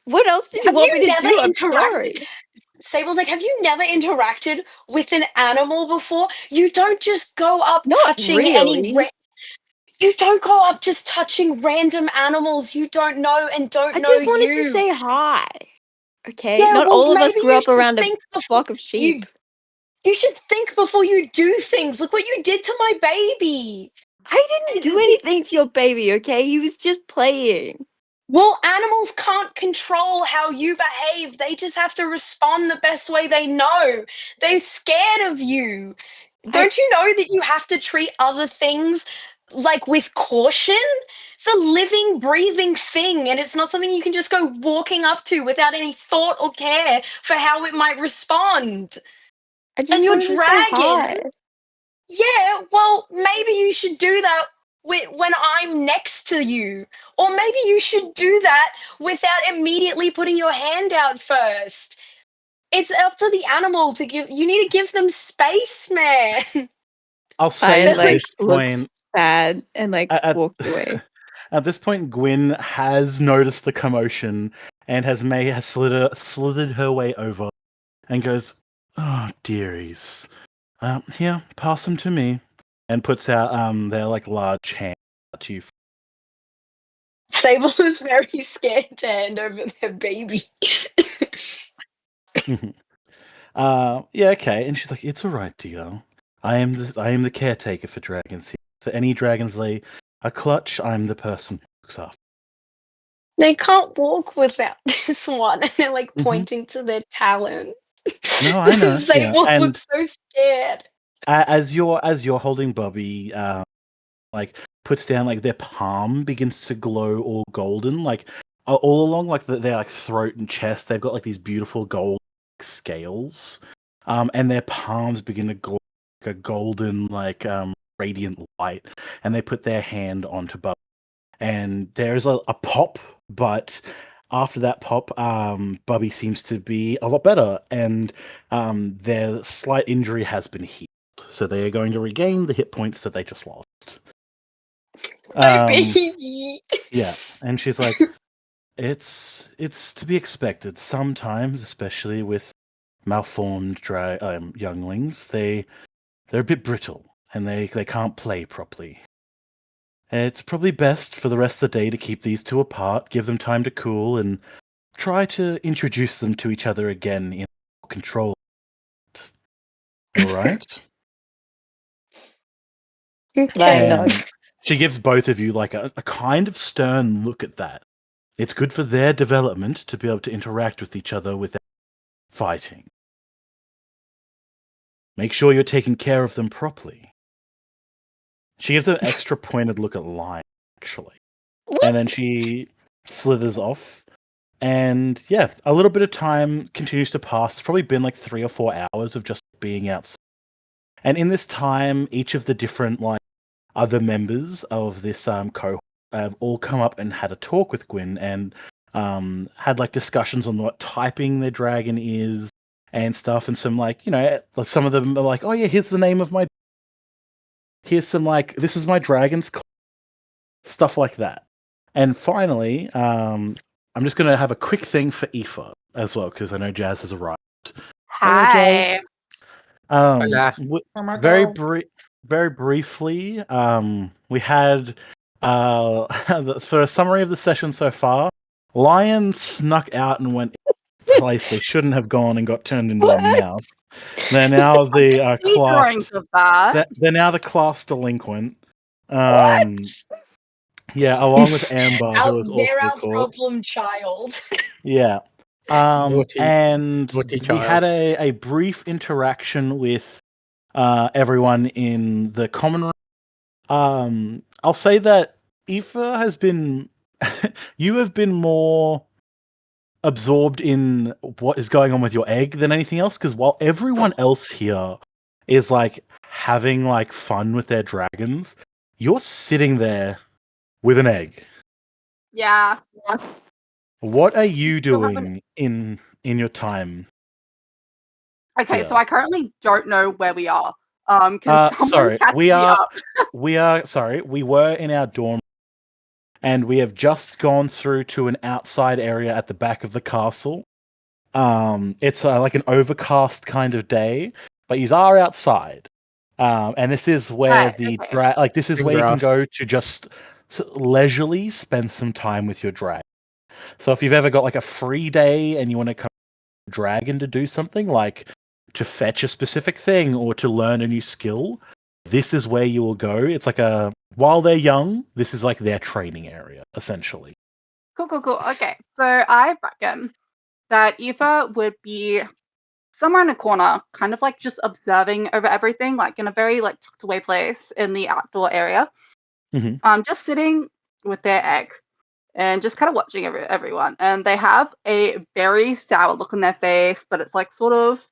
What else did you Have want me you to never do? I'm interacted? sorry. Sable's like, have you never interacted with an animal before? You don't just go up Not touching really. you don't go up just touching random animals you don't know and don't I know just wanted to you. say hi. Okay? Yeah, Not well, all of us maybe grew you up should around a think before flock of you sheep. you should think before you do things. Look what you did to my baby. I didn't do anything to your baby, okay? He was just playing. Well, animals can't control how you behave. They just have to respond the best way they know. They're scared of you. I Don't you know that you have to treat other things like with caution? It's a living, breathing thing, and it's not something you can just go walking up to without any thought or care for how it might respond. I And just your wanted to say dragon, hi. yeah, well, maybe you should do that when I'm next to you. Or maybe you should do that without immediately putting your hand out first. It's up to the animal to give, you need to give them space, man. I'll say Lion They're at like, like this looks point, sad and like at walks away. at this point, Gwyn has noticed the commotion and has slithered her way over and goes, "Oh, dearies, here, pass them to me," and puts out their like large hand to you. Sable is very scared to hand over their baby. Yeah, okay. And she's like, "It's all right, dear. I am the caretaker for dragons here. So any dragons lay a clutch, I'm the person who looks after." They can't walk without this one. And they're like Hmm. pointing to their talon. No, I know. Yeah, Sable and looks so scared. as you're holding Bobby, like puts down like their palm begins to glow all golden, like all along like their like throat and chest. They've got like these beautiful gold scales, and their palms begin to glow like a golden like radiant light, and they put their hand onto Bubby, and there's a pop, but after that pop, Bubby seems to be a lot better, and their slight injury has been healed, so they are going to regain the hit points that they just lost. My Um, baby. yeah, and she's like, "It's to be expected sometimes, especially with malformed younglings. They're a bit brittle. and they can't play properly. It's probably best for the rest of the day to keep these two apart, give them time to cool, and try to introduce them to each other again in control. All right? Lion Okay. And nods. she gives both of you like a kind of stern look at that. It's good for their development to be able to interact with each other without fighting. Make sure you're taking care of them properly. She gives an extra pointed look at Lion, actually. And then she slithers off. And yeah, a little bit of time continues to pass. It's probably been like 3 or 4 hours of just being outside. And in this time, each of the different like other members of this cohort have all come up and had a talk with Gwyn and had like discussions on what typing their dragon is and stuff. And some like, some of them are like, oh yeah, here's the name of my. Here's some like, this is my dragon's stuff like that. And finally, I'm just going to have a quick thing for Aoife as well, because I know Jazz has arrived. Hello, Jazz. Hi. Hola. Very briefly, we had for a summary of the session so far, Lion snuck out and went in a place they shouldn't have gone and got turned into a mouse. They're now the Any drawings of that? they're now the class delinquent. What? Yeah, along with Amber, who was They're also our caught. problem child. Yeah. Naughty And we had child. a brief interaction with everyone in the common room. I'll say that Aoife has been you have been more absorbed in what is going on with your egg than anything else, because while everyone else here is like having like fun with their dragons, you're sitting there with an egg. Yeah. What are you Still haven't. doing in your time Okay, so here? I currently don't know where we are. Can someone Sorry, catch me up? we were in our dorm, and we have just gone through to an outside area at the back of the castle. It's like an overcast kind of day, but you are outside. And this is where Right. the Okay. this is In where you can grass. go to just leisurely spend some time with your dragon. So if you've ever got like a free day and you want to come dragon to do something like to fetch a specific thing or to learn a new skill, this is where you will go. It's like while they're young, this is like their training area, essentially. Cool. Okay, so I reckon that Eva would be somewhere in a corner, kind of like just observing over everything, like in a very like tucked away place in the outdoor area. Mhm. Just sitting with their egg and just kind of watching everyone. And they have a very sour look on their face, but it's like sort of,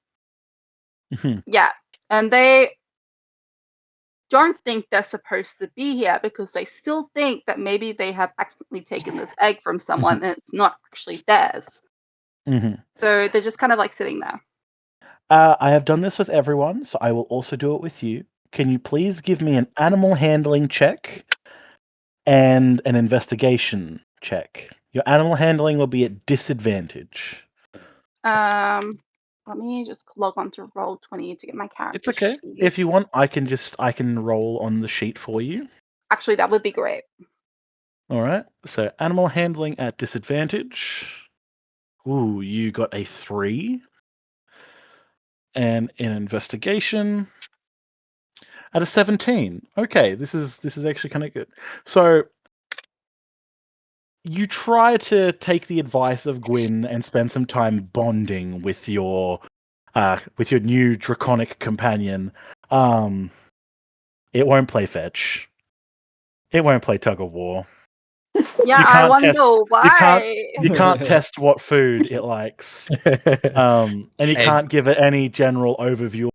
Mhm. yeah. And they don't think they're supposed to be here because they still think that maybe they have accidentally taken this egg from someone and it's not actually theirs. Mhm. So they're just kind of like sitting there. I have done this with everyone, so I will also do it with you. Can you please give me an animal handling check and an investigation check? Your animal handling will be at disadvantage. Let me just log on to Roll20 to get my It's character okay. sheet. If you want, I can roll on the sheet for you. Actually, that would be great. All right. So animal handling at disadvantage. Ooh, you got a 3. And in investigation at a 17. Okay, this is actually kind of good. So you try to take the advice of Gwyn and spend some time bonding with your new draconic companion. It won't play fetch. It won't play tug of war. Yeah, You I can't test. wonder You can't. why. You can't test what food it likes. And you Egg. can't give it any general overview.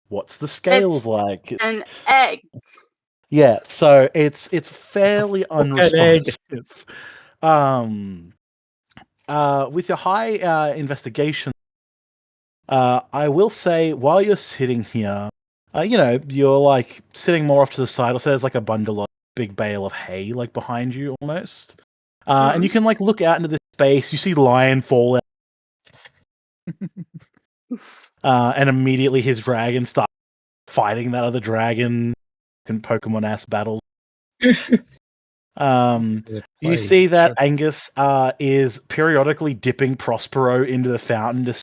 What's the scales It's like? an egg. Yeah, so it's fairly Fucking egg. unresponsive. With your high investigation, I will say while you're sitting here, you're like sitting more off to the side. I'll say there's like a bundle of big bale of hay like behind you almost, and you can like look out into this space. You see Lion fall out, and immediately his dragon starts fighting that other dragon. Pokemon ass battles. Yeah, You play. see that Angus is periodically dipping Prospero into the fountain.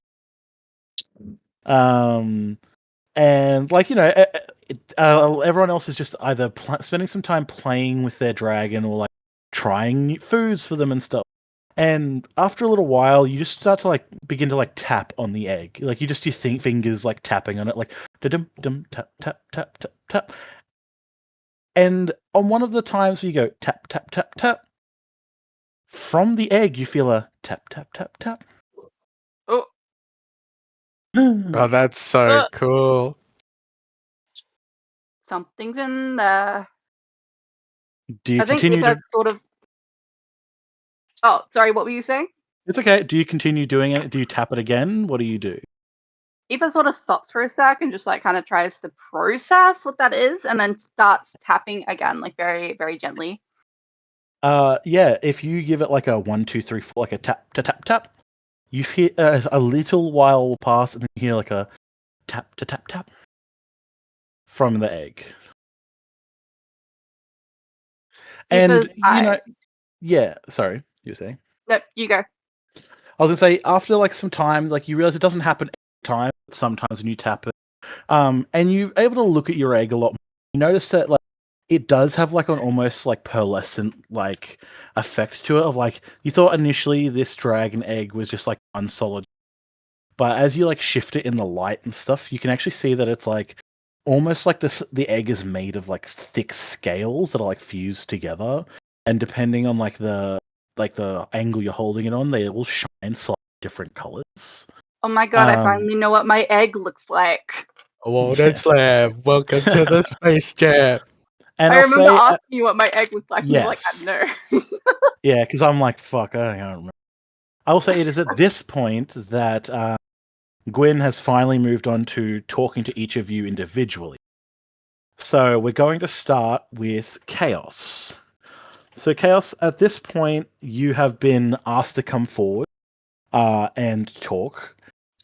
And like everyone else is just either spending some time playing with their dragon or like trying new foods for them and stuff. And after a little while, you just start to like begin to like tap on the egg. Like you just your fingers like tapping on it, like dum dum tap tap tap tap tap. And on one of the times where you go tap tap tap tap, from the egg you feel a tap tap tap tap. Oh, Oh, that's so cool. something's in there. Do you I think continue Eva to? sort of. Oh, sorry. What were you saying? It's okay. Do you continue doing it? Do you tap it again? What do you do? Eva sort of stops for a sec and just like kind of tries to process what that is, and then starts tapping again, like very, very gently. Yeah. If you give it like a 1, 2, 3, 4, like a tap tap tap tap, you hear a little while will pass, and then you hear like a tap to tap tap from the egg. And Eva's eye. yeah. Sorry, you were saying. Nope, you go. I was gonna say after like some time, like you realize it doesn't happen every time. But sometimes when you tap it, and you're able to look at your egg a lot more, you notice that like it does have like an almost like pearlescent like effect to it. Of like you thought initially this dragon egg was just like unsolid, but as you like shift it in the light and stuff, you can actually see that it's like almost like the egg is made of like thick scales that are like fused together, and depending on like the angle you're holding it on, they will shine slightly different colors. Oh my god, I finally know what my egg looks like. Whoa, Yeah. that's Slam. Welcome to the Space Jam. And I I'll remember say, asking you what my egg looked like, and you were like, yes, no. yeah, because I'm like, fuck, I don't remember. I will say it is at this point that Gwen has finally moved on to talking to each of you individually. So we're going to start with Chaos. So Chaos, at this point, you have been asked to come forward and talk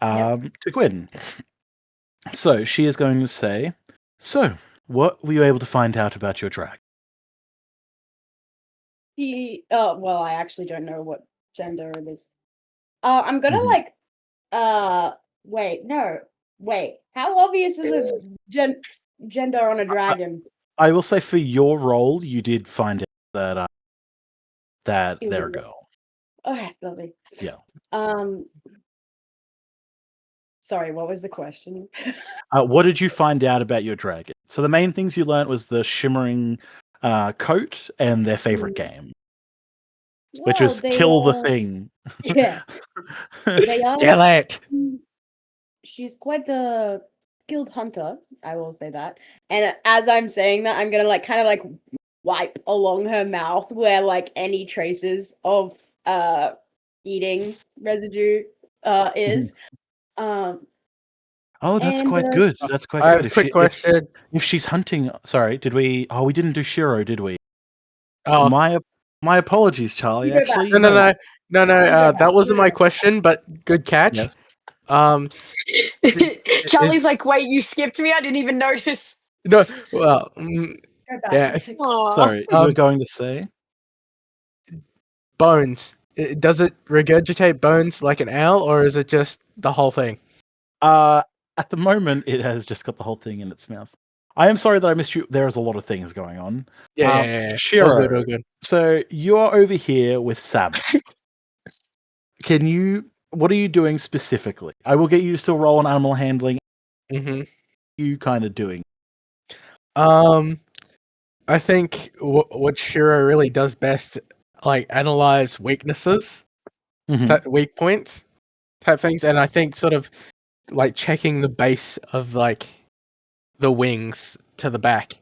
to Gwen. So she is going to say, "So, what were you able to find out about your drag?" Well, I actually don't know what gender it is. I'm gonna Mhm. like, wait, no, wait. How obvious is a gender on a dragon? I will say for your role, you did find out that that It was a they're a girl. girl. Okay, lovely. Yeah. Um, sorry, what was the question? What did you find out about your dragon? So the main things you learnt was the shimmering coat and their favorite game, which Well, was they kill the are, thing. yeah, they are. Kill it. She's quite a skilled hunter, I will say that. And as I'm saying that, I'm gonna like kind of like wipe along her mouth where like any traces of eating residue is. Um Oh, that's and quite good. That's quite I have good. a quick question. If she's hunting, sorry, did we? Oh, we didn't do Shiro, did we? Oh, My apologies, Charlie. you go back, Actually, no, you no, go no. no, back, no, no. you go back, That wasn't you go my back. question, but good catch. Yes. Um, Charlie's is like, wait, you skipped me? I didn't even notice. no. Well, Go back. yeah. Aw. Sorry, you were going to say? Bones. Does it regurgitate bones like an owl, or is it just the whole thing? Uh, at the moment, it has just got the whole thing in its mouth. I am sorry that I missed you. There is a lot of things going on. Yeah, yeah, yeah. All good, all Shiro, good. so you are over here with Sam. Can you? What are you doing specifically? I will get you to still roll on animal handling. Mm-hmm. You kind of doing. I think what Shiro really does best, like analyze weaknesses, Mhm. weak points, type things, and I think sort of like checking the base of like the wings to the back.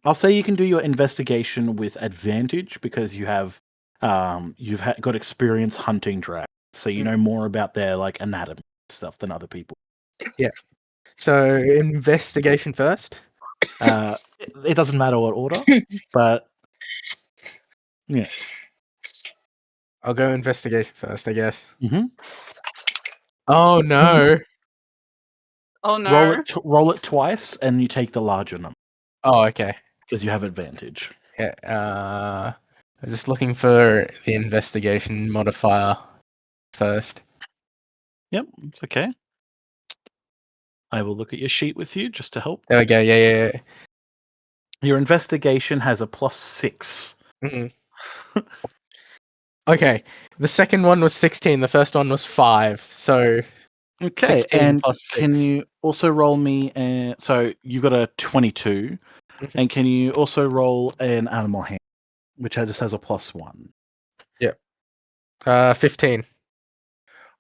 I'll say you can do your investigation with advantage because you've got experience hunting dragons, so you Mm, know more about their like anatomy stuff than other people. yeah. So investigation first. It doesn't matter what order, but yeah. I'll go investigation first, I guess. hmm Oh no. Oh no. Roll it twice, and you take the larger number. Oh, okay. because you have advantage. Yeah. I'm just looking for the investigation modifier first. Yep, it's okay. I will look at your sheet with you just to help. There we go. Yeah. Your investigation has a +6. Mm. Okay. The second one was 16. The first one was 5. So Okay, 16 and plus can 6. you also roll me? So you got a 22, Mhm. and can you also roll an animal hand, which just has a +1? 15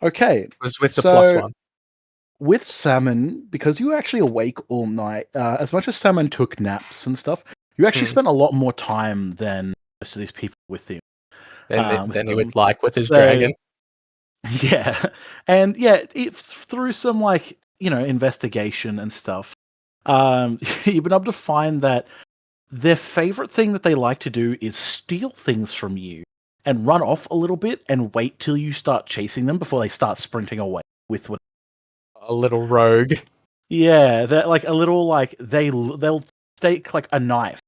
Okay, was with the plus so 1. with Salmon, because you were actually awake all night, as much as Salmon took naps and stuff, you actually Mm. spent a lot more time than most of these people with him. With Then he them. would like with his So dragon. yeah, and yeah, through some investigation and stuff, you've been able to find that their favorite thing that they like to do is steal things from you and run off a little bit and wait till you start chasing them before they start sprinting away with what. A little rogue. Yeah, they're like a little like they'll stake like a knife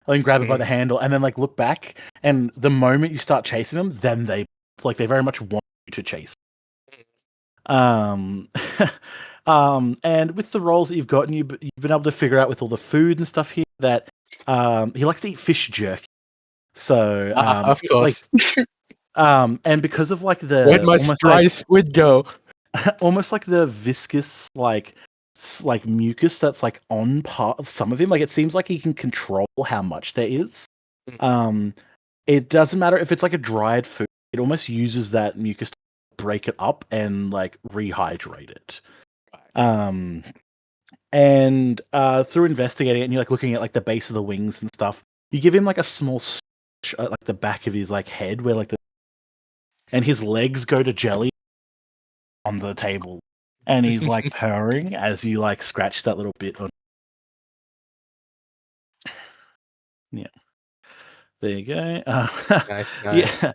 and grab it by the Mm. handle and then like look back, and the moment you start chasing them, then they very much want you to chase. Um, and with the roles that you've gotten, you've been able to figure out with all the food and stuff here that he likes to eat fish jerky. So Of course. and because of like Where'd the my dry squid go? almost like the viscous like mucus that's like on part of some of him, like it seems like he can control how much there is. Mm. Um, it doesn't matter if it's like a dried food; it almost uses that mucus to break it up and like rehydrate it. Um, and through investigating it, and you're like looking at like the base of the wings and stuff, you give him like a small at like the back of his like head where like and his legs go to jelly on the table, and he's like purring as you like scratch that little bit on. Yeah, there you go. Nice. Yeah,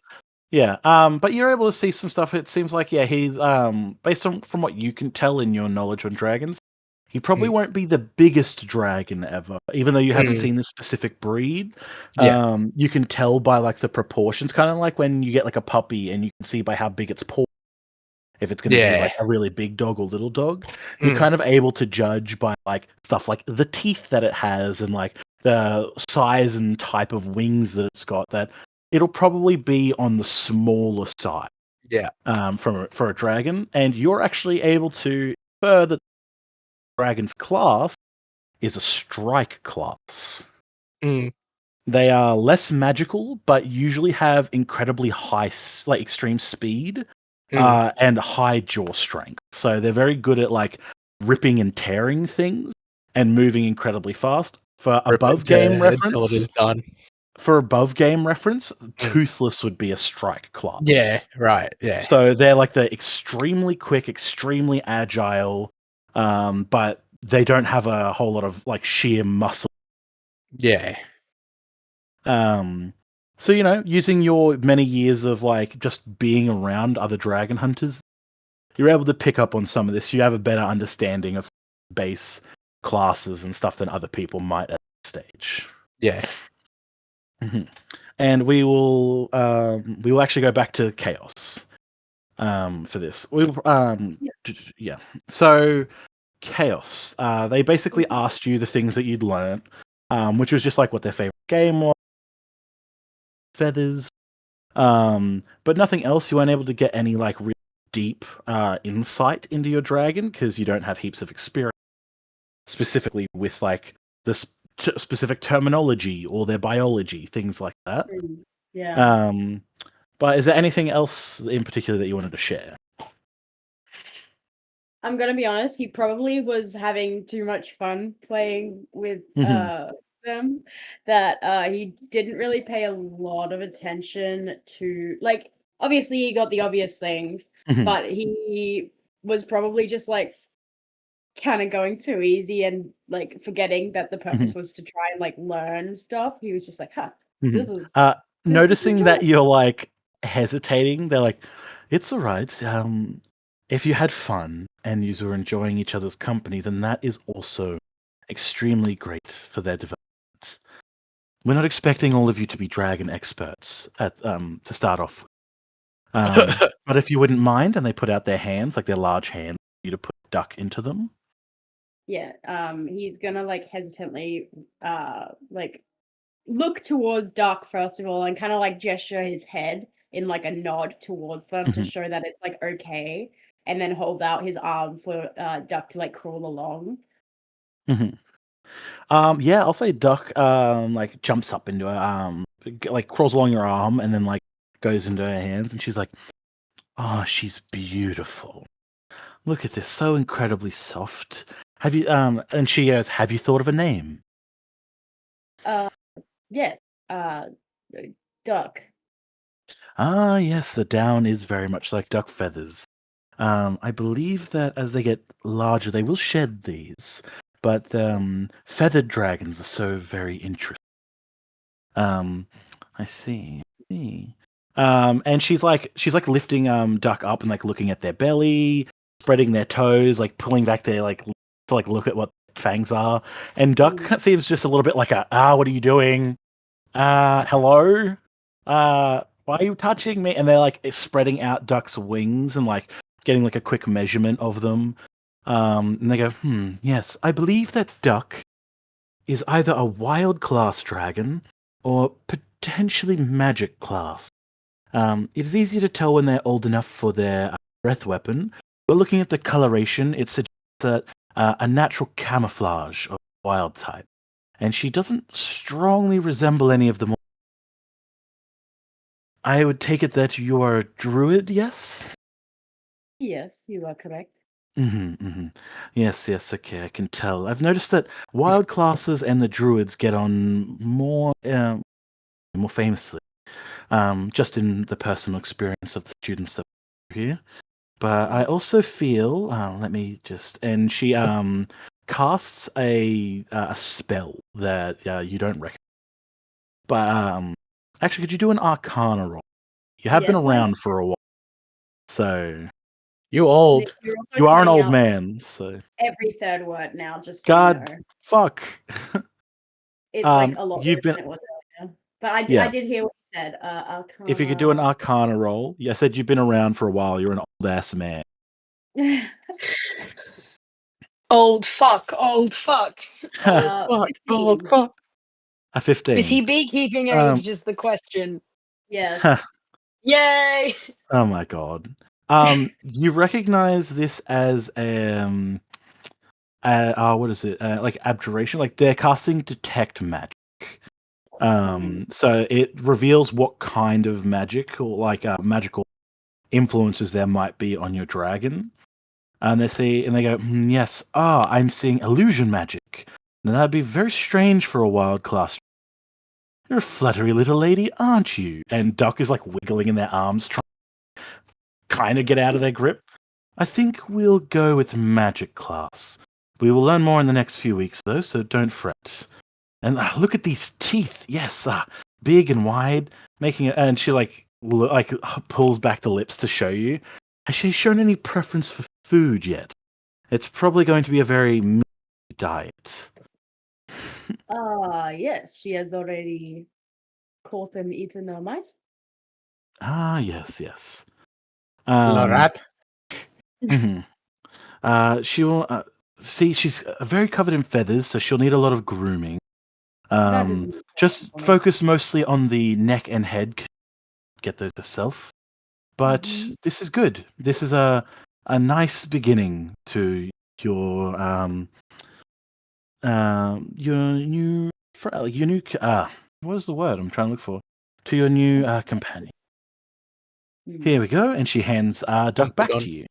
yeah. But you're able to see some stuff. It seems like he's based on from what you can tell in your knowledge on dragons, he probably Mm. won't be the biggest dragon ever, even though you haven't Mm. seen this specific breed. Yeah. You can tell by like the proportions, kind of like when you get like a puppy and you can see by how big its paw, if it's going to be Yeah. like a really big dog or little dog. You're Mm. kind of able to judge by like stuff like the teeth that it has and like the size and type of wings that it's got, that it'll probably be on the smaller side Yeah. for a dragon. And you're actually able to infer that the dragon's class is a strike class. Mm. They are less magical, but usually have incredibly high, like extreme speed, Mm. and high jaw strength. So they're very good at like ripping and tearing things and moving incredibly fast. Rip it until it is done. For above game reference, Mm. Toothless would be a strike Yeah. class. Right. Yeah. So they're like the extremely quick, extremely agile, but they don't have a whole lot of like sheer muscle. Yeah. Um, so using your many years of like just being around other dragon hunters, you're able to pick up on some of this. You have a better understanding of base classes and stuff than other people might at this stage. Yeah. Mhm. And we will actually go back to chaos for this. Yeah. So chaos. They basically asked you the things that you'd learned, which was just like what their favorite game was, feathers, but nothing else. You weren't able to get any like real deep insight into your dragon because you don't have heaps of experience specifically with like this specific terminology or their biology, things like that. Yeah. But is there anything else in particular that you wanted to share? I'm gonna be honest, he probably was having too much fun playing with Mhm. them that he didn't really pay a lot of attention to, like, obviously he got the obvious things, Mhm. but he was probably just like kind of going too easy and like forgetting that the Mhm. purpose was to try and like learn stuff. He was just like, huh, Mhm. this is Uh, this is Noticing that enjoyable. you're like hesitating, they're like, "It's all right. If you had fun and you were enjoying each other's company, then that is also extremely great for their development." we're not expecting all of you to be dragon experts at to start off. But if you wouldn't mind, and they put out their hands, like their large hands, for you to put duck into them. Yeah. He's gonna like hesitantly like look towards Duck first of all and kind of like gesture his head in like a nod towards them to Mhm. show that it's like okay, and then hold out his arm for Duck to like crawl along. Mhm. Yeah, I'll say duck like jumps up into her like crawls along your arm and then like goes into her hands and she's like, "Oh, she's beautiful. Look at this, so incredibly soft. Have you and she goes, "Have you thought of a name?" Uh, yes. Duck. Ah, yes, the down is very much like duck feathers. I believe that as they get larger, they will shed these, but feathered dragons are so very interesting. Um, I see. I see. And she's like lifting duck up and like looking at their belly, spreading their toes, like pulling back their like to like look at what fangs are. And duck Mm. seems just a little bit like what are you doing? Hello? Why are you touching me? And they're like spreading out duck's wings and like getting like a quick measurement of them. And they go, yes, I believe that duck is either a wild class dragon or potentially magic class. It is easy to tell when they're old enough for their breath weapon, but looking at the coloration, it suggests that a natural camouflage of wild type. And she doesn't strongly resemble any of them. I would take it that you are a druid, yes? Yes, you are correct. Yes, yes, okay, I can tell. I've noticed that wild classes and the druids get on more famously, just in the personal experience of the students that are here. But I also feel, let me just, and she casts a spell that you don't recognize. But actually, could you do an Arcana roll? You have been Yes, I around for a while, so You Nick, old. you're also you are an cutting old out man. So every third word now, just so you God, know. fuck. It's like a lot You've worse been than it was earlier. But I yeah. did hear what you said. If you could do an Arcana. Arcana roll, I said you've been around for a while. You're an old ass man. Old fuck, old fuck. Old fuck. Old 15. fuck. A Is 15. he beekeeping Um, age is the question. Yes. Yay! oh my god. You recognize this as what is it? Like abjuration. Like they're casting detect magic. So it reveals what kind of magic or like magical influences there might be on your dragon. And they go, yes, I'm seeing illusion magic. Now that'd be very strange for a wild class. You're a fluttery little lady, aren't you? And Duck is like wiggling in their arms, trying to kind of get out of their grip. I think we'll go with magic class. We will learn more in the next few weeks, though, so don't fret. And look at these teeth. Yes, big and wide, making it. And she like pulls back the lips to show you. Has she shown any preference for food yet? It's probably going to be a very meaty diet. Yes, she has already caught and eaten a mice. Yes, yes. Lorat. Mhm. She will see. She's very covered in feathers, so she'll need a lot of grooming. That is important Just for me. focus mostly on the neck and head. Get those herself. But this is good. This is a nice beginning to your new your new what is the word I'm trying to look for? To your new companion. Here we go, and she hands Duck back to Confidant. you.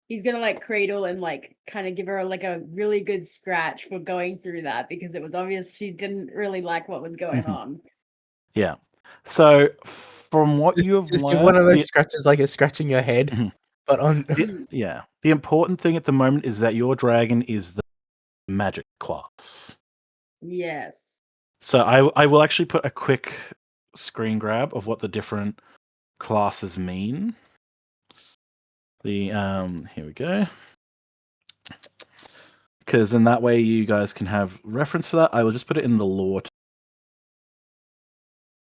He's gonna like cradle and like kind of give her like a really good scratch for going through that because it was obvious she didn't really like what was going Mhm. on. Yeah. So from what you have Just give one learned, of those scratches like you're scratching your head, Mhm. but on. Yeah, the important thing at the moment is that your dragon is the magic class. Yes. So I will actually put a quick screen grab of what the different classes mean. The here we go. Because in that way you guys can have reference for that. I will just put it in the lore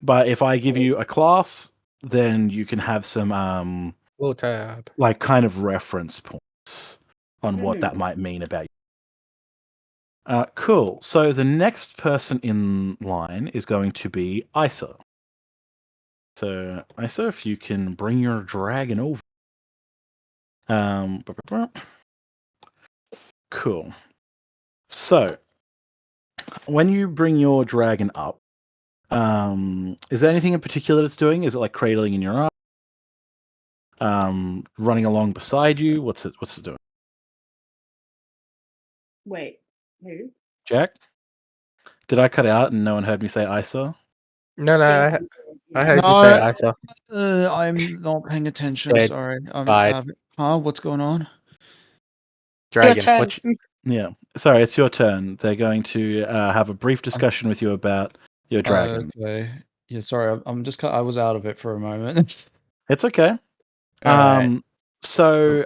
But if I give you a class, then you can have some Little tab. like kind of reference points on what that Mhm. might mean about you. Cool. So the next person in line is going to be Isa. So Isa, if you can bring your dragon over. Cool. So when you bring your dragon up, is there anything in particular it's doing? Is it like cradling in your arm? Running along beside you? What's it doing? Wait, who? Jack? Did I cut out and no one heard me say Isa? No, Think I you did, I yeah. heard you say No, Isa. I'm not paying attention. Dead. Sorry. Died. What's going on? Your Dragon. turn. What? Yeah. Sorry, it's your turn. They're going to have a brief discussion with you about your dragon. Okay. Yeah, sorry. I was out of it for a moment. It's okay. All right. So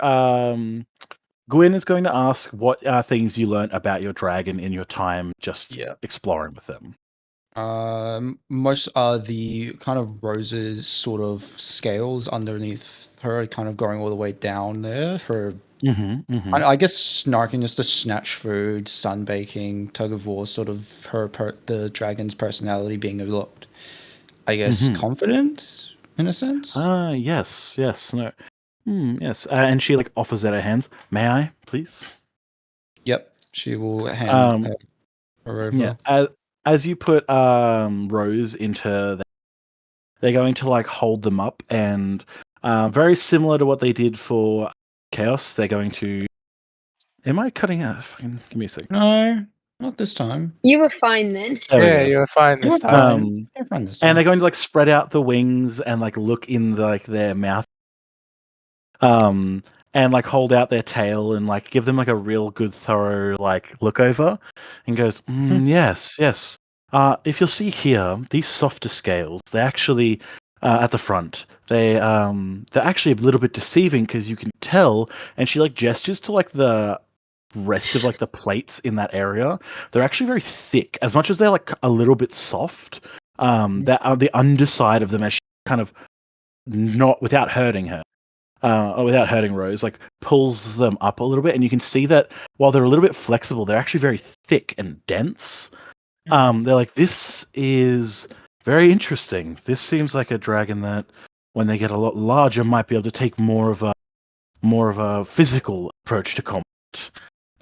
Gwyn is going to ask what things you learnt about your dragon in your time just Yeah. exploring with them. Most are the kind of roses sort of scales underneath her, kind of going all the way down there for I guess snarkiness to snatch food, sunbaking, tug of war, sort of the dragon's personality being a lot, I guess, confident in a sense. Yes, no. Yes, and she like offers out her hands. May I, please? Yep, she will hand Um, her yeah. over. As you put Rose into, they're going to like hold them up, and very similar to what they did for Chaos. They're going to. Am I cutting out? Give me a second. No, not this time. You were fine then. There we Yeah, go. you were fine You this were time. fine. You're fine this And time. they're going to like spread out the wings and like look in like their mouth, and like hold out their tail and like give them like a real good thorough like look over, and goes, yes. If you'll see here, these softer scales, they're actually at the front. They're actually a little bit deceiving because you can tell. And she like gestures to like the rest of like the plates in that area. They're actually very thick, as much as they're like a little bit soft. That the underside of them, as she kind of not without hurting her, or without hurting Rose, like pulls them up a little bit, and you can see that while they're a little bit flexible, they're actually very thick and dense. They're like, this is very interesting. This seems like a dragon that, when they get a lot larger, might be able to take more of a physical approach to combat.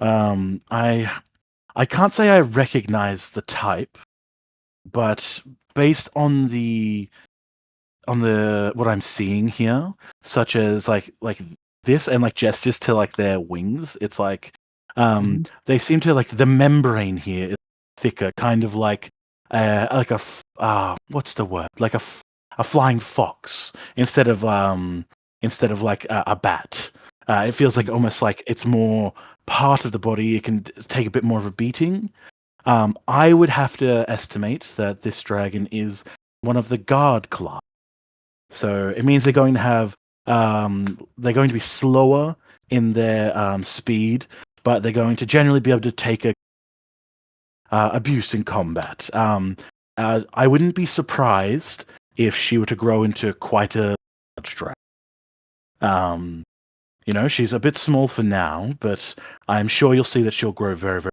I can't say I recognize the type, but based on the what I'm seeing here, such as like this and like gestures to like their wings, it's like they seem to like the membrane here is thicker, kind of like what's the word? Like a flying fox instead of like a bat. It feels like almost like it's more part of the body. It can take a bit more of a beating. I would have to estimate that this dragon is one of the guard class. So it means they're going to be slower in their speed, but they're going to generally be able to take a abuse in combat. I wouldn't be surprised if she were to grow into quite a large dragon. She's a bit small for now, but I'm sure you'll see that she'll grow very, very.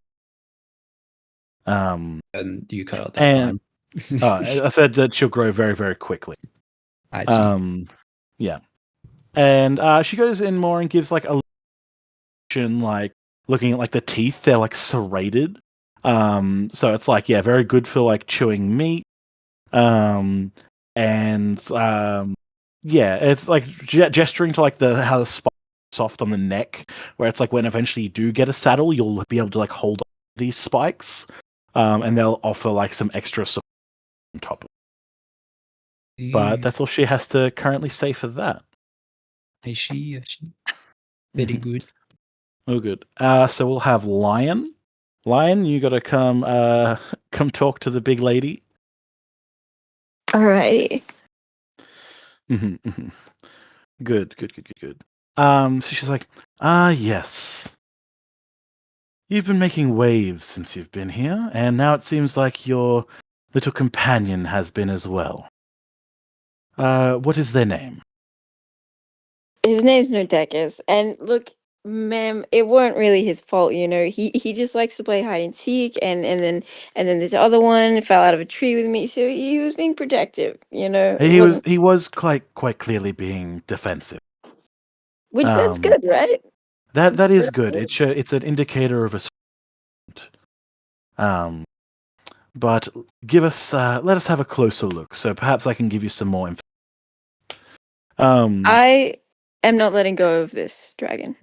And you cut out that And time. I said that she'll grow very, very quickly. I see. Yeah. And she goes in more and gives like a like looking at like the teeth, they're like serrated. So it's like, yeah, very good for like chewing meat. Um, and yeah, it's like gesturing to like the how the spine is soft on the neck, where it's like when eventually you do get a saddle, you'll be able to like hold on to these spikes, and they'll offer like some extra support on top of it. But that's all she has to currently say for that. I see. Very good. Oh, good. So we'll have Lion. Lion, you got to come come talk to the big lady. Alrighty. Good. So she's like, yes. You've been making waves since you've been here, and now it seems like your little companion has been as well. What is their name? His name's Nodekis, and look, ma'am, it weren't really his fault, you know. He just likes to play hide and seek, and then this other one fell out of a tree with me, so he was being protective, you know. It wasn't, He was quite clearly being defensive. which that's Um, good, right? that is That's good. It's an indicator of a um, but let us have a closer look. So perhaps I can give you some more info. I am not letting go of this dragon.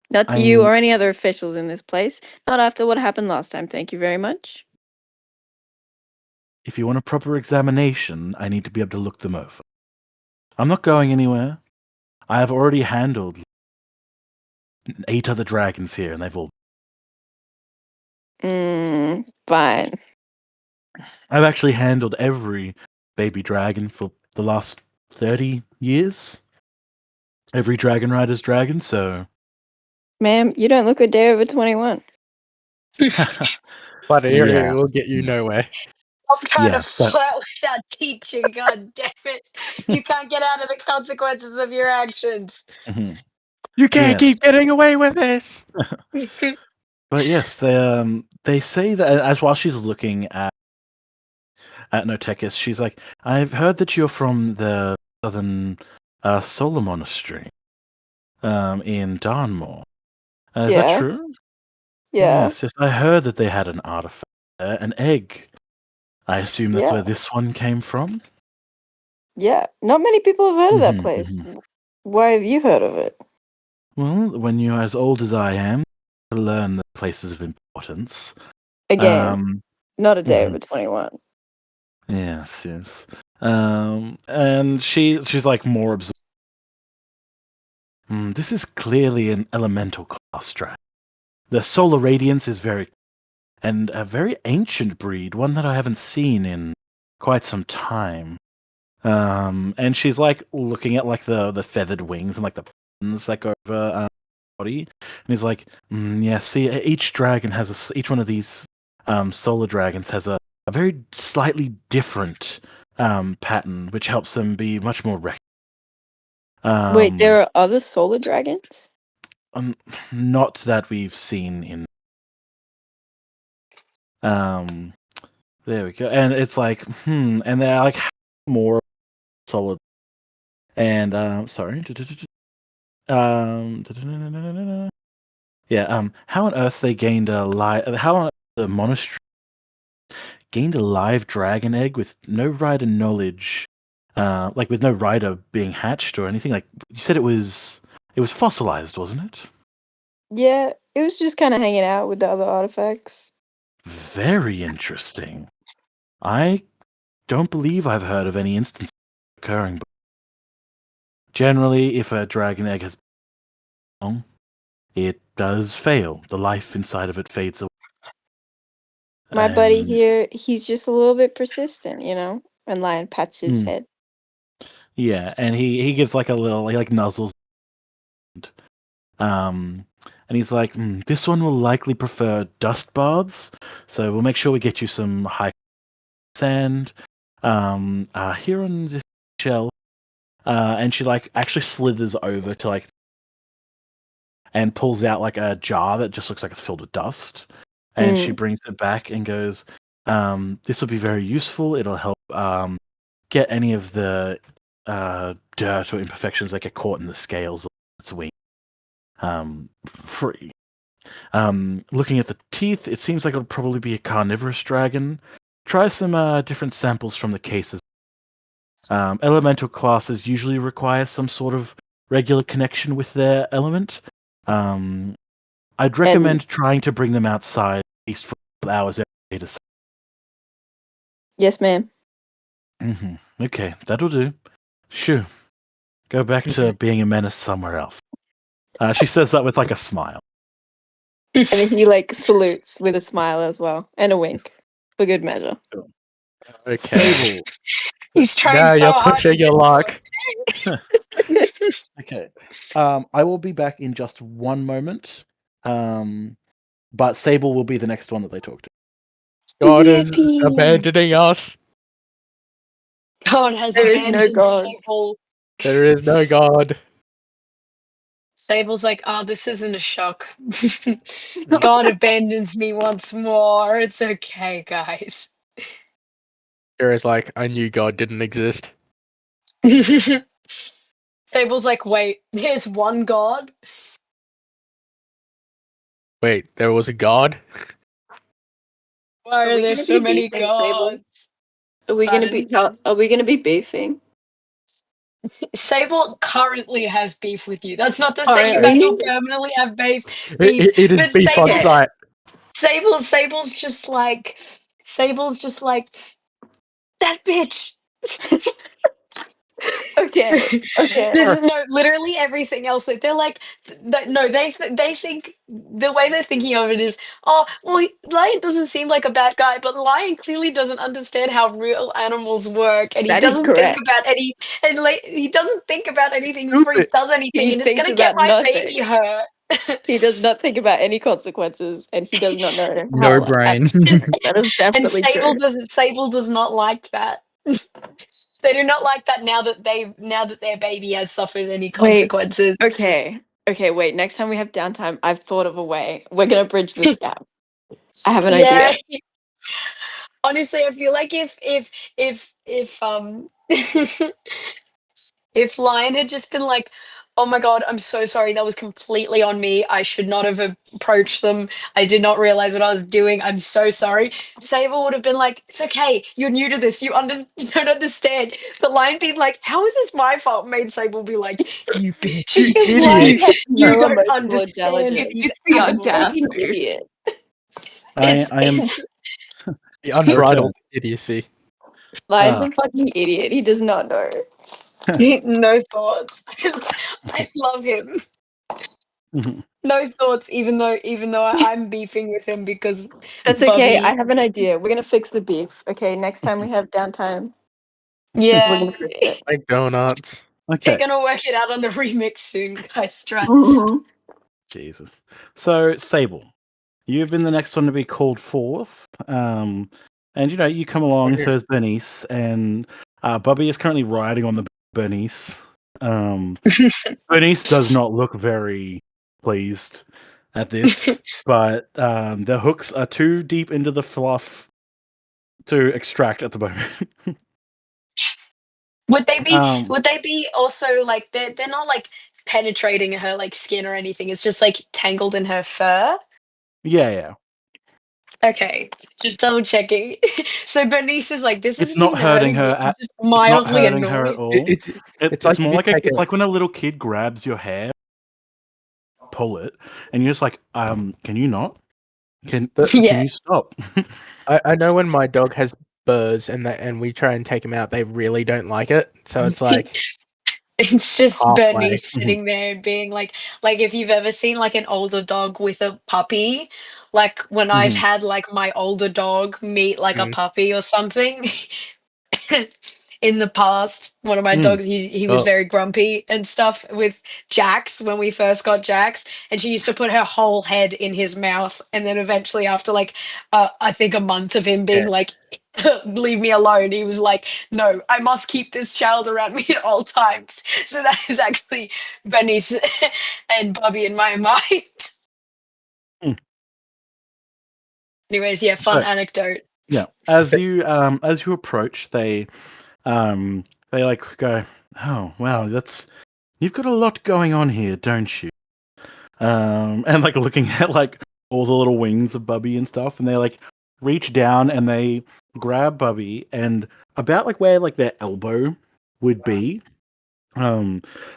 Not to I you mean, or any other officials in this place. Not after what happened last time. Thank you very much. if you want a proper examination, I need to be able to look them over. I'm not going anywhere. I have already handled 8 other dragons here, and they've all. Fine. I've actually handled every baby dragon for the last 30 years. Every dragon rider's dragon, so. Ma'am, you don't look a day over 21. But Yeah. it will get you nowhere. I'm trying to Yeah, but flirt without teaching. God damn it! You can't get out of the consequences of your actions. mhm. You can't Yes. keep getting away with this. But yes, they say that as while she's looking at Notekis, she's like, I've heard that you're from the southern Solar Monastery in Darnmore. Is that Yeah. true? Yeah. Yes, I heard that they had an artifact there, an egg. I assume that's Yeah. where this one came from? Yeah. Not many people have heard of that Mhm, place. mhm. Why have you heard of it? Well, when you're as old as I am, to learn the places of importance. Again, Um, not a day mhm. over 21. Yes, yes. And she's like more absorbed. This is clearly an elemental class strat. The solar radiance is and a very ancient breed, one that I haven't seen in quite some time. And she's like looking at like the feathered wings and like the buttons that go over body, and he's like, yeah. See, each dragon has each one of these solar dragons has a very slightly different pattern, which helps them be much more Wait, um, there are other solar dragons? um, not that we've seen in. Um, there we go, and it's like, and they're like more solid. And sorry, yeah, how on earth they gained how on earth the monastery gained a live dragon egg with no rider knowledge, like with no rider being hatched or anything. Like you said, it was fossilized, wasn't it? Yeah, it was just kind of hanging out with the other artifacts. Very interesting. I don't believe I've heard of any instance occurring. But generally, if a dragon egg has been long, it does fail. The life inside of it fades away. My buddy And here, he's just a little bit persistent, you know? And Lion pats his mm, head. yeah, and he gives like a little, he like nuzzles. Um, and he's like, this one will likely prefer dust baths, so we'll make sure we get you some high sand. Here on the shell, and she like actually slithers over to like and pulls out like a jar that just looks like it's filled with dust, and she Mm. brings it back and goes, "This will be very useful. It'll help get any of the dirt or imperfections that get caught in the scales of its wing free." Looking at the teeth, it seems like it'll probably be a carnivorous dragon. Try some different samples from the cases. Elemental classes usually require some sort of regular connection with their element. Um, I'd And recommend trying to bring them outside at least for a couple hours every day to. yes, ma'am. Okay, that'll do. Shoo, go back to being a menace somewhere else. She says that with like a smile. And then he like salutes with a smile as well and a wink for good measure. Okay. Sable. He's trying Now so you're hard to pushing get your into luck. Okay. I will be back in just one moment. But Sable will be the next one that they talk to. God is Yippee! abandoning us. God has There is no abandoned God. Sable. There is no God. Sable's like, oh, this isn't a shock. God abandons me once more. It's okay, guys. Kira's like, I knew God didn't exist. Sable's like, wait, there's one God? Wait, there was a God? Why Are are we there gonna so be many beefing, Sable? gods? Are we gonna be? Are we gonna be beefing? Sable currently has beef with you. That's not to say you guys will Currently? permanently have beef. It is But beef on Okay. sight. Sable's just like that bitch. Okay. Okay. This is no, literally everything else. Like they're like, no, they think the way they're thinking of it is, oh, well, Lion doesn't seem like a bad guy, but Lion clearly doesn't understand how real animals work, and he That is doesn't think correct. about any, and like he doesn't think about anything before he Stupid. does anything, He and it's thinks gonna get about my nothing. baby hurt. He does not think about any consequences, and he does not know No how brain. that is And definitely true. Sable does not like that. They do not like that now that their baby has suffered any Wait. consequences. Okay. Okay. Wait. Next time we have downtime, I've thought of a way. We're gonna bridge this gap. I have an Yeah. idea. Honestly, I feel like if if Lion had just been like, "Oh my god, I'm so sorry. That was completely on me. I should not have approached them. I did not realize what I was doing. I'm so sorry." Sable would have been like, "It's okay. You're new to this. You don't understand." But Lion being like, "How is this my fault?" Made Sable be like, "You bitch. You Because Lion idiot. You has you no don't emotional understand intelligence. these It's the He's a animals." fucking audacity. idiot. I am It's The I return. unbridled idiocy. Lion's Ah, a fucking idiot. He does not know. no thoughts. I love him. No thoughts, even though I'm beefing with him because That's okay. I Bobby. have an idea. We're gonna fix the beef. Okay. Next time we have downtime, we're Yeah, gonna fix it. Like donuts. they're okay. gonna work it out on the remix soon, guys. Trust. Mhm. Jesus. So, Sable, you've been the next one to be called forth. And you come along, so is Bernice, and Bubby is currently riding on the Bernice. Um, Bernice does not look very pleased at this, but the hooks are too deep into the fluff to extract at the moment. Would they be? um, Would they be also like they're not like penetrating her like skin or anything? It's just like tangled in her fur. yeah, yeah. Okay, just double checking. So Bernice is like, this It's isn't not even hurting hurting her me. I'm at. just It's not mildly hurting her at annoyed. all. It's It's like more if you like take it's a like when a little kid grabs your hair, pull it, and you're just like, can you not? Can Yeah, you stop? I know when my dog has burrs and we try and take him out, they really don't like it. So it's like it's just halfway. Bernice sitting there being like if you've ever seen like an older dog with a puppy, like when I've Mhm. had like my older dog meet like a Mm. puppy or something. In the past, one of my Mm. dogs, he was Oh, very grumpy and stuff with Jax when we first got Jax, and she used to put her whole head in his mouth, and then eventually after like I think a month of him being yeah. like leave me alone, he was like, no, I must keep this child around me at all times. So that is actually Benny's and Bobby in my mind. Mm. Anyways, yeah, fun So anecdote. yeah, as you approach, they like go, oh wow, that's you've got a lot going on here, don't you? And like looking at like all the little wings of Bubby and stuff, and they like reach down and they grab Bubby and about like where like their elbow would be,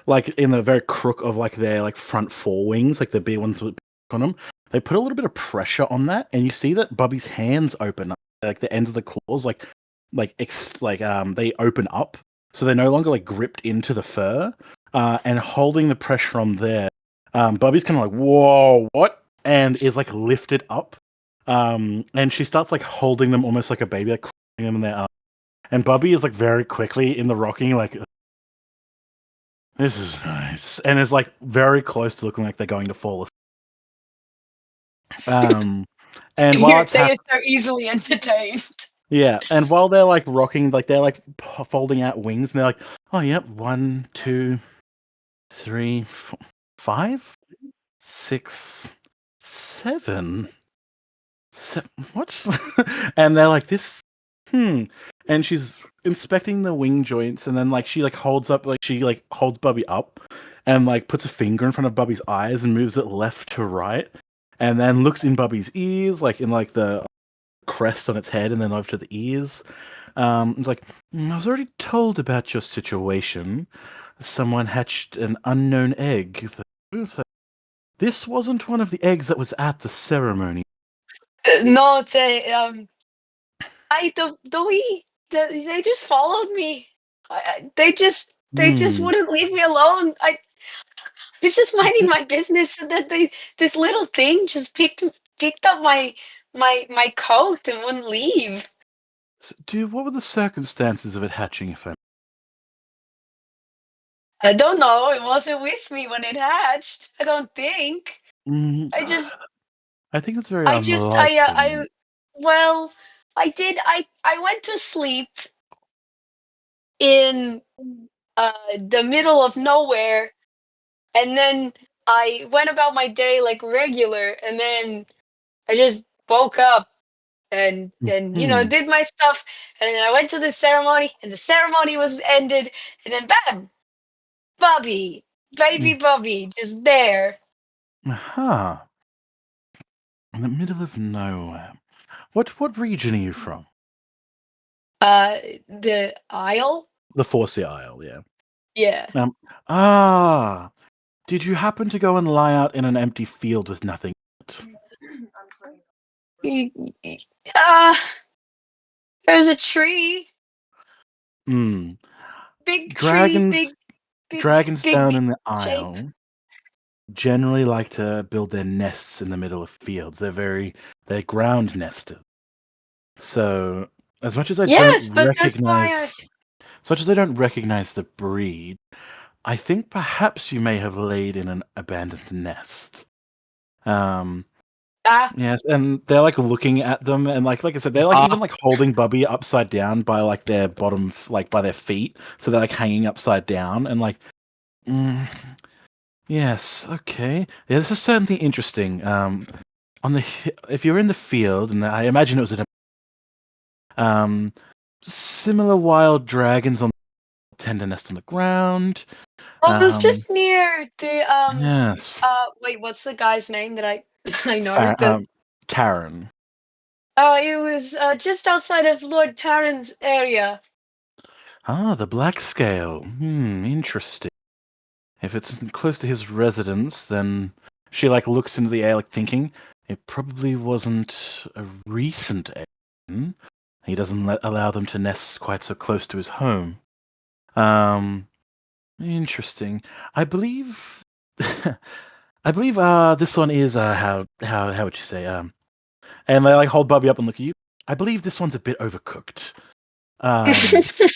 like in the very crook of like their like front forewings, like the big ones with on them. They put a little bit of pressure on that, and you see that Bubby's hands open up, like the ends of the claws, they open up, so they're no longer like gripped into the fur, and holding the pressure on there. Bubby's kind of like, whoa, what? And is like lifted up, and she starts like holding them almost like a baby, like cradling them in their arms. And Bubby is like very quickly in the rocking, like this is nice, and is like very close to looking like they're going to fall asleep. Um, and while it's They are happening, so easily entertained. Yeah, and while they're like rocking, like they're like folding out wings, and they're like, "Oh, yep, 1, 2, 3, 5, 6, 7, What's?" And they're like, "This, hmm." And she's inspecting the wing joints, and then like she like holds Bubby up, and like puts a finger in front of Bubby's eyes and moves it left to right, and then looks in Bubby's ears, like in like the crest on its head, and then over to the ears. It's like, I was already told about your situation. Someone hatched an unknown egg. This wasn't one of the eggs that was at the ceremony." No, they just followed me. They just Hmm. wouldn't leave me alone. I was just minding my business, and then this little thing just picked up my coat and wouldn't leave. Dude, what were the circumstances of it hatching, if I don't know. It wasn't with me when it hatched. I don't think. Mm, I just I think it's very I just unlikely. well, I went to sleep in the middle of nowhere, and then I went about my day like regular, and then I just woke up and Hmm. did my stuff, and then I went to the ceremony, and the ceremony was ended, and then bam, Bubby, baby Bubby, just there. Aha. In the middle of nowhere. What region are you from? Uh, the aisle, The Forcia Isle, yeah. yeah. Um. Ah. Did you happen to go and lie out in an empty field with nothing? Y- y- Uh, there's a tree, Hmm. big tree, Dragons. Dragons down big in the shape. Isle generally like to build their nests in the middle of fields. They're ground nesters. So as much as I don't Yes, but that's why I. recognize, as much as I don't recognize the breed, I think perhaps you may have laid in an abandoned nest. Um, Ah, yes, and they're like looking at them, and like I said, they're like Ah, even like holding Bubby upside down by like their bottom, like by their feet, so they're like hanging upside down, and like, mm, yes, okay, yeah, this is certainly interesting. On the if you're in the field, and I imagine it was in a similar wild dragons on tend to nest on the ground. well, it was Um, just near the yes. wait, what's the guy's name that I I know? Fa Karen. It was just outside of Lord Taryn's area. Ah, the black scale. Interesting. If it's close to his residence, then she like looks into the air, like thinking it probably wasn't a recent egg. He doesn't allow them to nest quite so close to his home. Um, Interesting. I believe, I believe. This one is how would you say and they like hold Bubby up and look at you. I believe this one's a bit overcooked. Um,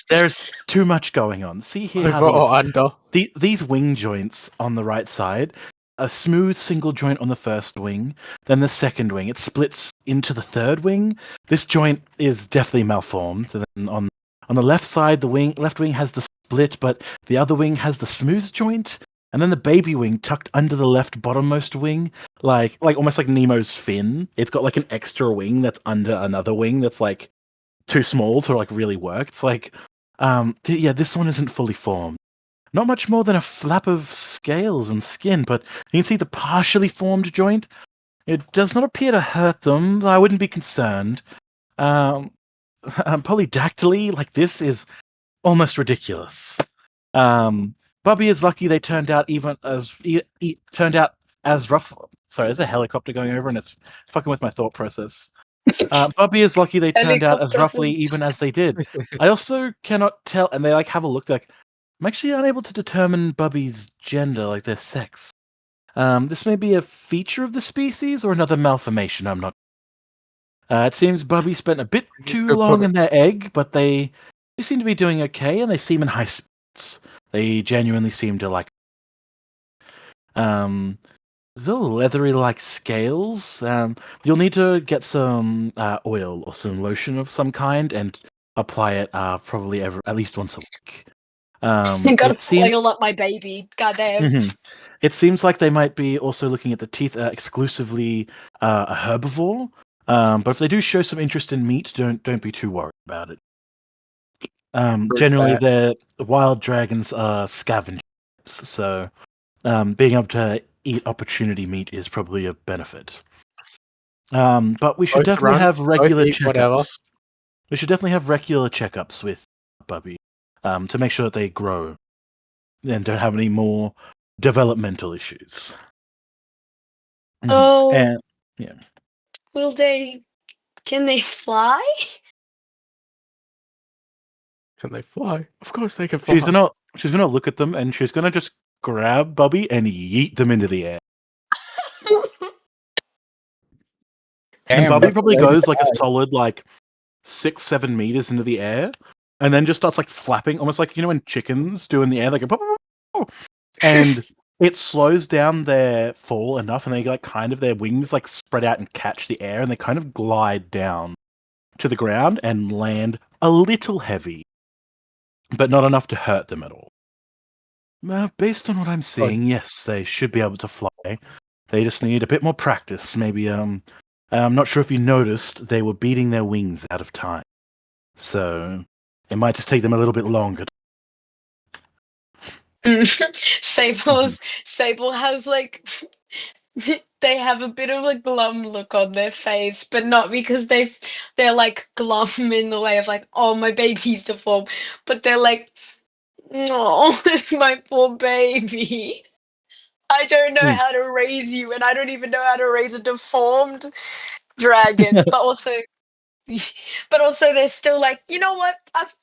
there's too much going on. See here how over or under? these wing joints on the right side, a smooth single joint on the first wing, then the second wing. It splits into the third wing. This joint is definitely malformed. And then on the left side, the left wing has the split, but the other wing has the smooth joint. And then the baby wing tucked under the left bottommost wing, like almost like Nemo's fin. It's got like an extra wing that's under another wing that's like too small to like really work. It's like, yeah, this one isn't fully formed. Not much more than a flap of scales and skin, but you can see the partially formed joint. It does not appear to hurt them. I wouldn't be concerned. Um, Polydactyly like this is almost ridiculous. Um, Bubby is lucky they turned out even as turned out as rough. Sorry, there's a helicopter going over and it's fucking with my thought process. Bubby is lucky they turned out as Helicopter. roughly even as they did. I also cannot tell, and they like have a look. Like, I'm actually unable to determine Bubby's gender, like their sex. This may be a feature of the species or another malformation. I'm not. It seems Bubby spent a bit too Good long point. in their egg, but they seem to be doing okay, and they seem in high spirits. They genuinely seem to like. Um, little leathery like scales. You'll need to get some oil or some lotion of some kind and apply it probably at least once a week. Gotta It seems oil up my baby. Goddamn. it seems like they might be also looking at the teeth exclusively a herbivore. But if they do show some interest in meat, don't be too worried about it. Generally, the wild dragons are scavengers, so being able to eat opportunity meat is probably a benefit. But we should Both definitely run, have both regular eat whatever. checkups. We should definitely have regular checkups with Bubby to make sure that they grow and don't have any more developmental issues. Oh, And yeah, will they? Can they fly? Can they fly? Of course they can fly. she's gonna look at them and she's gonna just grab Bubby and yeet them into the air. And Damn, Bubby that's probably way goes like a high. solid 6-7 meters into the air, and then just starts like flapping, almost like when chickens do in the air, they go pop, pop, pop, pop. And it slows down their fall enough, and they like kind of their wings like spread out and catch the air, and they kind of glide down to the ground and land a little heavy, but not enough to hurt them at all. Based on what I'm seeing, yes, they should be able to fly. They just need a bit more practice. Maybe I'm not sure if you noticed they were beating their wings out of time. So it might just take them a little bit longer. Sable has like they have a bit of a glum look on their face, but not because they're like glum in the way of like, oh, my baby's deformed, but they're like, oh, my poor baby. I don't know Hmm. how to raise you, and I don't even know how to raise a deformed dragon. But also they're still like, you know what? I've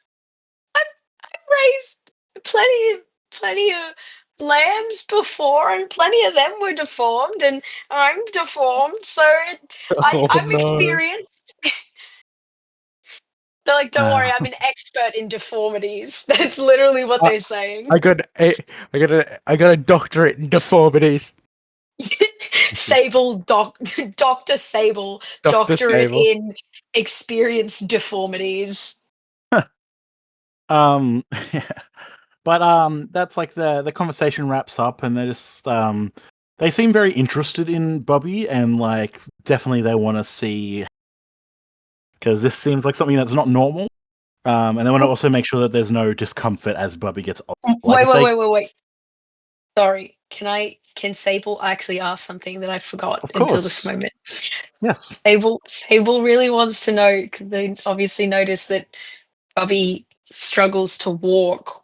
raised plenty of lambs before, and plenty of them were deformed, and I'm deformed, so Oh I'm no! experienced. They're like, don't worry, Uh, I'm an expert in deformities. That's literally what I, they're saying. I got I got a doctorate in deformities. Sable Dr. Sable, Doctor doctorate Sable. in experienced deformities. yeah. But that's like the conversation wraps up, and they seem very interested in Bobby, and like definitely they want to see, because this seems like something that's not normal. And they want to also make sure that there's no discomfort as Bubby gets older. Like Wait. Sorry, can Sable actually ask something that I forgot of until this course, moment? yes. Sable really wants to know because they obviously noticed that Bubby struggles to walk.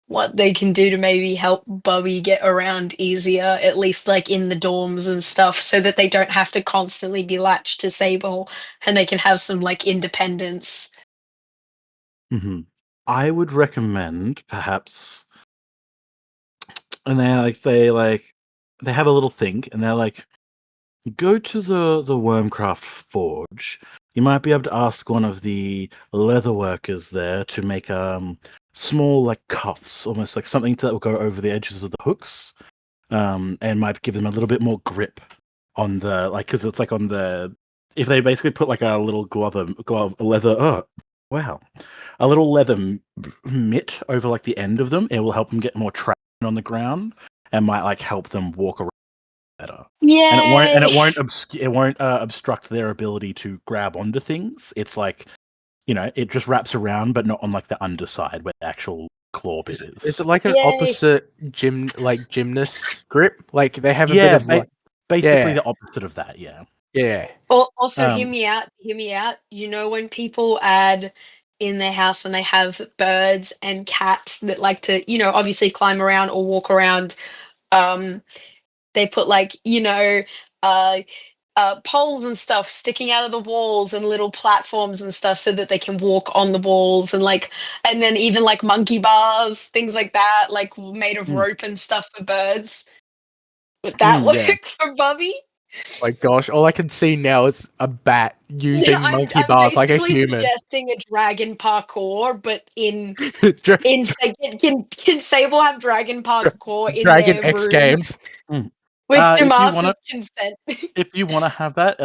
What they can do to maybe help Bubby get around easier, at least like in the dorms and stuff, so that they don't have to constantly be latched to Sable and they can have some like independence. I would recommend perhaps, and they have a little think, and they're like, go to the Wormcraft Forge. You might be able to ask one of the leather workers there to make small like cuffs, almost like something that will go over the edges of the hooks, and might give them a little bit more grip on the because it's like on the if they basically put like a little leather wow a little mitt over like the end of them, it will help them get more traction on the ground and might like help them walk around better. And Yay! it won't obstruct their ability to grab onto things. It's like it just wraps around, but not on like the underside where the actual claw bit Is is. it like an Yay! opposite gymnast grip? Like they have a bit Yeah, of like basically yeah, the opposite of that. Yeah. yeah. Also, hear Um. me out. Hear me out. You know when people add in their house when they have birds and cats that like to, obviously climb around or walk around. Um, they put like, uh, poles and stuff sticking out of the walls and little platforms and stuff so that they can walk on the walls and then even like monkey bars, things like that, like made of mm, rope and stuff for birds. Would that work yeah. for Bubby? My gosh, all I can see now is a bat Yeah, using monkey I'm bars like a basically human. suggesting a dragon parkour, but Dra- can Sable have dragon parkour in Dragon their X room? Games. Mm. With if you Damas's wanna consent. if you wanna have that,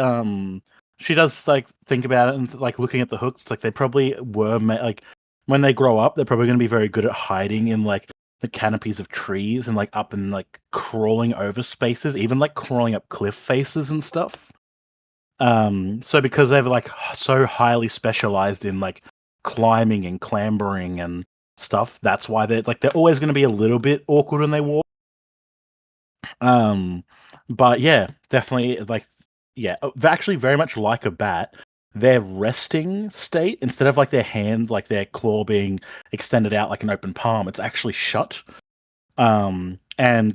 she does, like, think about it and, like, looking at the hooks, like, they probably were like, when they grow up, they're probably gonna be very good at hiding in, like, the canopies of trees and, like, up and, like, crawling over spaces, even, like, crawling up cliff faces and stuff. So because they're, like, so highly specialized in, like, climbing and clambering and stuff, that's why they're always gonna be a little bit awkward when they walk. But yeah, definitely actually very much like a bat. Their resting state, instead of like their hand, like their claw being extended out like an open palm, it's actually shut. And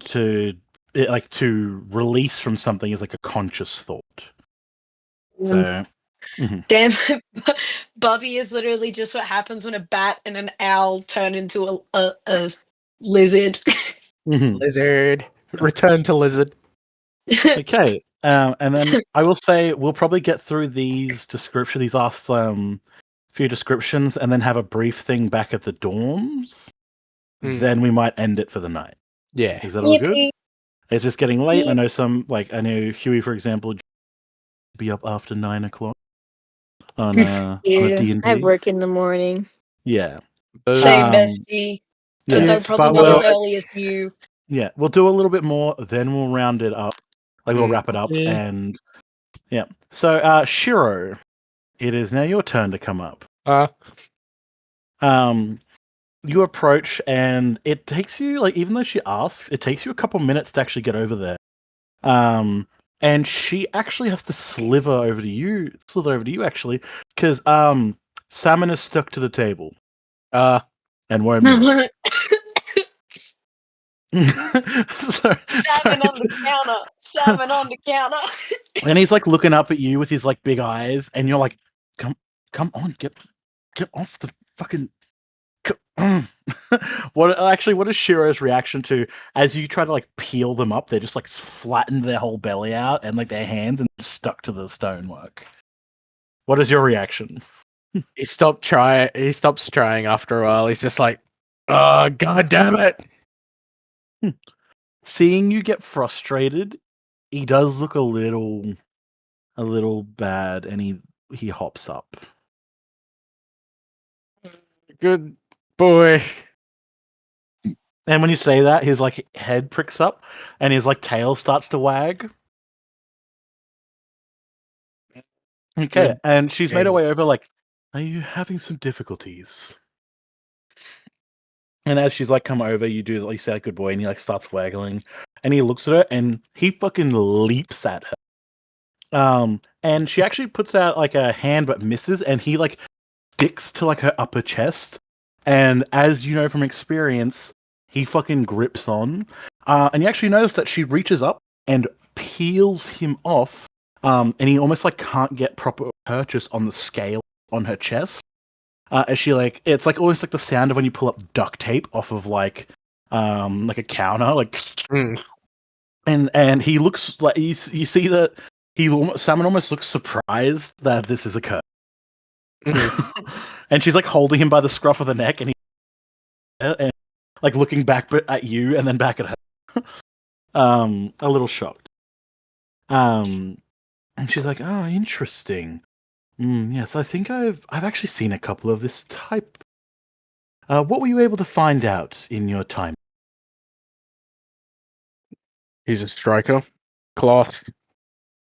to release from something is like a conscious thought. So, mhm. Damn, Bubby is literally just what happens when a bat and an owl turn into a lizard. Mhm. Lizard. Return to lizard. Okay. And then I will say we'll probably get through these last few descriptions, and then have a brief thing back at the dorms. Then we might end it for the night. Yeah. Is that all good? Yippee. It's just getting late, and I Yeah. know I know Huey, for example, be up after 9 o'clock on a Yeah, I have D&D. work in the morning. Yeah. Same Um, bestie. yeah, Although probably but not as early as you. we'll do a little bit more, then we'll round it up. Like we'll wrap it up, Yeah. and yeah. So, Shiro, it is now your turn to come up. You approach, and it takes you, like, even though she asks, it takes you a couple minutes to actually get over there. And she actually has to slither over to you actually, because Salmon is stuck to the table and won't move. Salmon on the counter. Salmon on the counter. And he's like looking up at you with his like big eyes, and you're like, come on, get off the fucking. What is Shiro's reaction to, as you try to like peel them up? They're just like flattened their whole belly out, and like their hands and stuck to the stonework. What is your reaction? He stops trying after a while. He's just like, oh, god damn it. Seeing you get frustrated, he does look a little bad, and he hops up. Good boy. And when you say that, his like head pricks up, and his like tail starts to wag. Okay, Good. and she's made her Okay. way over. Like, are you having some difficulties? And as she's like come over, you do, like, you say like, good boy, and he like starts waggling, and he looks at her, and he fucking leaps at her. And she actually puts out like a hand but misses, and he like sticks to like her upper chest. And as you know from experience, he fucking grips on. And you actually notice that she reaches up and peels him off. And he almost like can't get proper purchase on the scale on her chest. As she like, it's like almost like the sound of when you pull up duct tape off of like a counter, like. And he looks like you see that Salmon almost looks surprised that this is occurring. And she's like holding him by the scruff of the neck, and like looking back at you and then back at her. A little shocked. And she's like, "Oh, interesting. Yes, I think I've actually seen a couple of this type. What were you able to find out in your time?" He's a striker. Class.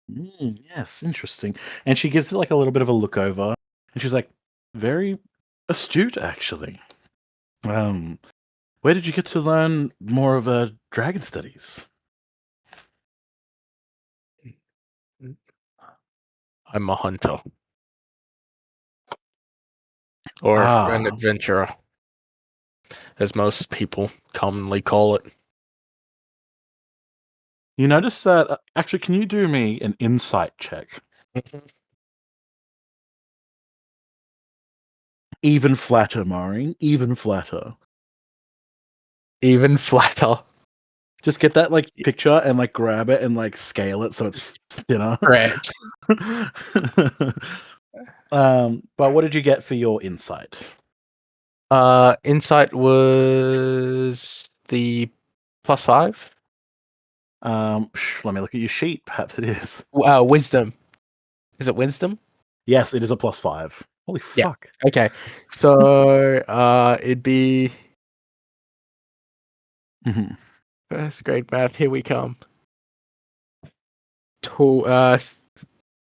Yes, interesting. And she gives it like a little bit of a look over, and she's like, "Very astute, actually. Where did you get to learn more of dragon studies?" I'm a hunter. Or an Ah, adventurer, as most people commonly call it. you notice that, actually, can you do me an insight check? Even flatter, Mari. Even flatter. Even flatter. Just get that like picture and like grab it and like scale it so it's thinner. Correct. But what did you get for your insight? Insight was the +5. Let me look at your sheet. Perhaps it is. Wisdom. Is it wisdom? Yes, it is a +5. Holy Yeah. fuck. Okay. So it'd be Mhm. first grade math. Here we come.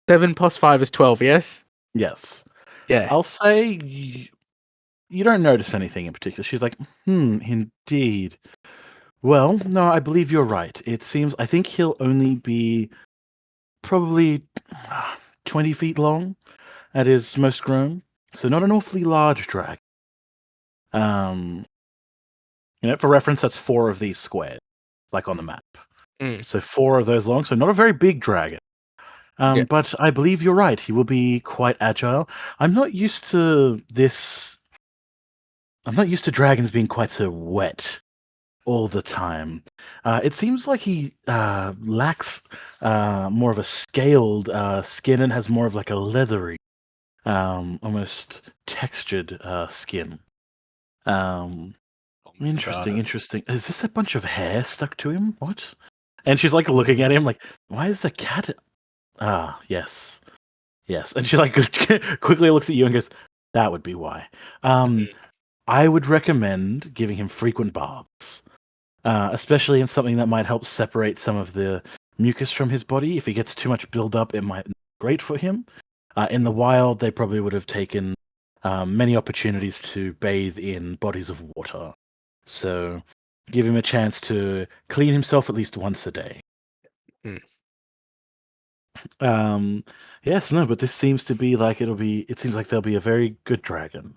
7 plus 5 is 12. Yes. Yes. Yeah. I'll say you don't notice anything in particular. She's like, indeed. Well, no, I believe you're right. It seems I think he'll only be probably 20 feet long at his most grown. So not an awfully large dragon. Um, for reference, that's 4 of these squares, like on the map. Mm. So 4 of those long. So not a very big dragon. Yeah. But I believe you're right. He will be quite agile. I'm not used to this. I'm not used to dragons being quite so wet all the time. It seems like he lacks more of a scaled skin and has more of like a leathery, almost textured skin. Interesting, interesting. Is this a bunch of hair stuck to him? What? And she's like looking at him like, why is the cat? Ah, yes. Yes. And she like quickly looks at you and goes, that would be why. I would recommend giving him frequent baths. Especially in something that might help separate some of the mucus from his body. If he gets too much buildup, it might not be great for him. In the wild, they probably would have taken many opportunities to bathe in bodies of water. So give him a chance to clean himself at least once a day. Mm. Yes, no, but this seems to be like it seems like there'll be a very good dragon.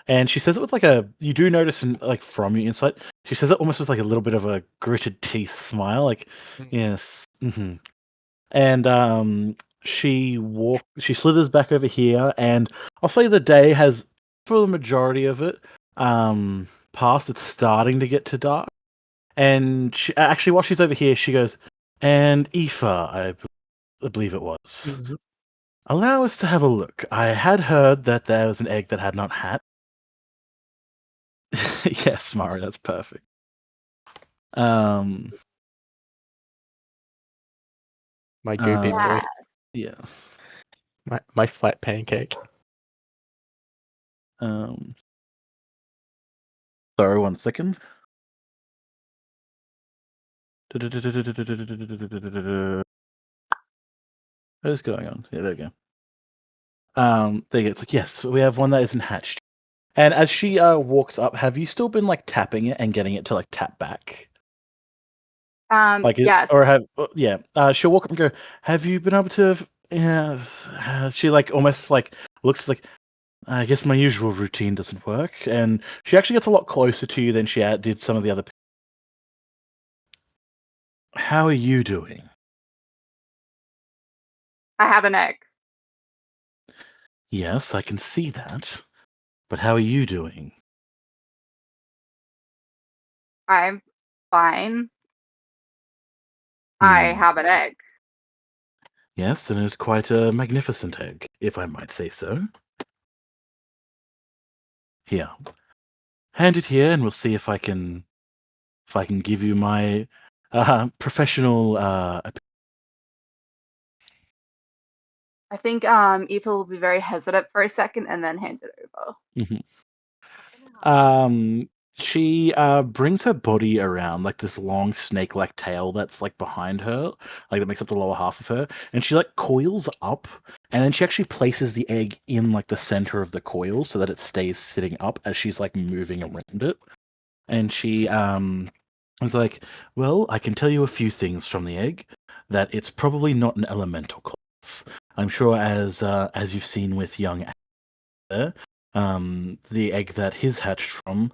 And she says it with like you do notice like from your insight, she says it almost with like a little bit of a gritted teeth smile, like, yes. And she slithers back over here, and I'll say the day has, for the majority of it, passed. It's starting to get to dark. And actually, while she's over here, she goes, and Aoife, I believe it was. Mhm. Allow us to have a look. I had heard that there was an egg that had not hatched. Yes, Mari, that's perfect. Um, My goopy boy. yes. My flat pancake. Sorry, 1 second. What is going on? Yeah, there we go. There you go. It's like, yes, we have one that isn't hatched. And as she walks up, have you still been like tapping it and getting it to like tap back? Like, Yes. or have yeah? She'll walk up and go. Have you been able to? Yeah. She like almost like looks like. I guess my usual routine doesn't work, and she actually gets a lot closer to you than she did some of the other. How are you doing? I have an egg. Yes, I can see that. But how are you doing? I'm fine. I have an egg. Yes, and it's quite a magnificent egg, if I might say so. Here, hand it here, and we'll see if I can give you my professional. I think Aoife will be very hesitant for a second and then hand it over. Mhm. She brings her body around like this long snake-like tail that's like behind her, like that makes up the lower half of her, and she like coils up, and then she actually places the egg in like the center of the coil so that it stays sitting up as she's like moving around it. And she is like, well, I can tell you a few things from the egg, that it's probably not an elemental class. I'm sure as you've seen with young there, the egg that his hatched from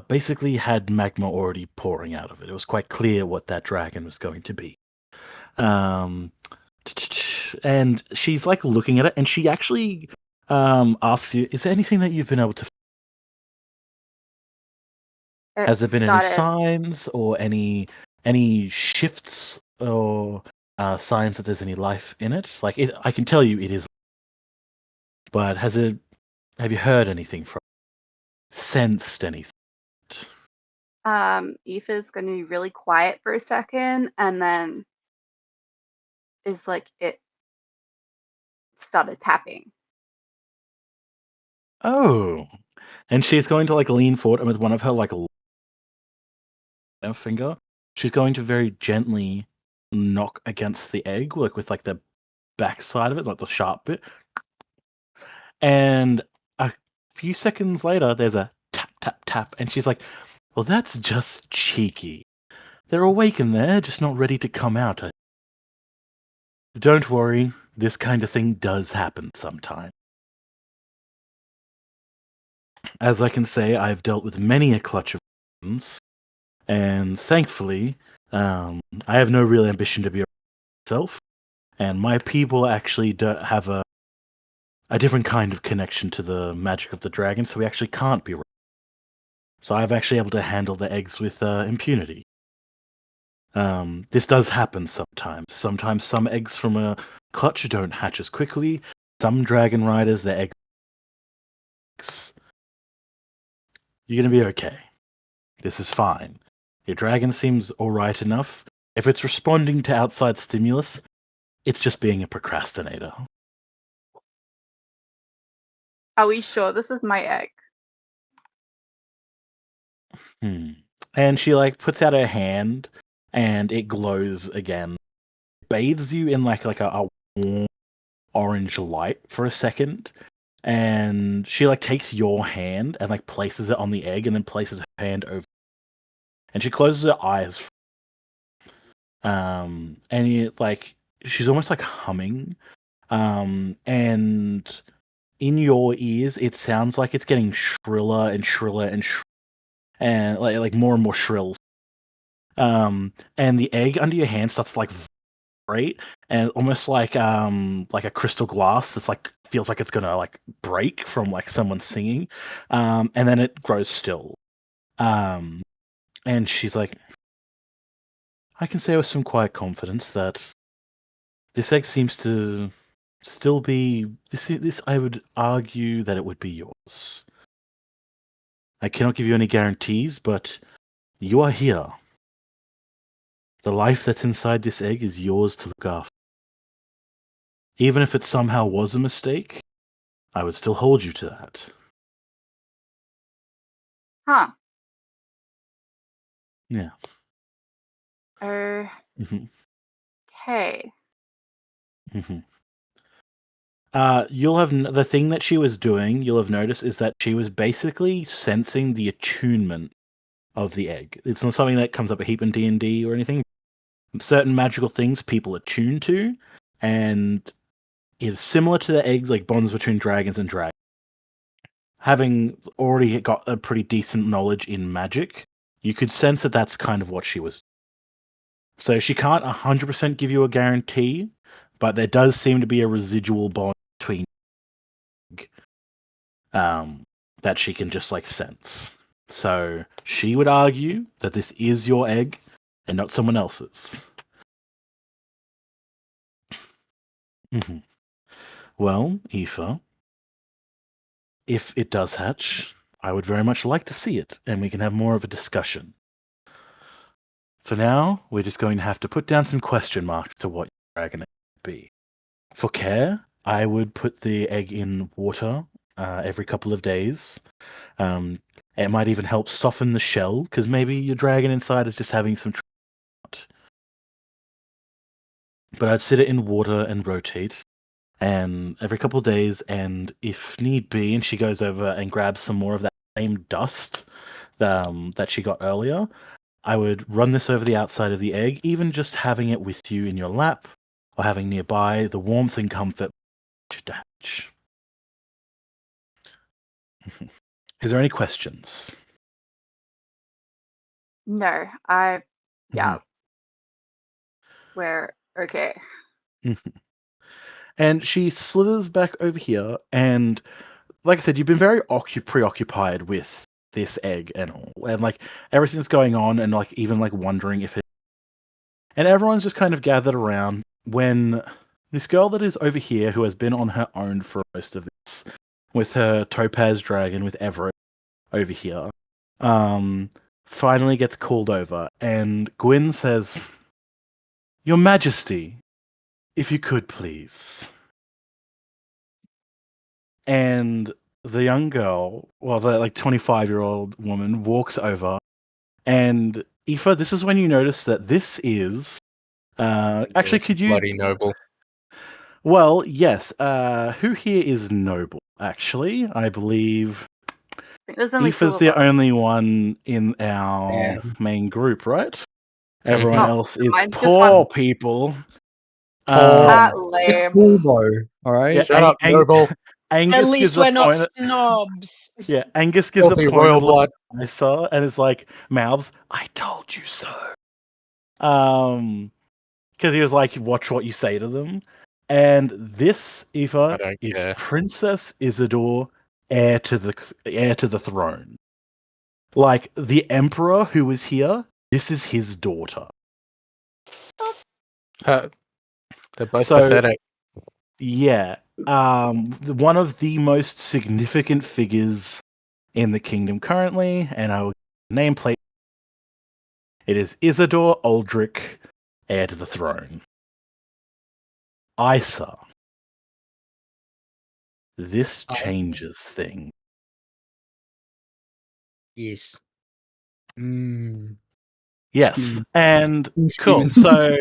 basically had magma already pouring out of it. It was quite clear what that dragon was going to be. Um, and she's like looking at it, and she actually asks you, "Is there anything that you've been able to? Has there It's been any got it. signs or any shifts or signs that there's any life in it? Like, I can tell you it is, but has it? Have you heard anything from? Sensed anything? Aoife's going to be really quiet for a second, and then is like it started tapping. Oh, and she's going to like lean forward, and with one of her like finger, she's going to very gently knock against the egg, like with like the backside of it, like the sharp bit. And a few seconds later, there's a tap, tap, tap, and she's like, "Well, that's just cheeky. They're awake in there, just not ready to come out. Don't worry, this kind of thing does happen sometimes. As I can say, I've dealt with many a clutch of ones, and thankfully, I have no real ambition to be myself, and my people actually have a different kind of connection to the magic of the dragon, so we actually can't be. So I'm actually able to handle the eggs with impunity. This does happen sometimes. Sometimes some eggs from a clutch don't hatch as quickly. Some dragon riders, their eggs. You're gonna be okay. This is fine. Your dragon seems alright enough. If it's responding to outside stimulus, it's just being a procrastinator. Are we sure this is my egg? And she like puts out her hand, and it glows again. Bathes you in like a warm orange light for a second, and she like takes your hand and like places it on the egg, and then places her hand over, and she closes her eyes. And like she's almost like humming, and in your ears it sounds like it's getting shriller and shriller and like more and more shrills. And the egg under your hand starts to like vibrate, and almost like a crystal glass that's like feels like it's gonna like break from like someone singing. And then it grows still. Um, and she's like, I can say with some quiet confidence that this egg seems to still be this. I would argue that it would be yours. I cannot give you any guarantees, but you are here. The life that's inside this egg is yours to look after. Even if it somehow was a mistake, I would still hold you to that. Huh. Yeah. Okay. hmm hmm you'll have the thing that she was doing. You'll have noticed is that she was basically sensing the attunement of the egg. It's not something that comes up a heap in D&D or anything. Certain magical things people attune to, and it's similar to the eggs, like bonds between dragons and dragons. Having already got a pretty decent knowledge in magic, you could sense that that's kind of what she was. So she can't 100% give you a guarantee, but there does seem to be a residual bond between that she can just like sense. So she would argue that this is your egg and not someone else's. hmm Well, Aoife, if it does hatch, I would very much like to see it, and we can have more of a discussion. For now, we're just going to have to put down some question marks to what your dragon egg would be. For care, I would put the egg in water every couple of days. It might even help soften the shell, because maybe your dragon inside is just having some trouble. But I'd sit it in water and rotate, and every couple of days, and if need be, and she goes over and grabs some more of that same dust that she got earlier, I would run this over the outside of the egg, even just having it with you in your lap or having nearby the warmth and comfort to hatch. Is there any questions? No, yeah, we're okay. And she slithers back over here, and like I said, you've been very preoccupied with this egg and all, and like everything's going on, and like even like wondering if it. And everyone's just kind of gathered around when this girl that is over here, who has been on her own for most of this, with her topaz dragon, with Everett over here, finally gets called over, and Gwyn says, "Your Majesty, if you could please." And the young girl, well, the 25-year-old woman, walks over, and Aoife, this is when you notice that this is. Actually, could you? Bloody noble. Well, yes. Who here is noble? Actually, I believe I think there's only two Aoife's of the us. only one in our Damn. main group, right? Everyone Oh, else is fine, just poor one. people. Poor. That It's lame. cool though. All right. Yeah, Shut up, noble. At Angus gives least a we're not point. snobs. Yeah, Angus gives a Filthy point royal of blood. I saw, and it's like mouths. I told you so. Because he was like, watch what you say to them. And this, I Eva, don't is care. Princess Isidore, heir to the throne. Like the Emperor who is here, this is his daughter. They're both So pathetic. yeah, one of the most significant figures in the kingdom currently, and I will nameplate. It is Isidore Aldrich, heir to the throne. Isa. This changes things. Yes. Mm. Yes, Scheming. and cool. Scheming. So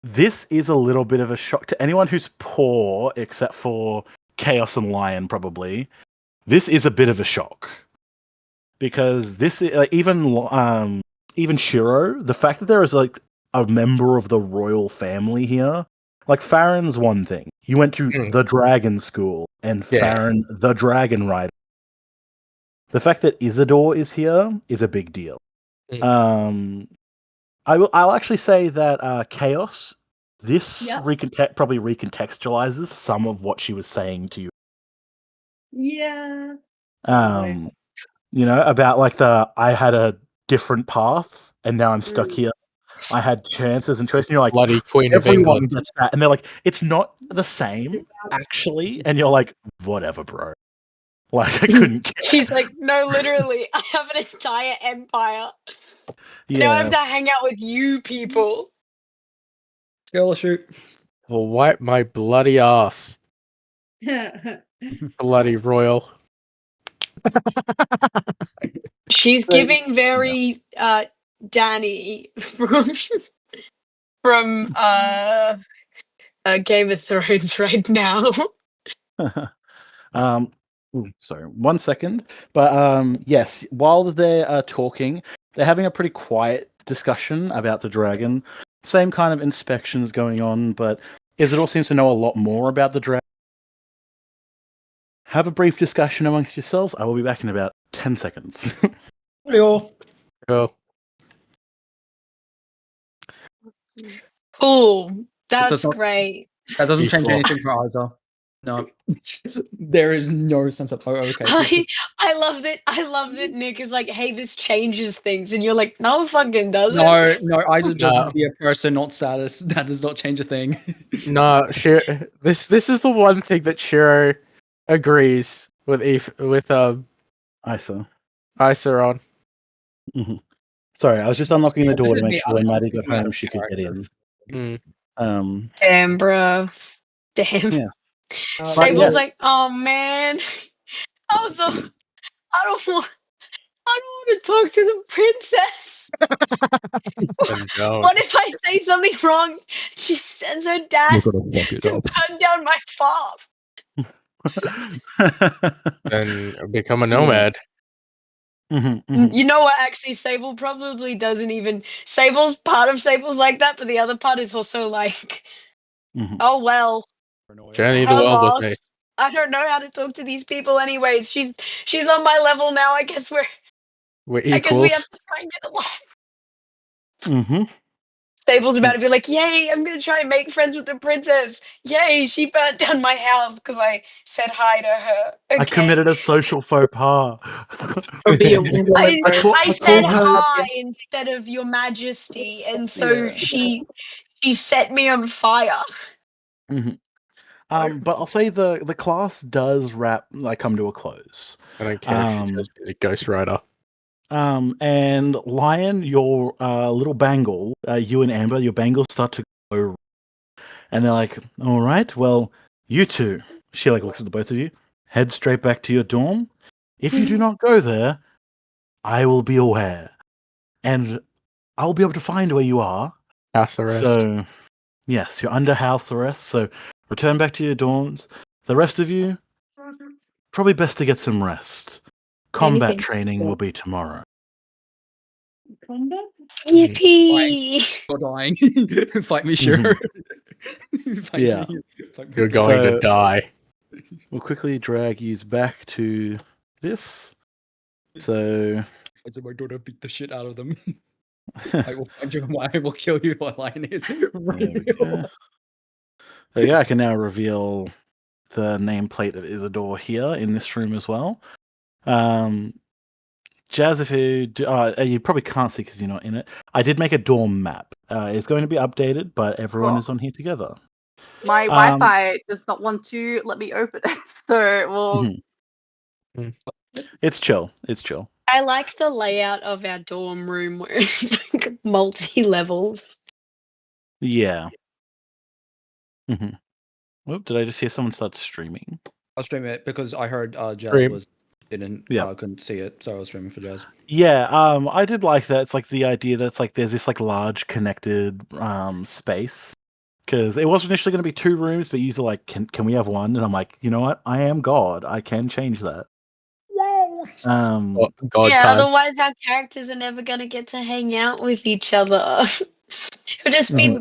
this is a little bit of a shock to anyone who's poor, except for Chaos and Lion, probably. This is a bit of a shock because this is even Shiro. The fact that there is like a member of the royal family here, like Farron's one thing. You went to Mm. the Dragon School, and Yeah. Farron, the Dragon Rider. The fact that Isidore is here is a big deal. Mm. I'll actually say that Chaos. This Yep. probably recontextualizes some of what she was saying to you. Yeah. Um, about like I had a different path and now I'm stuck Mm. here. I had chances and choice, and you're like, Bloody Queen of everyone England. gets that, and they're like, it's not the same actually, and you're like, whatever, bro. Like I couldn't care. She's like, no, literally, I have an entire empire. And now I have Yeah. to hang out with you people. Skill shoot. Will wipe my bloody ass. Bloody royal. She's giving very Danny from Game of Thrones right now. Sorry, 1 second. But yes, while they're talking, they're having a pretty quiet discussion about the dragon. Same kind of inspections going on, but Isidore seems to know a lot more about the dragon. Have a brief discussion amongst yourselves. I will be back in about 10 seconds. Hello. Cool. Cool. That's does not- great. That doesn't You change thought- anything for either. No. There is no sense of okay. I love that. I love that Nick is like, "Hey, this changes things," and you're like, "No, it fucking doesn't." No, Isa judged No. to be a person, not status. That does not change a thing. No, this is the one thing that Shiro agrees with Isa. Isa on. Sorry, I was just unlocking the This door is to make me sure when Maddie got speaking out home of she could get in. Mm. Damn, bro. Damn. Yeah. Sable's yes. like, "Oh man, also, I don't want to talk to the princess. And don't. What if I say something wrong? She sends her dad to burn down my farm." And become a nomad. You know what? Actually, Sable probably doesn't even. Part of Sable's like that, but the other part is also like, oh well, Journey the her world loss. with me. I don't know how to talk to these people, anyways. She's on my level now. I guess We're I guess we have equals. to try and get along. Sable's about to be like, "Yay! I'm gonna try and make friends with the princess. Yay! She burnt down my house because I said hi to her." Okay. I committed a social faux pas. I said called her. hi instead of your majesty, and so she set me on fire. But I'll say the class does come to a close. I don't care if she tells me to Ghost Rider. And Lion, your little bangle, you and Amber, your bangles start to go, and they're like, "All right, well, you two." She like looks at the both of you. Head straight back to your dorm. If you do not go there, I will be aware, and I'll be able to find where you are. House arrest. So, yes, you're under house arrest. So, return back to your dorms. The rest of you, probably best to get some rest. Combat Anything. training will be tomorrow. Combat? Yippee! You're dying. Fight me, Mhm. sure. Fight Yeah. me. Fight me. You're going to So- die. We'll quickly drag you back to this. So, I said my daughter beat the shit out of them. I will find you. I will kill you. What line is? there we go. So yeah, I can now reveal the nameplate of Isidore here in this room as well. Jazz, if you do, you probably can't see because you're not in it. I did make a dorm map. It's going to be updated, but everyone Cool. is on here together. My Um, Wi-Fi does not want to let me open it, so we'll. mhm. It's chill. It's chill. I like the layout of our dorm room where it's like multi levels. Yeah. Mm-hmm. Whoop, did I just hear someone start streaming? I'll stream it because I heard Jazz Stream. Yeah. couldn't see it, so I was streaming for Jazz. Yeah, I did like that. It's like the idea that it's like there's this like large connected space. Because it was initially going to be 2 rooms, but you were like, can we have one? And I'm like, you know what? I am God. I can change that. Whoa! God Yeah, time. otherwise our characters are never gonna get to hang out with each other. It'll just be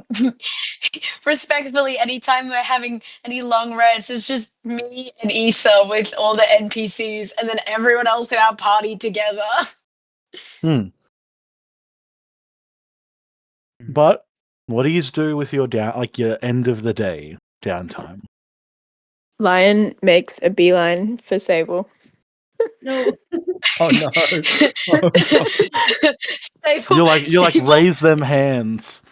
respectfully, anytime we're having any long rests, it's just me and Issa with all the NPCs and then everyone else in our party together. But what do you do with your your end of the day downtime? Lion makes a beeline for Sable. No. Oh no! Oh no! Sable, You're like Sable, raise them hands.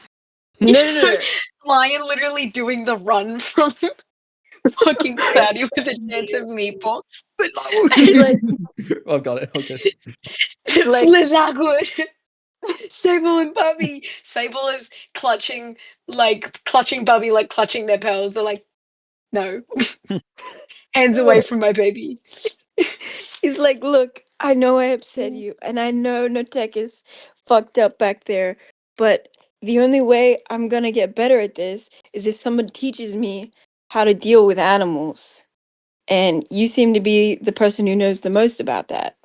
No. Lion literally doing the run from fucking Cloudy with a chance of meatballs. He's like, I've got it. Okay. he's like, Flizagwood. Sable and Bubby. Sable is clutching Bubby, like clutching their pearls. They're like, no. Hands away from my baby. he's like, look, I know I upset you, and I know Notek is fucked up back there, but the only way I'm gonna get better at this is if someone teaches me how to deal with animals. And you seem to be the person who knows the most about that.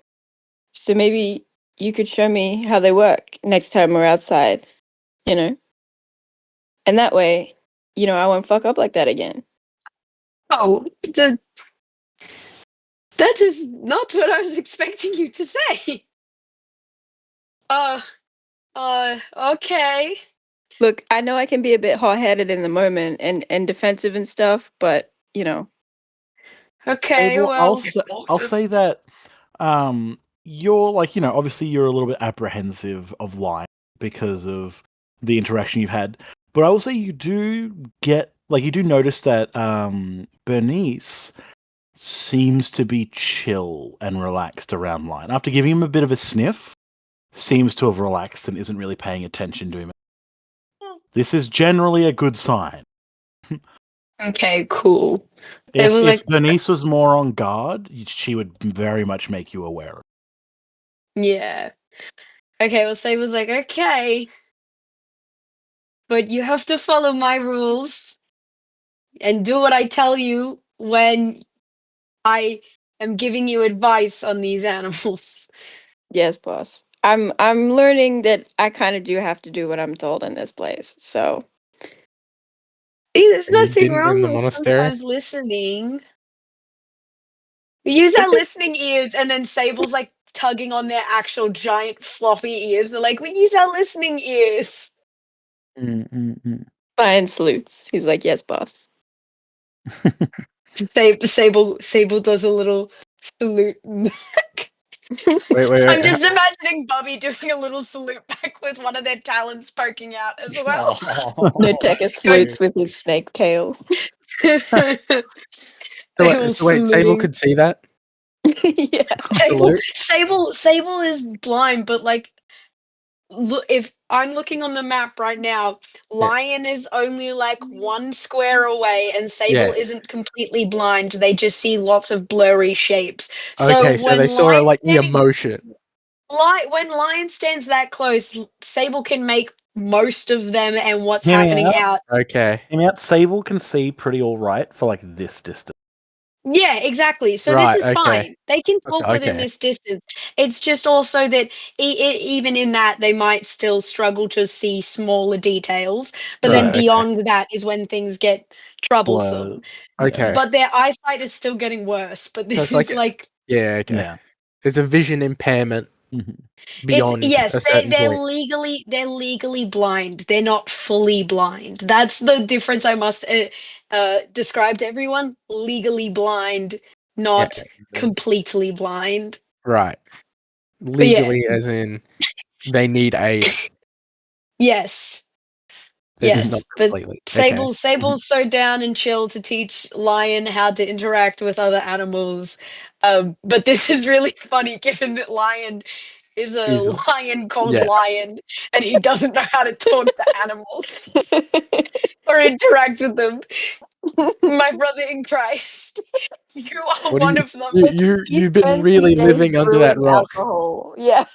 So maybe you could show me how they work next time we're outside, you know? And that way, I won't fuck up like that again. Oh, that is not what I was expecting you to say. Okay. Look, I know I can be a bit hot-headed in the moment and defensive and stuff, but, Okay, Abel, well. I'll say that you're like, obviously you're a little bit apprehensive of lying because of the interaction you've had. But I will say you do notice that Bernice seems to be chill and relaxed around Lion. After giving him a bit of a sniff, seems to have relaxed and isn't really paying attention to him. This is generally a good sign. Okay, cool. They were If like, Bernice was more on guard, she would very much make you aware of it. yeah. Okay, well, Sable's like, okay. But you have to follow my rules and do what I tell you when I am giving you advice on these animals. yes, boss. I'm learning that I kind of do have to do what I'm told in this place. So, See, there's You nothing didn't in wrong the with monastery? sometimes listening. We use our listening ears, and then Sable's like tugging on their actual giant floppy ears. They're like, we use our listening ears. Lion salutes. He's like, yes, boss. Sable does a little salute back. Wait. I'm just imagining Bubby doing a little salute back with one of their talons poking out as well. Noteka salutes with his snake tail. They all So wait, Sable saluting. could see that? Yeah. Sable is blind, but like, look, if I'm looking on the map right now, Lion is only like 1 square away, and Sable Yeah. isn't completely blind. They just see lots of blurry shapes. So Okay, so they when saw Lion like the standing, emotion. when Lion stands that close, Sable can make most of them and what's Hear me happening out. out. Okay. Hear me out. Sable can see pretty all right for like this distance. Yeah, exactly. So this Right, is okay. fine. They can talk within Okay. this distance. It's just also that even in that, they might still struggle to see smaller details. But Right, then okay. beyond that is when things get troublesome. Blur. Okay. But their eyesight is still getting worse. But So this it's like is like yeah, okay. Yeah. There's a vision impairment Mhm. it's beyond yes, a certain they're point. legally blind. They're not fully blind. That's the difference I must describe to everyone. Legally blind, Yeah. not completely blind. Right. But yeah. Legally as in they need aid. Yes. They're just Yes. not But completely. Okay. Sable's so down and chill to teach Lion how to interact with other animals. But this is really funny given that Lion is a Is lion called yeah. Lion and he doesn't know how to talk to animals or interact with them. My brother in Christ, you are What do one you of them. He you've been spends his really days living under that brewing rock. alcohol. Yeah.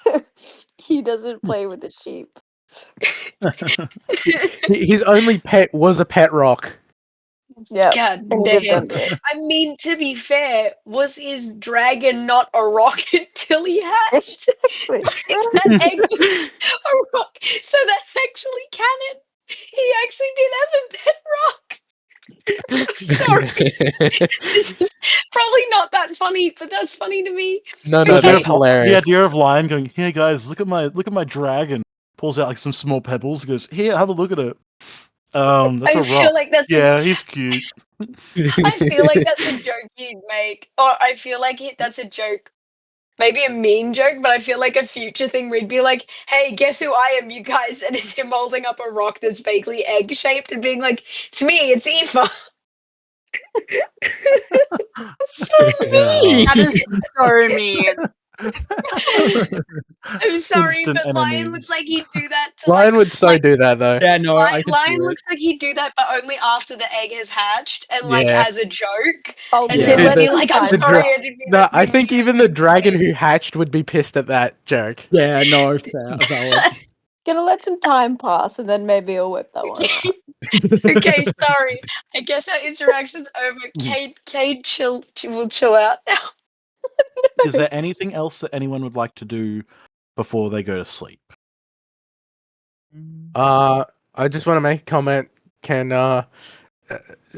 He doesn't play with the sheep. His only pet was a pet rock. Yeah. God And he lived damn. under it. I mean, to be fair, was his dragon not a rock until he hatched? Exactly. If that egg was a rock, so that's actually canon. He actually did have a pet rock. I'm sorry. This is probably not that funny, but that's funny to me. No, The that's idea, of, the hilarious. idea of Lion going, "Here, guys, look at my dragon." Pulls out like some small pebbles. Goes, "Here, have a look at it." That's I a feel rock. like that's a Yeah, he's cute. I feel like that's a joke he'd make. Or I feel like that's a joke. Maybe a mean joke, but I feel like a future thing we'd be like, hey, guess who I am, you guys? And it's him holding up a rock that's vaguely egg shaped and being like, it's me, it's Aoife. So Yeah. That is mean. so mean. I'm sorry, Instant but Lion looks enemies. like he'd do that to Lion would so do that though. Yeah, no, I could see Lion it. looks like he'd do that, but only after the egg has hatched and like Yeah. as a joke. Oh, And Yeah. then he'll he'd let be some like, I'm time sorry, dra- I didn't mean No, that to I be think mean. even the dragon who hatched would be pissed at that joke. Yeah, no, fair, valid. Gonna let some time pass and then maybe he'll whip that one out. Okay, sorry. I guess our interaction's over. Cade, will chill out now. Is there anything else that anyone would like to do before they go to sleep? I just want to make a comment. Can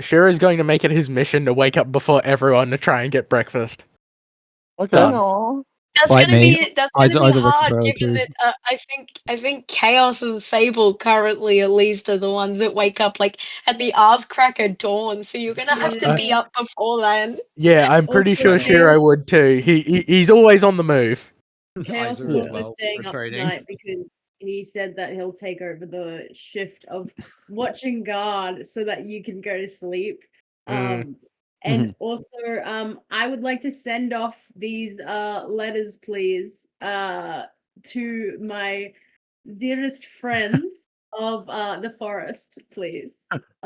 Shira's going to make it his mission to wake up before everyone to try and get breakfast. Okay. Done. Aw. That's Like gonna me. be Isa works hard, for early given too. that I think Chaos and Sable currently at least are the ones that wake up like at the arse crack of dawn. So you're gonna have to be up before then. Yeah, I'm pretty Also, sure Shiro Chaos, would too. He's always on the move. Chaos Isa is as also well, staying for up training. tonight because he said that he'll take over the shift of watching guard so that you can go to sleep. Mm. And also, I would like to send off these letters, please, to my dearest friends of the forest, please.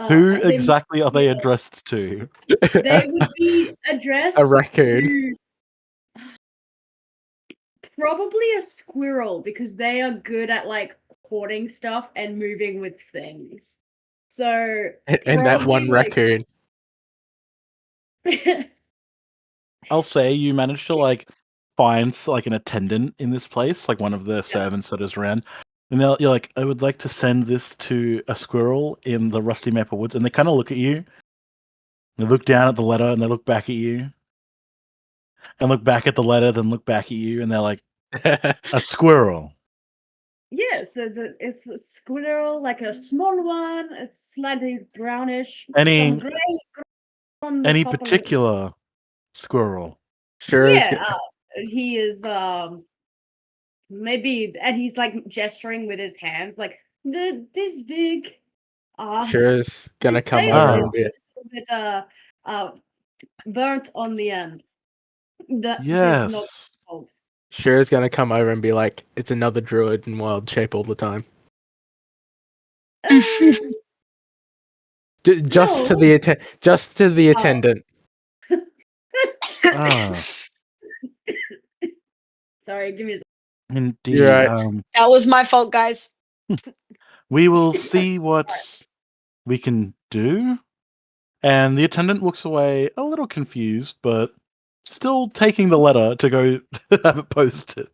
Who They exactly are they addressed to? they would be A addressed raccoon. to probably a squirrel because they are good at like hoarding stuff and moving with things. So And that one probably raccoon. like I'll say you managed to like find like an attendant in this place, like one of the servants that is around. And you're like, I would like to send this to a squirrel in the Rusty Maple Woods. And they kind of look at you. They look down at the letter and they look back at you. And look back at the letter, then look back at you. And they're like, a squirrel. yeah, so it's a squirrel, like a small one. It's slightly brownish, some Any gray on the any top of it. particular squirrel? Shiro's Yeah, he is maybe, and he's like gesturing with his hands, like this big. Shiro's gonna His come tail over is and be a little bit burnt on the end. That does not Yes. involve. Shira's gonna come over and be like, "It's another druid in wild shape all the time." Just to No. the Oh. attendant. Ah, Sorry, give me a second. indeed. You're right. That was my fault, guys. We will see what we can do. And the attendant looks away a little confused, but still taking the letter to go have it posted.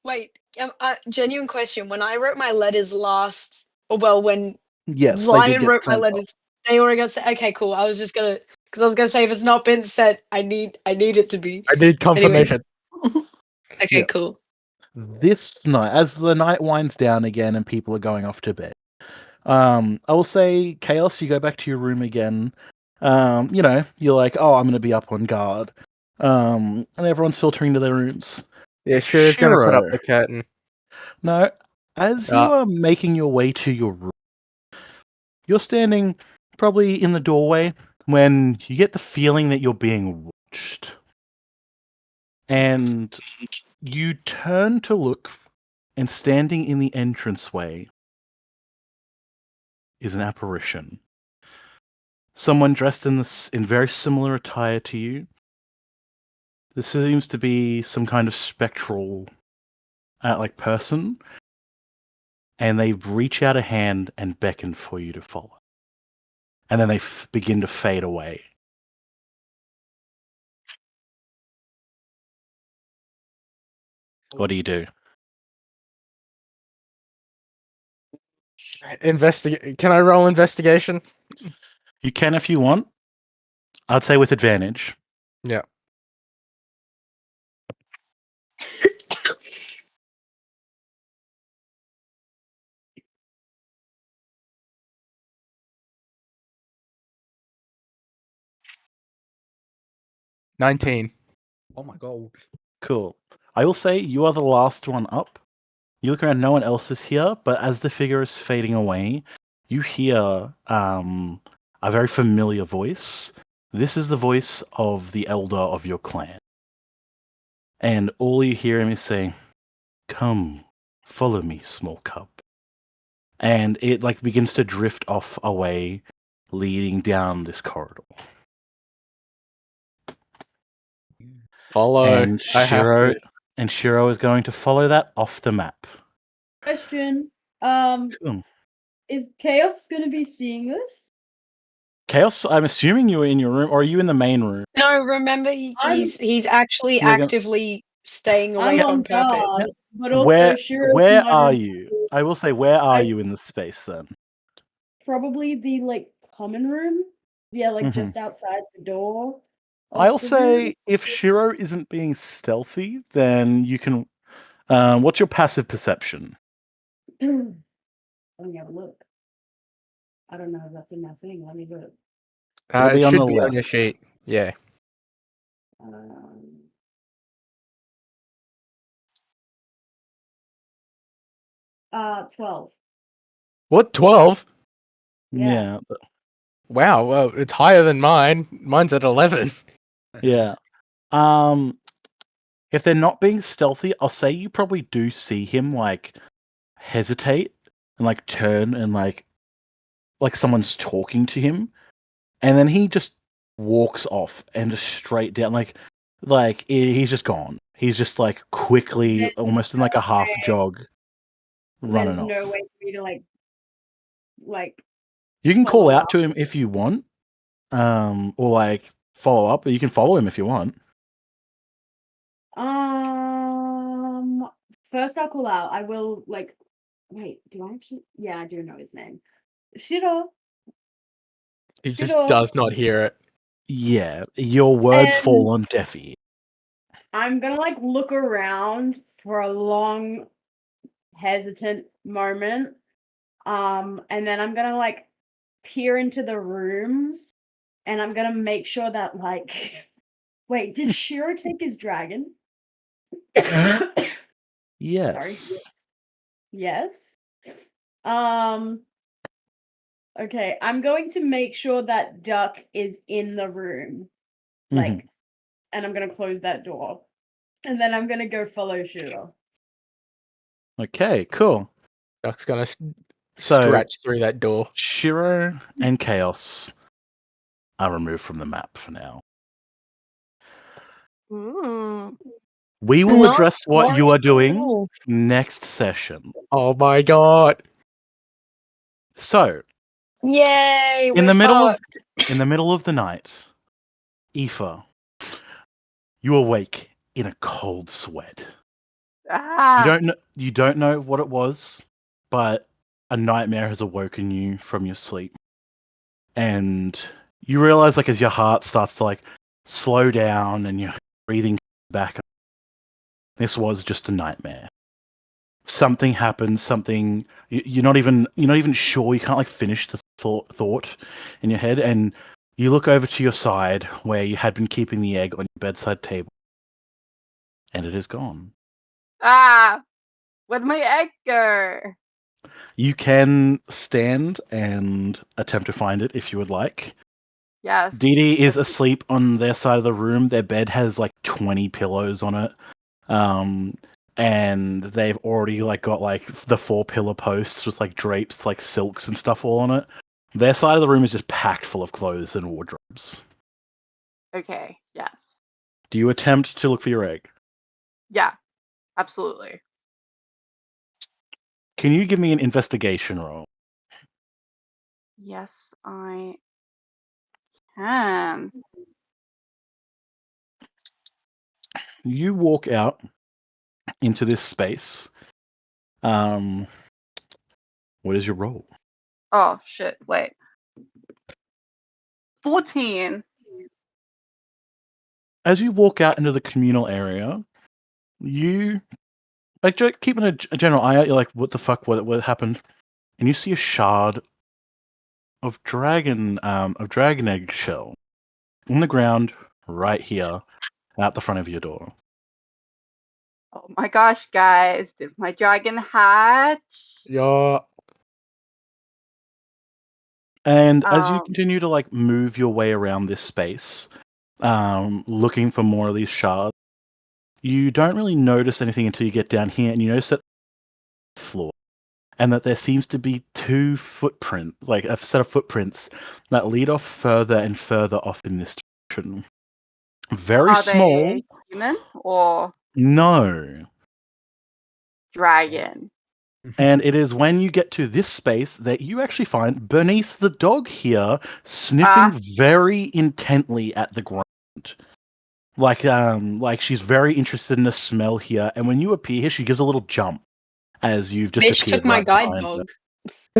Wait. Genuine question. When I wrote my letters last, or well, when Yes, they did Lion get wrote my sent off. letters, they already got sent. Okay, cool. I was just gonna, because I was gonna say if it's not been sent, I need it to be. I need Anyway, confirmation. okay, Yeah. cool. This night, as the night winds down again and people are going off to bed, I will say, Chaos, you go back to your room again. You're like, oh, I'm going to be up on guard. And everyone's filtering to their rooms. Yeah, Shira's gonna put up Shiro. the curtain. No, as you are making your way to your room, you're standing probably in the doorway when you get the feeling that you're being watched. And you turn to look, and standing in the entranceway is an apparition. Someone dressed in very similar attire to you. This seems to be some kind of spectral, person, and they reach out a hand and beckon for you to follow. And then they begin to fade away. What do you do? Investigate. Can I roll investigation? You can if you want. I'd say with advantage. Yeah. $19. Oh my god. Cool. I will say you are the last one up. You look around, no one else is here, but as the figure is fading away, you hear a very familiar voice. This is the voice of the elder of your clan. And all you hear him is saying, "Come, follow me, small cub." And it begins to drift off away, leading down this corridor. Follow. And I have Shiro to. and Shiro is going to follow that off the map. Question. Cool. Is Chaos gonna be seeing this? Chaos, I'm assuming you were in your room, or are you in the main room? No, remember he's actually You're gonna- actively staying I'm awake on on purpose. guard, but also Where Shiro's where not are in you? I will say, where are you in the space then? probably the common room. Yeah, Mhm. just outside the door. I'll Of the room. say if Shiro isn't being stealthy, then you can. What's your passive perception? Let me have a look. I don't know if that's in that thing. Let me look. It'll It be on should the be on your left. sheet. Yeah. Um, 12. What? 12? Yeah. Wow. Well, it's higher than mine. Mine's at 11. Yeah. If they're not being stealthy, I'll say you probably do see him hesitate and turn and like someone's talking to him, and then he just walks off and just straight down he's just gone. He's just quickly, There's almost in a half jog, running There's off. no way for me to You can call follow out up. to him if you want, or follow up, or you can follow him if you want. First I'll call out. I will wait, do I actually? Yeah, I do know his name. Shiro. He just Shiro. does not hear it. Yeah, your words And fall on deaf ears. I'm gonna look around for a long, hesitant moment. And then I'm gonna peer into the rooms, and I'm gonna make sure that wait, did Shiro take his dragon? Sorry. Yes. Yes. Okay, I'm going to make sure that Duck is in the room. like, and I'm gonna close that door, and then I'm gonna go follow Shiro. Okay, cool. Duck's gonna So scratch through that door. Shiro and Chaos are removed from the map for now. Ooh. We will Not address what you worrisome are doing at all. next session. Oh my god! So, Yay, in we're the middle fucked. of the night, Aoife, you awake in a cold sweat. Ah. You don't know what it was, but a nightmare has awoken you from your sleep. And you realize, like, as your heart starts to like slow down and your breathing back, this was just a nightmare. Something happened, something you're not even sure, you can't like finish the thought in your head, and you look over to your side where you had been keeping the egg on your bedside table, and it is gone. Ah. Where'd my egg go? You can stand and attempt to find it if you would like. Yes. Dee Dee is asleep on their side of the room. Their bed has like 20 pillows on it. And they've already like got like the 4 pillar posts with like drapes, like silks and stuff all on it. Their side of the room is just packed full of clothes and wardrobes. Okay. Yes. Do you attempt to look for your egg? Yeah. Absolutely. Can you give me an investigation roll? Yes, I can. You walk out into this space. What is your roll? Oh shit! Wait. 14. As you walk out into the communal area, you like keeping a general eye out. You're like, "What the fuck? What happened?" And you see a shard of dragon egg shell on the ground right here out the front of your door. Oh my gosh, guys! Did my dragon hatch? Yeah. And as you Um. continue to like move your way around this space, looking for more of these shards, you don't really notice anything until you get down here, and you notice that the floor, and that there seems to be 2 footprints, like a set of footprints that lead off further and further off in this direction. Very Are small. they human or No. dragon? And it is when you get to this space that you actually find Bernice the dog here sniffing Ah. very intently at the ground. Like she's very interested in the smell here, and when you appear here, she gives a little jump as you've just Bitch appeared took my right guide behind her.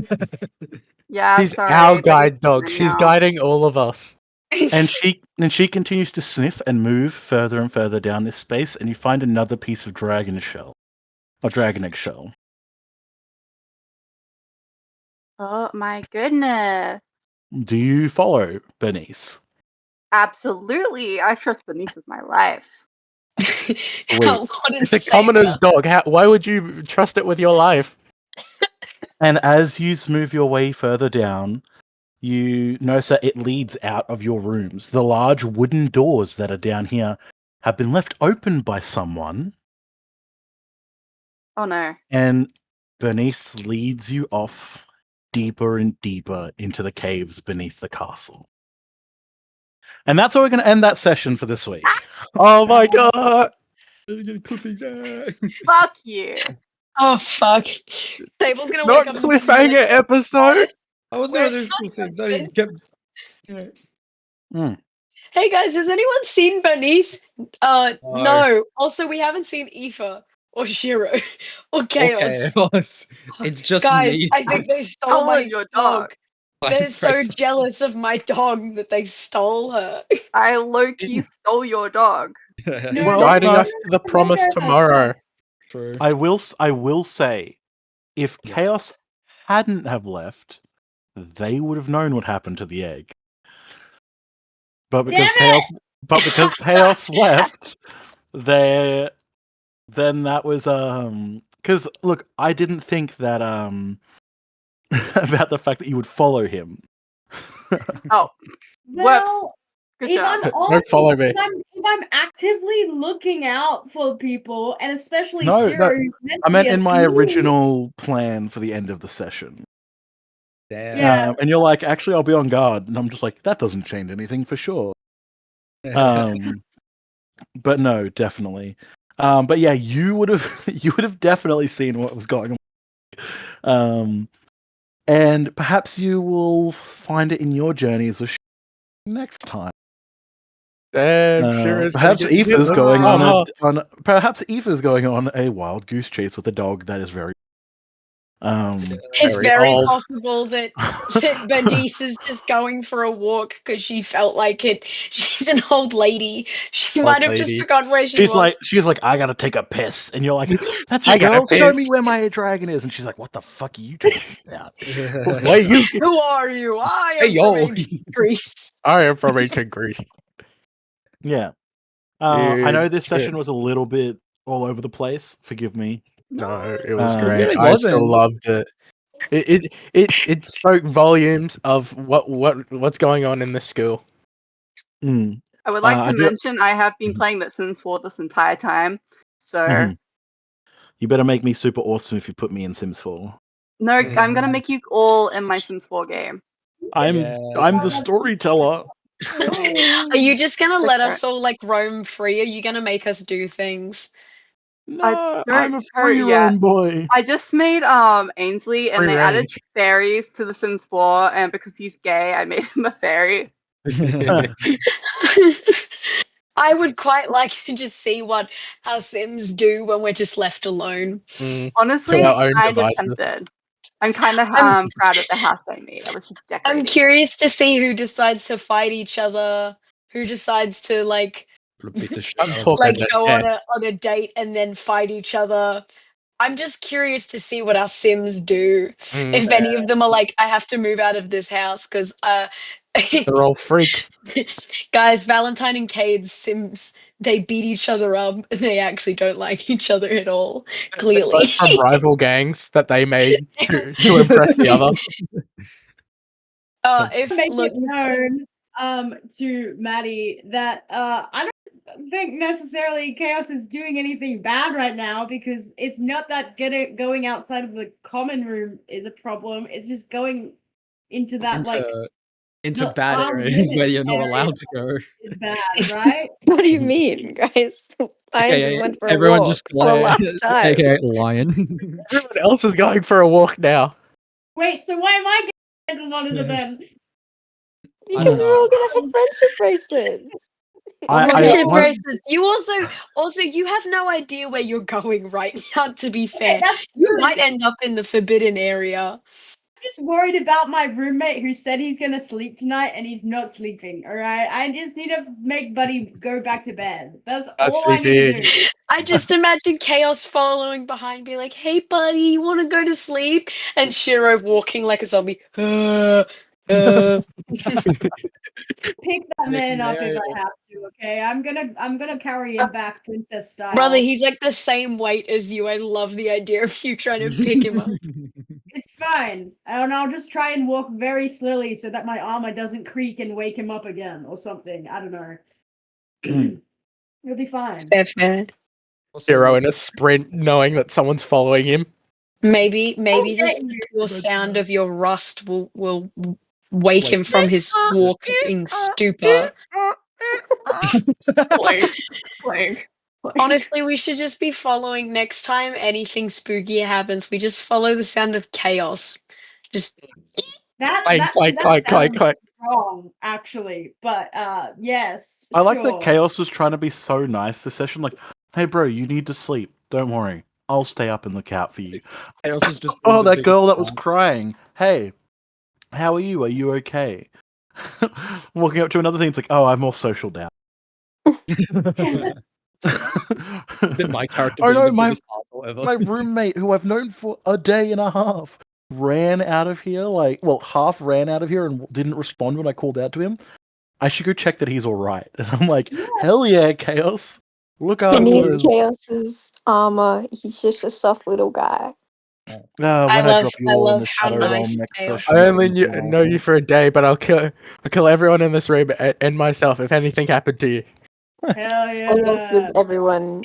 dog. Yeah. He's our Sorry, but he's guide dog. mine She's now. guiding all of us. And she continues to sniff and move further and further down this space, and you find another piece of dragon egg shell. Oh my goodness! Do you follow Bernice? Absolutely, I trust Bernice with my life. How Sweet. what It's a insane. commoner's dog. Why would you trust it with your life? And as you move your way further down, you notice that it leads out of your rooms. The large wooden doors that are down here have been left open by someone, Oh no. and Bernice leads you off deeper and deeper into the caves beneath the castle. And that's where we're going to end that session for this week. Oh my god! Fuck you. Oh fuck. Sable's gonna Not wake up in the morning and be cliffhanger like, episode. I was We're gonna do cool fucked, things. I kept. Yeah. hey guys, has anyone seen Bernice? No. No. Also, we haven't seen Aoife or Shiro or Chaos. Okay, it's just Guys, me. I think they stole Stolen my your dog. dog. They're so jealous of my dog that they stole her. I low-key stole your dog. No, He's Well, guiding no. us to the promised tomorrow. True. I will say, if Yeah. Chaos hadn't have left, they would have known what happened to the egg. But because Chaos left, then that was because look, I didn't think that about the fact that you would follow him. Oh, whoops. Well, Good if job. I'm Don't follow me. if I'm actively looking out for people, and especially No, Shiro, no, who's meant I to be meant a in my sneak- original plan for the end of the session. Damn. Yeah. And you're like, actually, I'll be on guard, and I'm just like, that doesn't change anything for sure. But no, definitely. But yeah, you would have definitely seen what was going on. And perhaps you will find it in your journeys with next time. Sure is gonna Perhaps get Aoife's hit. going Uh-huh. perhaps Aoife's going on a wild goose chase with a dog that is very It's Very very old. possible that Bernice is just going for a walk because she felt like it. She's an old lady. She Old might have just lady. forgotten where she was. she's like, I gotta take a piss, and you're like, that's I it, gotta girl. Show piss. me where my dragon is, and she's like, what the fuck are you talking about? Wait, you. Who are you? I Hey, am yo. from ancient Greece. I am from ancient Greece. Yeah. I know Dude, this shit. session was a little bit all over the place. Forgive me. No, it was It great. really I still wasn't. loved it. It spoke volumes of what's going on in the school. Mm. I would like I to do. mention I have been Mhm. playing The Sims 4 this entire time. So Mhm. You better make me super awesome if you put me in Sims 4. no, I'm gonna make you all in my Sims 4 game. I'm Yeah. the storyteller. Are you just gonna let Different. us all like roam free? Are you gonna make us do things? No, don't I'm a hurt free yet. roam boy. I just made Ainsley, and Free they added range. fairies to The Sims 4, and because he's gay, I made him a fairy. I would quite like to just see what our Sims do when we're just left alone. To Honestly, our own kind of devices. tempted. I'm kind of I'm proud of the house I made. I was just I'm decorating. curious to see who decides to fight each other, who decides to Beat the shit I'm out of talking them. go yeah. on a date and then fight each other. I'm just curious to see what our Sims do. Mm, If any of them are like, I have to move out of this house because they're all freaks. guys, Valentine and Cade's Sims, they beat each other up and they actually don't like each other at all. They're Clearly. both from rival gangs that they made to impress the other. If Make look it known to Maddie that I don't think necessarily Chaos is doing anything bad right now, because it's not that going outside of the common room is a problem. It's just going into that into not bad wild areas limit where you're not area allowed to go. is bad, right? What do you mean, guys? I just went for a Everyone walk just for the last time. AKA lion. Everyone else is going for a walk now. Wait, so why am I getting on it then? Because we're all gonna have friendship bracelets. friendship I bracelets. You also you have no idea where you're going right now, to be Okay, fair. that's You true. might end up in the forbidden area. I'm just worried about my roommate who said he's gonna sleep tonight and he's not sleeping. All right, I just need to make Buddy go back to bed. That's all he I need to did. do. I just imagine Chaos following behind, be like, "Hey, buddy, you want to go to sleep?" And Shiro walking like a zombie. Pick that Nick man up if Mayo. I have to. Okay, I'm gonna carry him back princess style. Brother, he's like the same weight as you. I love the idea of you trying to pick him up. It's fine, and I'll just try and walk very slowly so that my armor doesn't creak and wake him up again or something. I don't know. It'll be fine. Fair. Hero in a sprint, knowing that someone's following him. Maybe Okay. just the pure sound of your rust will wake him from his walking stupor. Like, Honestly, we should just be following next time anything spooky happens. We just follow the sound of chaos. Just Clank, clank, clank, clank, sounds clank. wrong, actually. But yes, I like that sure. Chaos was trying to be so nice this session. Like, hey, bro, you need to sleep. Don't worry. I'll stay up and look out for you. Chaos is just Oh, being the that biggest girl that was fan. crying. Hey, how are you? Are you okay? Walking up to another thing, it's like, oh, I'm all social now. Then my character Oh being no, the biggest asshole ever. my roommate, who I've known for a day and a half, ran out of here. Half ran out of here and didn't respond when I called out to him. I should go check that he's all right. And I'm like, hell yeah, Chaos. Look I need after us. Chaos's armor. He's just a soft little guy. When I love- drop you I all in love the how Shadow nice Realm next Chaos session. I it's only gonna be know you awesome. for a day, but I'll kill everyone in this room and myself if anything happened to you. Hell And that's yeah. with everyone.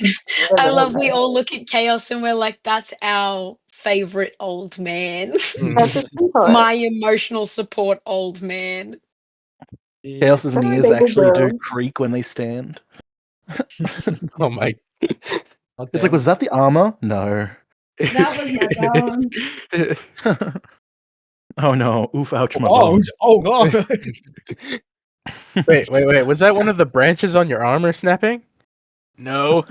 I ever love we met. all look at Chaos and we're like, that's our favorite old man. That's a sweetheart. My emotional support old man. Chaos's That's knees baby actually do girl. creak when they stand. Oh my. It's like, was that the armor? No. That was my bone. Oh no! Oof! Ouch! My Oh, bone. oh god. Wait. Was that one of the branches on your armor snapping? No.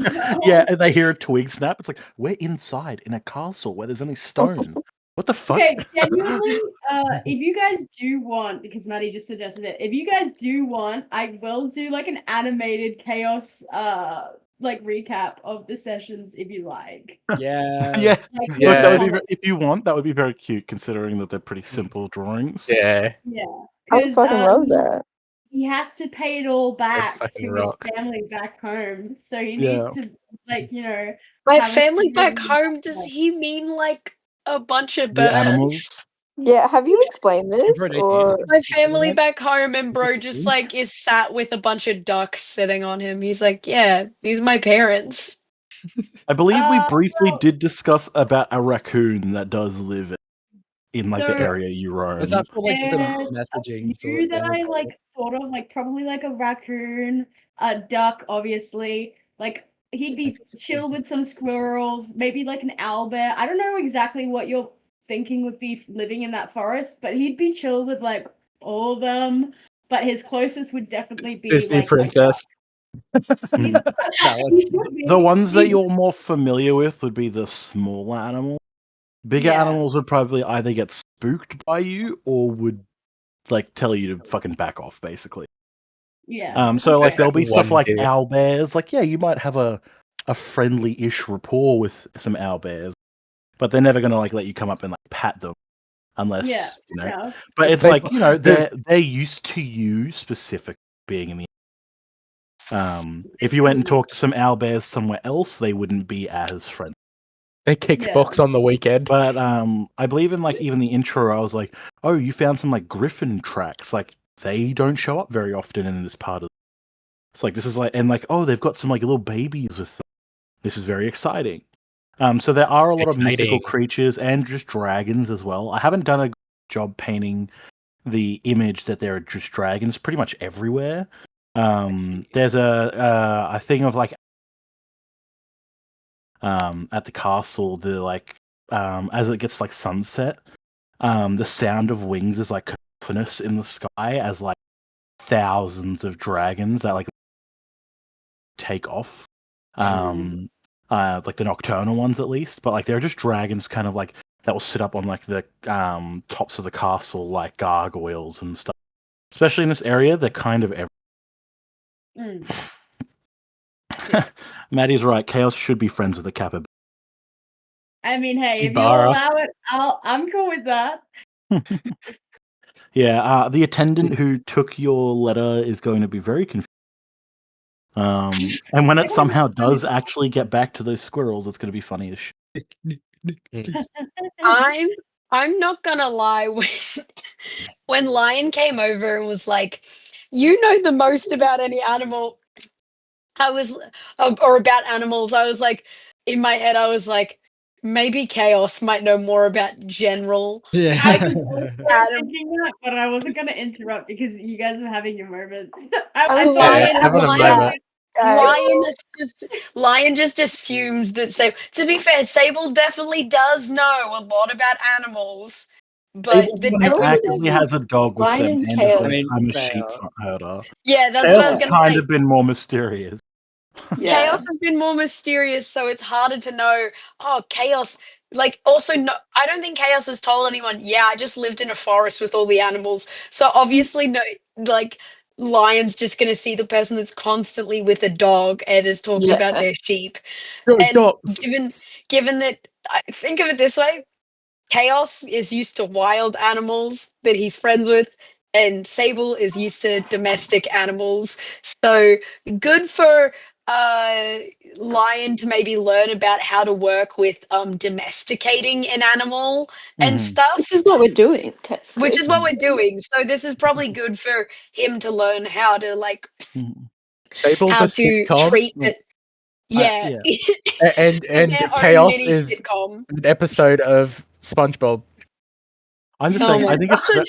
Yeah, and they hear a twig snap. It's like we're inside in a castle where there's only stone. What the fuck? Okay, genuinely, if you guys do want, because Maddie just suggested it, if you guys do want, I will do like an animated chaos like recap of the sessions if you like. Yeah. Yeah. Like, Look, Yeah. that would be if you want. That would be very cute, considering that they're pretty simple drawings. Yeah. yeah. I would Because fucking love that. he has to pay it all back fucking to rock. his family back home. So he Yeah. needs to like, My have a family story back in the home, does background. he mean like a bunch of The birds? animals. Yeah, have you explained this? Bro, they Or did. My family back home and bro just Mhm. like is sat with a bunch of ducks sitting on him. He's like, yeah, these are my parents. I believe we briefly well- did discuss about a raccoon that does live in like the So- area you roam. Was that for like the There's messaging sort few of that thing? I like thought of, like probably like a raccoon, a duck, obviously. Like he'd be chill with some squirrels, maybe like an owl bear. I don't know exactly what you're thinking would be living in that forest, but he'd be chill with like all of them. But his closest would definitely be Disney like princess. He's, Valid. he should be. The ones that He- you're more familiar with would be the smaller animals. Bigger Yeah. animals would probably either get spooked by you or would like tell you to fucking back off, basically. Yeah. So like There's there'll that be stuff one like dude. owl bears. Like, yeah, you might have a friendly-ish rapport with some owl bears, but they're never gonna like let you come up and like pat them unless Yeah. you know. Yeah. But it's They- like, you know, they're used to you specific being in the if you went and talked to some owl bears somewhere else, they wouldn't be as friendly. They kicked Yeah. box on the weekend. But I believe in like even the intro, I was like, oh, you found some like griffin tracks. Like they don't show up very often in this part of. It's like this is like and like oh, they've got some like little babies with them. This is very exciting. So there are a lot of mythical Exciting. creatures and just dragons as well. I haven't done a good job painting the image that there are just dragons pretty much everywhere. There's a thing of like at the castle, the like as it gets like sunset, the sound of wings is like cacophonous in the sky as like thousands of dragons that like take off. Like the nocturnal ones at least, but like they're just dragons kind of like that will sit up on like the tops of the castle like gargoyles and stuff. Especially in this area, they're kind of Mm. Maddie's right. Chaos should be friends with a kappa. I mean, hey, if you Ibarra. allow it, I'm cool with that. Yeah, the attendant who took your letter is going to be very confused. And when it somehow does actually get back to those squirrels, it's going to be funny as shit. I'm not gonna lie, when Lion came over and was like, you know the most about any animal, I was or about animals, I was like, in my head, I was like, maybe Chaos might know more about general. Yeah. I Like, was also Adam, thinking that, but I wasn't gonna interrupt because you guys were having your moments. I was Lion, trying to having a Lion, moment. Lion just assumes that. So, to be fair, Sable definitely does know a lot about animals, but Abel's the the one who difference actively is, has a dog with Lion them and and is Chaos. I like, mean, I'm a fair. sheep herder. yeah, that's what Chaos I was has gonna kind say. of been more mysterious. Yeah. Chaos has been more mysterious, so it's harder to know. Oh, Chaos. Like, also, no, I don't think Chaos has told anyone, yeah, I just lived in a forest with all the animals. So, obviously, no, like, Lion's just going to see the person that's constantly with a dog and has talked Yeah. about their sheep. Yo, And dog. given that, I think of it this way, Chaos is used to wild animals that he's friends with, and Sable is used to domestic animals. So good for Lion to maybe learn about how to work with domesticating an animal and Mhm. stuff, Which is what we're doing, which technically. is what we're doing. So this is probably good for him to learn how to like Mhm. Fable's how a to sitcom, treat it. Yeah, Yeah. and their own Chaos mini is sitcom. an episode of SpongeBob. I'm just Oh saying. my I think it's. god.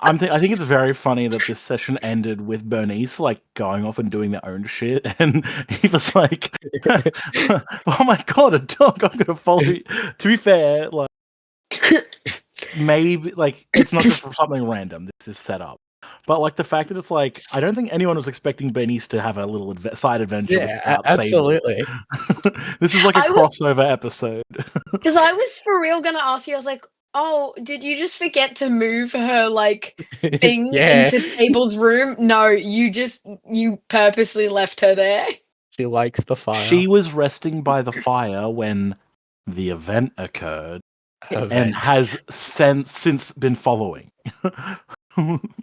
I think it's very funny that this session ended with Bernice like going off and doing their own shit, and he was like, "Oh my god, a dog! I'm gonna follow you." To be fair, like maybe like it's not just something random. This is set up, but like the fact that it's like I don't think anyone was expecting Bernice to have a little side adventure with Yeah, Sable. absolutely. This is like a I was crossover episode. because I was for real gonna ask you. I was like, "Oh, did you just forget to move her like thing Yeah, into Sable's room?" No, you purposely left her there. she likes the fire. She was resting by the fire when the event occurred and Event. has since been following.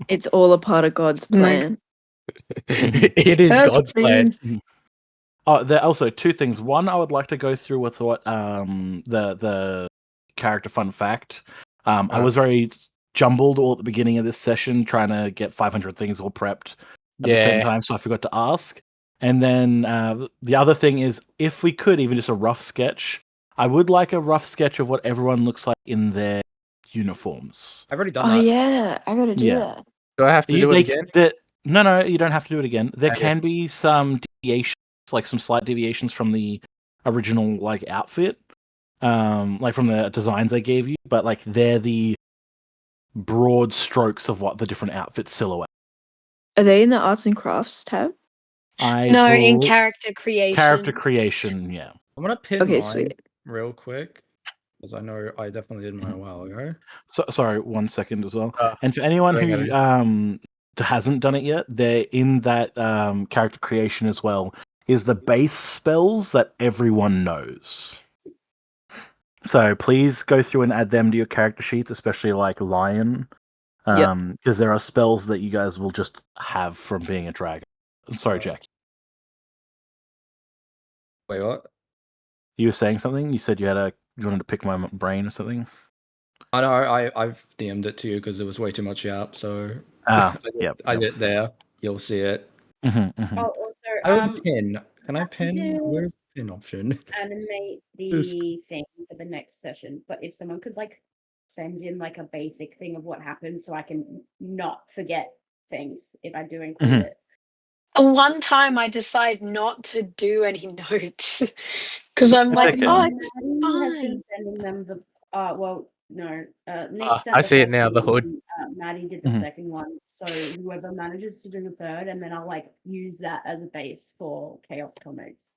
It's all a part of God's My plan. It is God's plan. There are also two things. One, I would like to go through with what the character fun fact. I was very jumbled all at the beginning of this session, trying to get 500 things all prepped at the same Yeah, time, so I forgot to ask. And then the other thing is, if we could, even just a rough sketch, I would like a rough sketch of what everyone looks like in their uniforms. I've already done Oh that. yeah, I gotta do Yeah. that. do I have to You, do it they, again? no, you don't have to do it again. There Okay. can be some deviations, like some slight deviations from the original like outfit, like from the designs they gave you, but like they're the broad strokes of what the different outfit silhouette. Are they in the arts and crafts tab? no, in Character character creation. creation, yeah. I'm gonna pin Okay, mine sweet. real quick because I know I definitely did mine a while ago. So sorry, 1 second as well. Uh, And for anyone doing who hasn't done it yet, they're in that character creation as well. Is the base spells that everyone knows. So please go through and add them to your character sheets, especially like Lion, Yep. because there are spells that you guys will just have from being a dragon. I'm sorry, Jack. Wait, what? You were saying something. You said you wanted to pick my brain or something. I know I've DM'd it to you because it was way too much out. So Ah, yep. I did it there. You'll see it. Oh, also, I don't pin. Can I pin? do Where's the pin option? animate Just- the thing for the next session, but if someone could like send in like a basic thing of what happened so I can not forget things if I do include it. One time I decide not to do any notes because I'm It's like, okay. oh, Maddie it's has been fine. sending them the well no Nick sent I the see it first now. one The hood. and Maddie did the Mhm. second one, so whoever manages to do the third, and then I'll like use that as a base for Chaos Comics.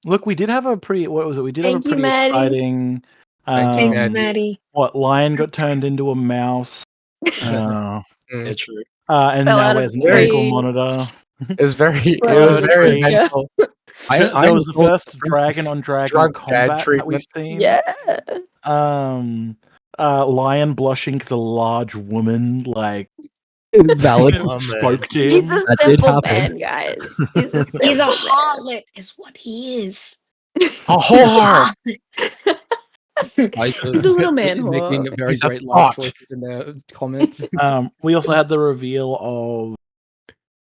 Look, we did have a pretty. What was it? We did have a Thank you, pretty Maddie. exciting. Thank you, Thanks, Maddie. Maddie. What lion got turned into a mouse? Mm. Yeah, true. And Fell now out of wears an Very- ankle tree. monitor. It was very, Fell it was out of very tree, yeah. eventful. There was the thought first dragon on dragon drug bad combat that we've treatment. seen. Yeah. Lion blushing because a large woman like Valid. Oh, man. spoke to He's him. a That did simple happen. man, guys. He's a He's a simple man. harlot, is what he is. A He's a whore. harlot. Guys He's a little man making whore. very He's a great life thought. choices in their comments. We also had the reveal of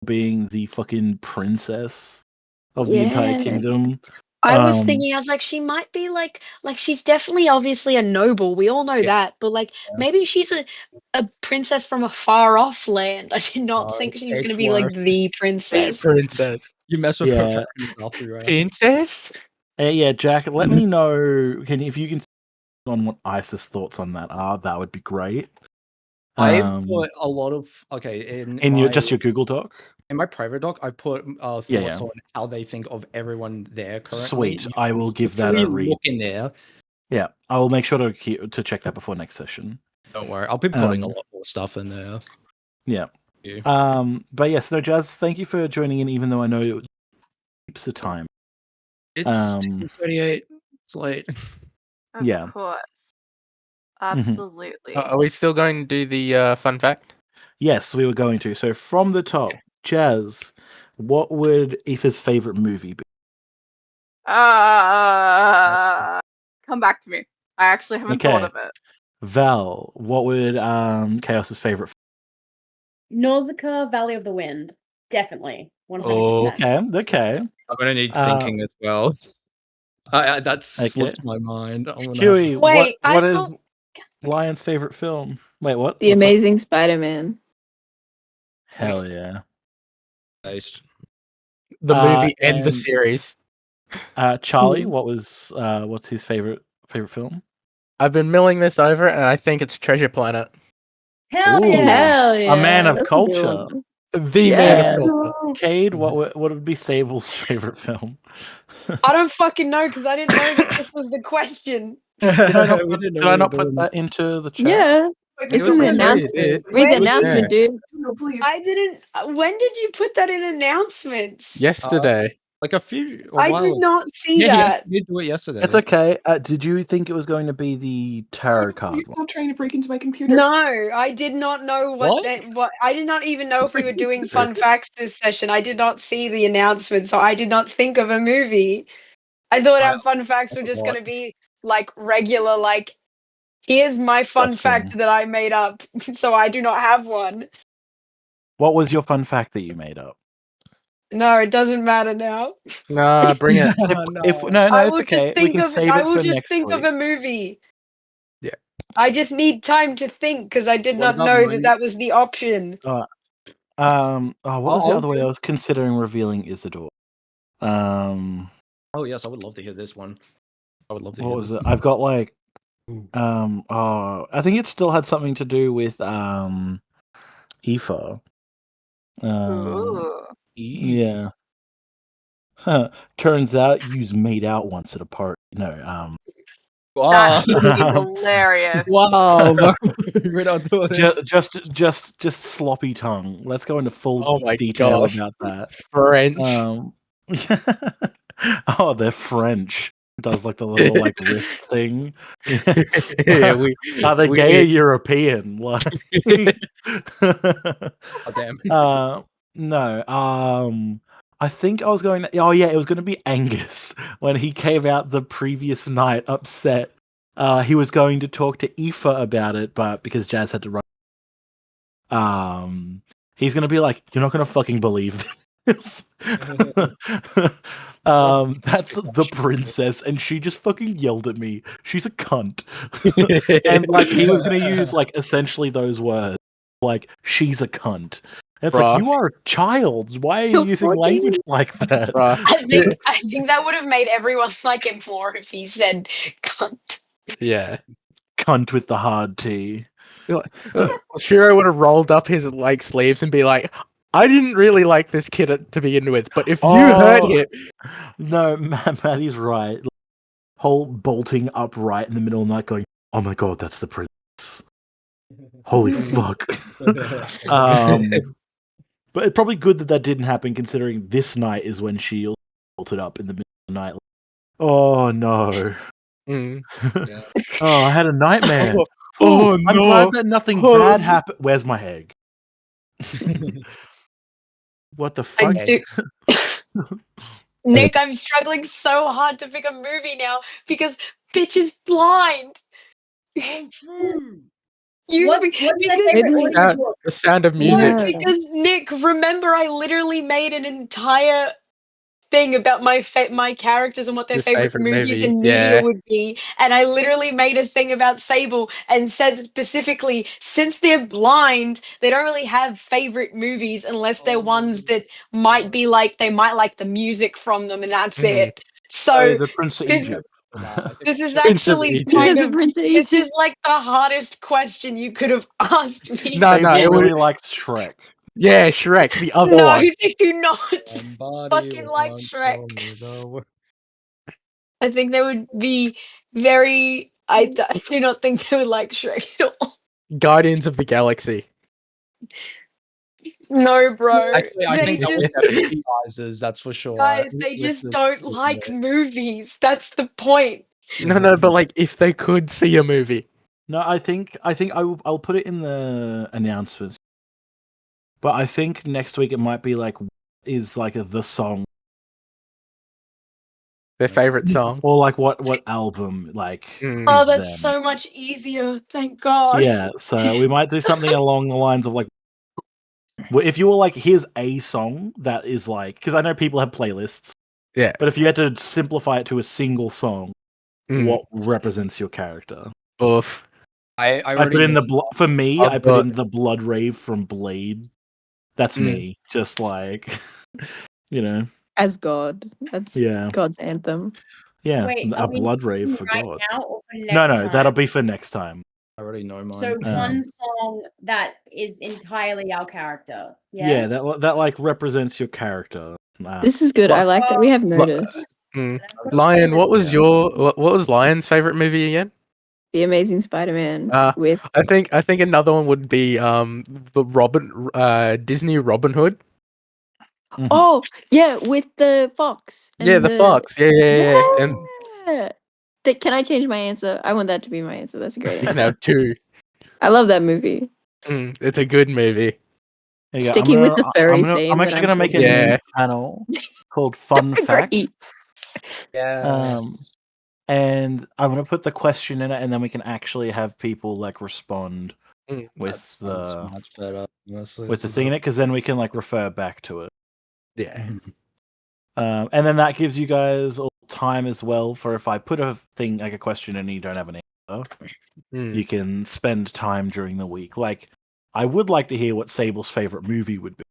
being the fucking princess of the entire Yeah. kingdom. I was thinking, I was like, she might be like she's definitely obviously a noble. We all know that, but like maybe she's a princess from a far off land. I did not think she was it's gonna be like worse. the princess. Princess. You mess with Yeah. her family Valkyrie, right? Princess? Yeah, Jack, let me know if you can on what Isis thoughts on that are. That would be great. I've put a lot of in your Google Doc. In my private doc, I put thoughts Yeah. on how they think of everyone there currently. Sweet. You I can will give that a literally read. look in there. Yeah, I will make sure to check that before next session. Don't worry, I'll be putting a lot more stuff in there. Yeah. Yeah. But yes, no, Jazz, thank you for joining in, even though I know it was heaps of time. It's 2:38. It's late. Of course. Absolutely. Are we still going to do the fun fact? Yes, we were going to. So from the top, Jazz, what would Aoife's favorite movie be? Come back to me. I actually haven't thought Okay. of it. Val, what would Chaos's favorite? Nausicaa, Valley of the Wind. Definitely. 100%. Oh. Okay. I'm gonna need Uh, thinking as well. That Okay. slipped my mind. I'm gonna have Chewy, Wait, I what thought is Lion's favorite film? Wait, what? The What's up? Amazing Spider-Man. Hell yeah. taste. the movie and the And series. Charlie, Mm. what's his favorite film? I've been milling this over, and I think it's Treasure Planet. Hell Ooh, yeah! Hell a man yeah. of That's a good culture. one. The man of Yeah. And culture. Cade, what would be Sable's favorite film? I don't fucking know because I didn't know that this was the question. Did I not We put, didn't know did we I were not put doing that into the chat? Yeah. It It's was in the there, you announcement. did. Read the When- announcement, dude. No, please. I didn't. When did you put that in announcements? Yesterday. Like a I while did ago. not see Yeah, that. you did do it yesterday. It's okay. Did you think it was going to be the tarot card Please one? stop trying to break into my computer. No, I did not know What? what I did not even know That's if we were pretty doing good. fun facts this session. I did not see the announcement, so I did not think of a movie. I thought our fun facts were just forgot. going to be like regular, like here's my fun fact Disgusting. that I made up, so I do not have one. What was your fun fact that you made up? No, it doesn't matter now. Nah, bring it. If No. no, I it's will just okay. We think can of save I it will for just next think of week. a movie. Yeah. I just need time to think because I did What not about know that money? that was the option. What was the I'll other way give- I was considering revealing Isidore? Oh yes, I would love to hear this one. I would love to What hear was this. it? I've got like, Ooh. I think it still had something to do with Aoife. Ooh. Yeah. Huh. Turns out you's made out once at a party. No, Wow. That would be hilarious. Wow. We're not doing this. just sloppy tongue. Let's go into full Oh my detail gosh. about that. French. Oh, they're French. Does like the little like wrist thing. Yeah, we Are they we gay or European? Like, Oh damn. no. I think I was going. Oh yeah, it was going to be Angus when he came out the previous night upset. He was going to talk to Aoife about it, but because Jazz had to run, he's going to be like, "You're not going to fucking believe this." That's the princess, and she just fucking yelled at me. She's a cunt, and like he was going to use like essentially those words, like "she's a cunt." And it's like Bruh. you are a child. Why are you You're using 14. language like that? Bruh. I think that would have made everyone like him more if he said cunt. Yeah. Cunt with the hard T. Shiro would have rolled up his like sleeves and be like, I didn't really like this kid to begin with, but if you hurt Oh him, no, Maddie's right. Whole bolting upright in the middle of the night, going, "Oh my god, that's the princess! Holy fuck!" But it's probably good that that didn't happen, considering this night is when she bolted up in the middle of the night. Oh no! Mm. Yeah. Oh, I had a nightmare. Oh, Phew, I'm no. glad that nothing Oh, bad no. happened. Where's my egg? What the I fuck? do. Nick, I'm struggling so hard to pick a movie now because bitch is blind. Oh, true. You What's their because favorite Maybe- audiobook? The Sound of no, Music. Yeah. because Nick, remember I literally made an entire thing about my characters and what their His favorite favorite movies movie. and media Yeah. would be, and I literally made a thing about Sable and said specifically since they're blind, they don't really have favorite movies unless they're ones that might be like they might like the music from them, and that's Mhm. it. Oh, So the Prince of this Egypt. this is Prince of actually Egypt. kind The of Prince of this is Egypt. like the hardest question you could have asked me. No, Sable it really was likes Shrek. yeah, Shrek, the other No, one. they do not Somebody fucking like once Shrek. told me the word. I think they would be very. I do not think they would like Shrek at all. Guardians of the Galaxy. No, bro. Actually, I They think that would just, have Equalizers, that's for sure. guys, they With just the don't like movies. That's the point. No, but like if they could see a movie. No, I'll put it in the announcements. But I think next week it might be like is like the song Their favorite song. Or like what album like Mm. Oh, is that's them. so much easier. Thank God. Yeah, so we might do something along the lines of like, if you were like, here's a song that is like, because I know people have playlists, Yeah. but if you had to simplify it to a single song, Mm. what represents your character? Oof. I I already put in know. for me, I'll I do put it. in the Blood Rave from Blade. That's Mm. me, just like, you know, As God. That's yeah, God's anthem. yeah, Wait, a are we Blood Rave doing for right God. now or for No, next no, time? that'll be for next time. I already know So mine. one song that is entirely our character. Yeah, Yeah. that like represents your character. This is good. I Li- like that we have Li- noticed. Mm. I've got Lion, what was Yeah. what was Lion's favorite movie again? The Amazing Spider-Man with I think another one would be the Disney Robin Hood. Mhm. Oh, yeah, with the fox. Yeah, And the fox. Yeah. And Yeah. Can I change my answer? I want that to be my answer. That's a great you can answer. have two. I love that movie. It's a good movie. There you go. Sticking with the furry theme I'm that actually I'm gonna make a talking new Yeah. channel called Fun Agree. Facts. Yeah. And I'm gonna put the question in it, and then we can actually have people like respond Mm. with That sounds much better. Honestly, the thing in it, because then we can like refer back to it. Yeah. And then that gives you guys all time as well for if I put a thing like a question and you don't have an answer, Mm. you can spend time during the week. Like, I would like to hear what Sable's favorite movie would be,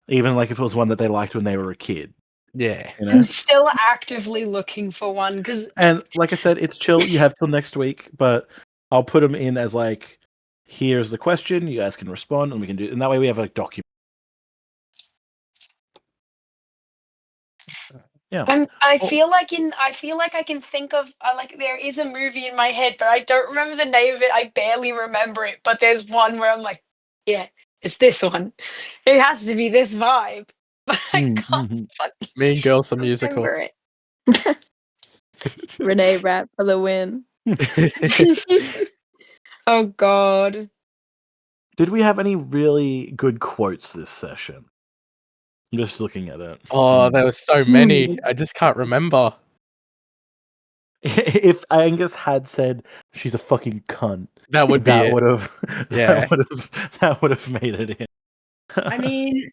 even like if it was one that they liked when they were a kid. Yeah. You know? I'm still actively looking for one because And like I said, it's chill. You have till next week, but I'll put them in as like, here's the question. You guys can respond, and we can do. And that way, we have a document. Yeah. I Oh. feel like I can think of like there is a movie in my head, but I don't remember the name of it. I barely remember it, but there's one where I'm like, yeah, it's this one. It has to be this vibe, but I can't fucking Mean Girls the musical. remember it. Renee rap for the win. Oh God. Did we have any really good quotes this session? I'm just looking at it. Oh, there were so many. I just can't remember. If Angus had said she's a fucking cunt, That would be it. would have Yeah. that would have made it in. I mean,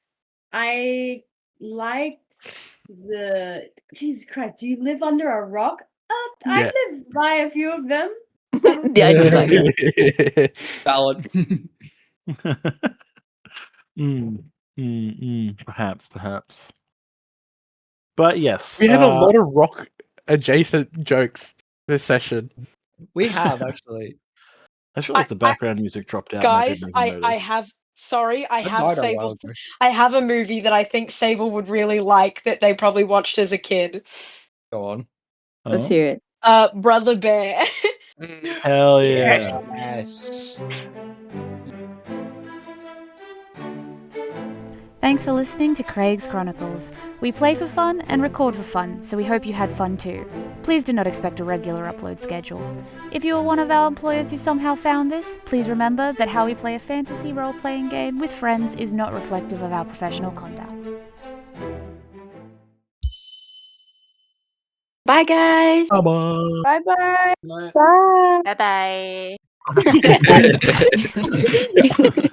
I liked the Jesus Christ. Do you live under a rock? Yeah. I live by a few of them. Yeah, I did like that. Valid. Perhaps. But yes, We had a lot of rock adjacent jokes this session. We have actually. I just realized the background music dropped out, Guys, and I didn't even I notice. have sorry, I That have died a while Sable. ago. I have a movie that I think Sable would really like that they probably watched as a kid. Go on. Let's Oh, hear it. Brother Bear. hell yeah! Yes. Thanks for listening to Craig's Chronicles. We play for fun and record for fun, so we hope you had fun too. Please do not expect a regular upload schedule. If you are one of our employers who somehow found this, please remember that how we play a fantasy role-playing game with friends is not reflective of our professional conduct. Bye, guys. Bye bye. Bye. Bye bye. Bye.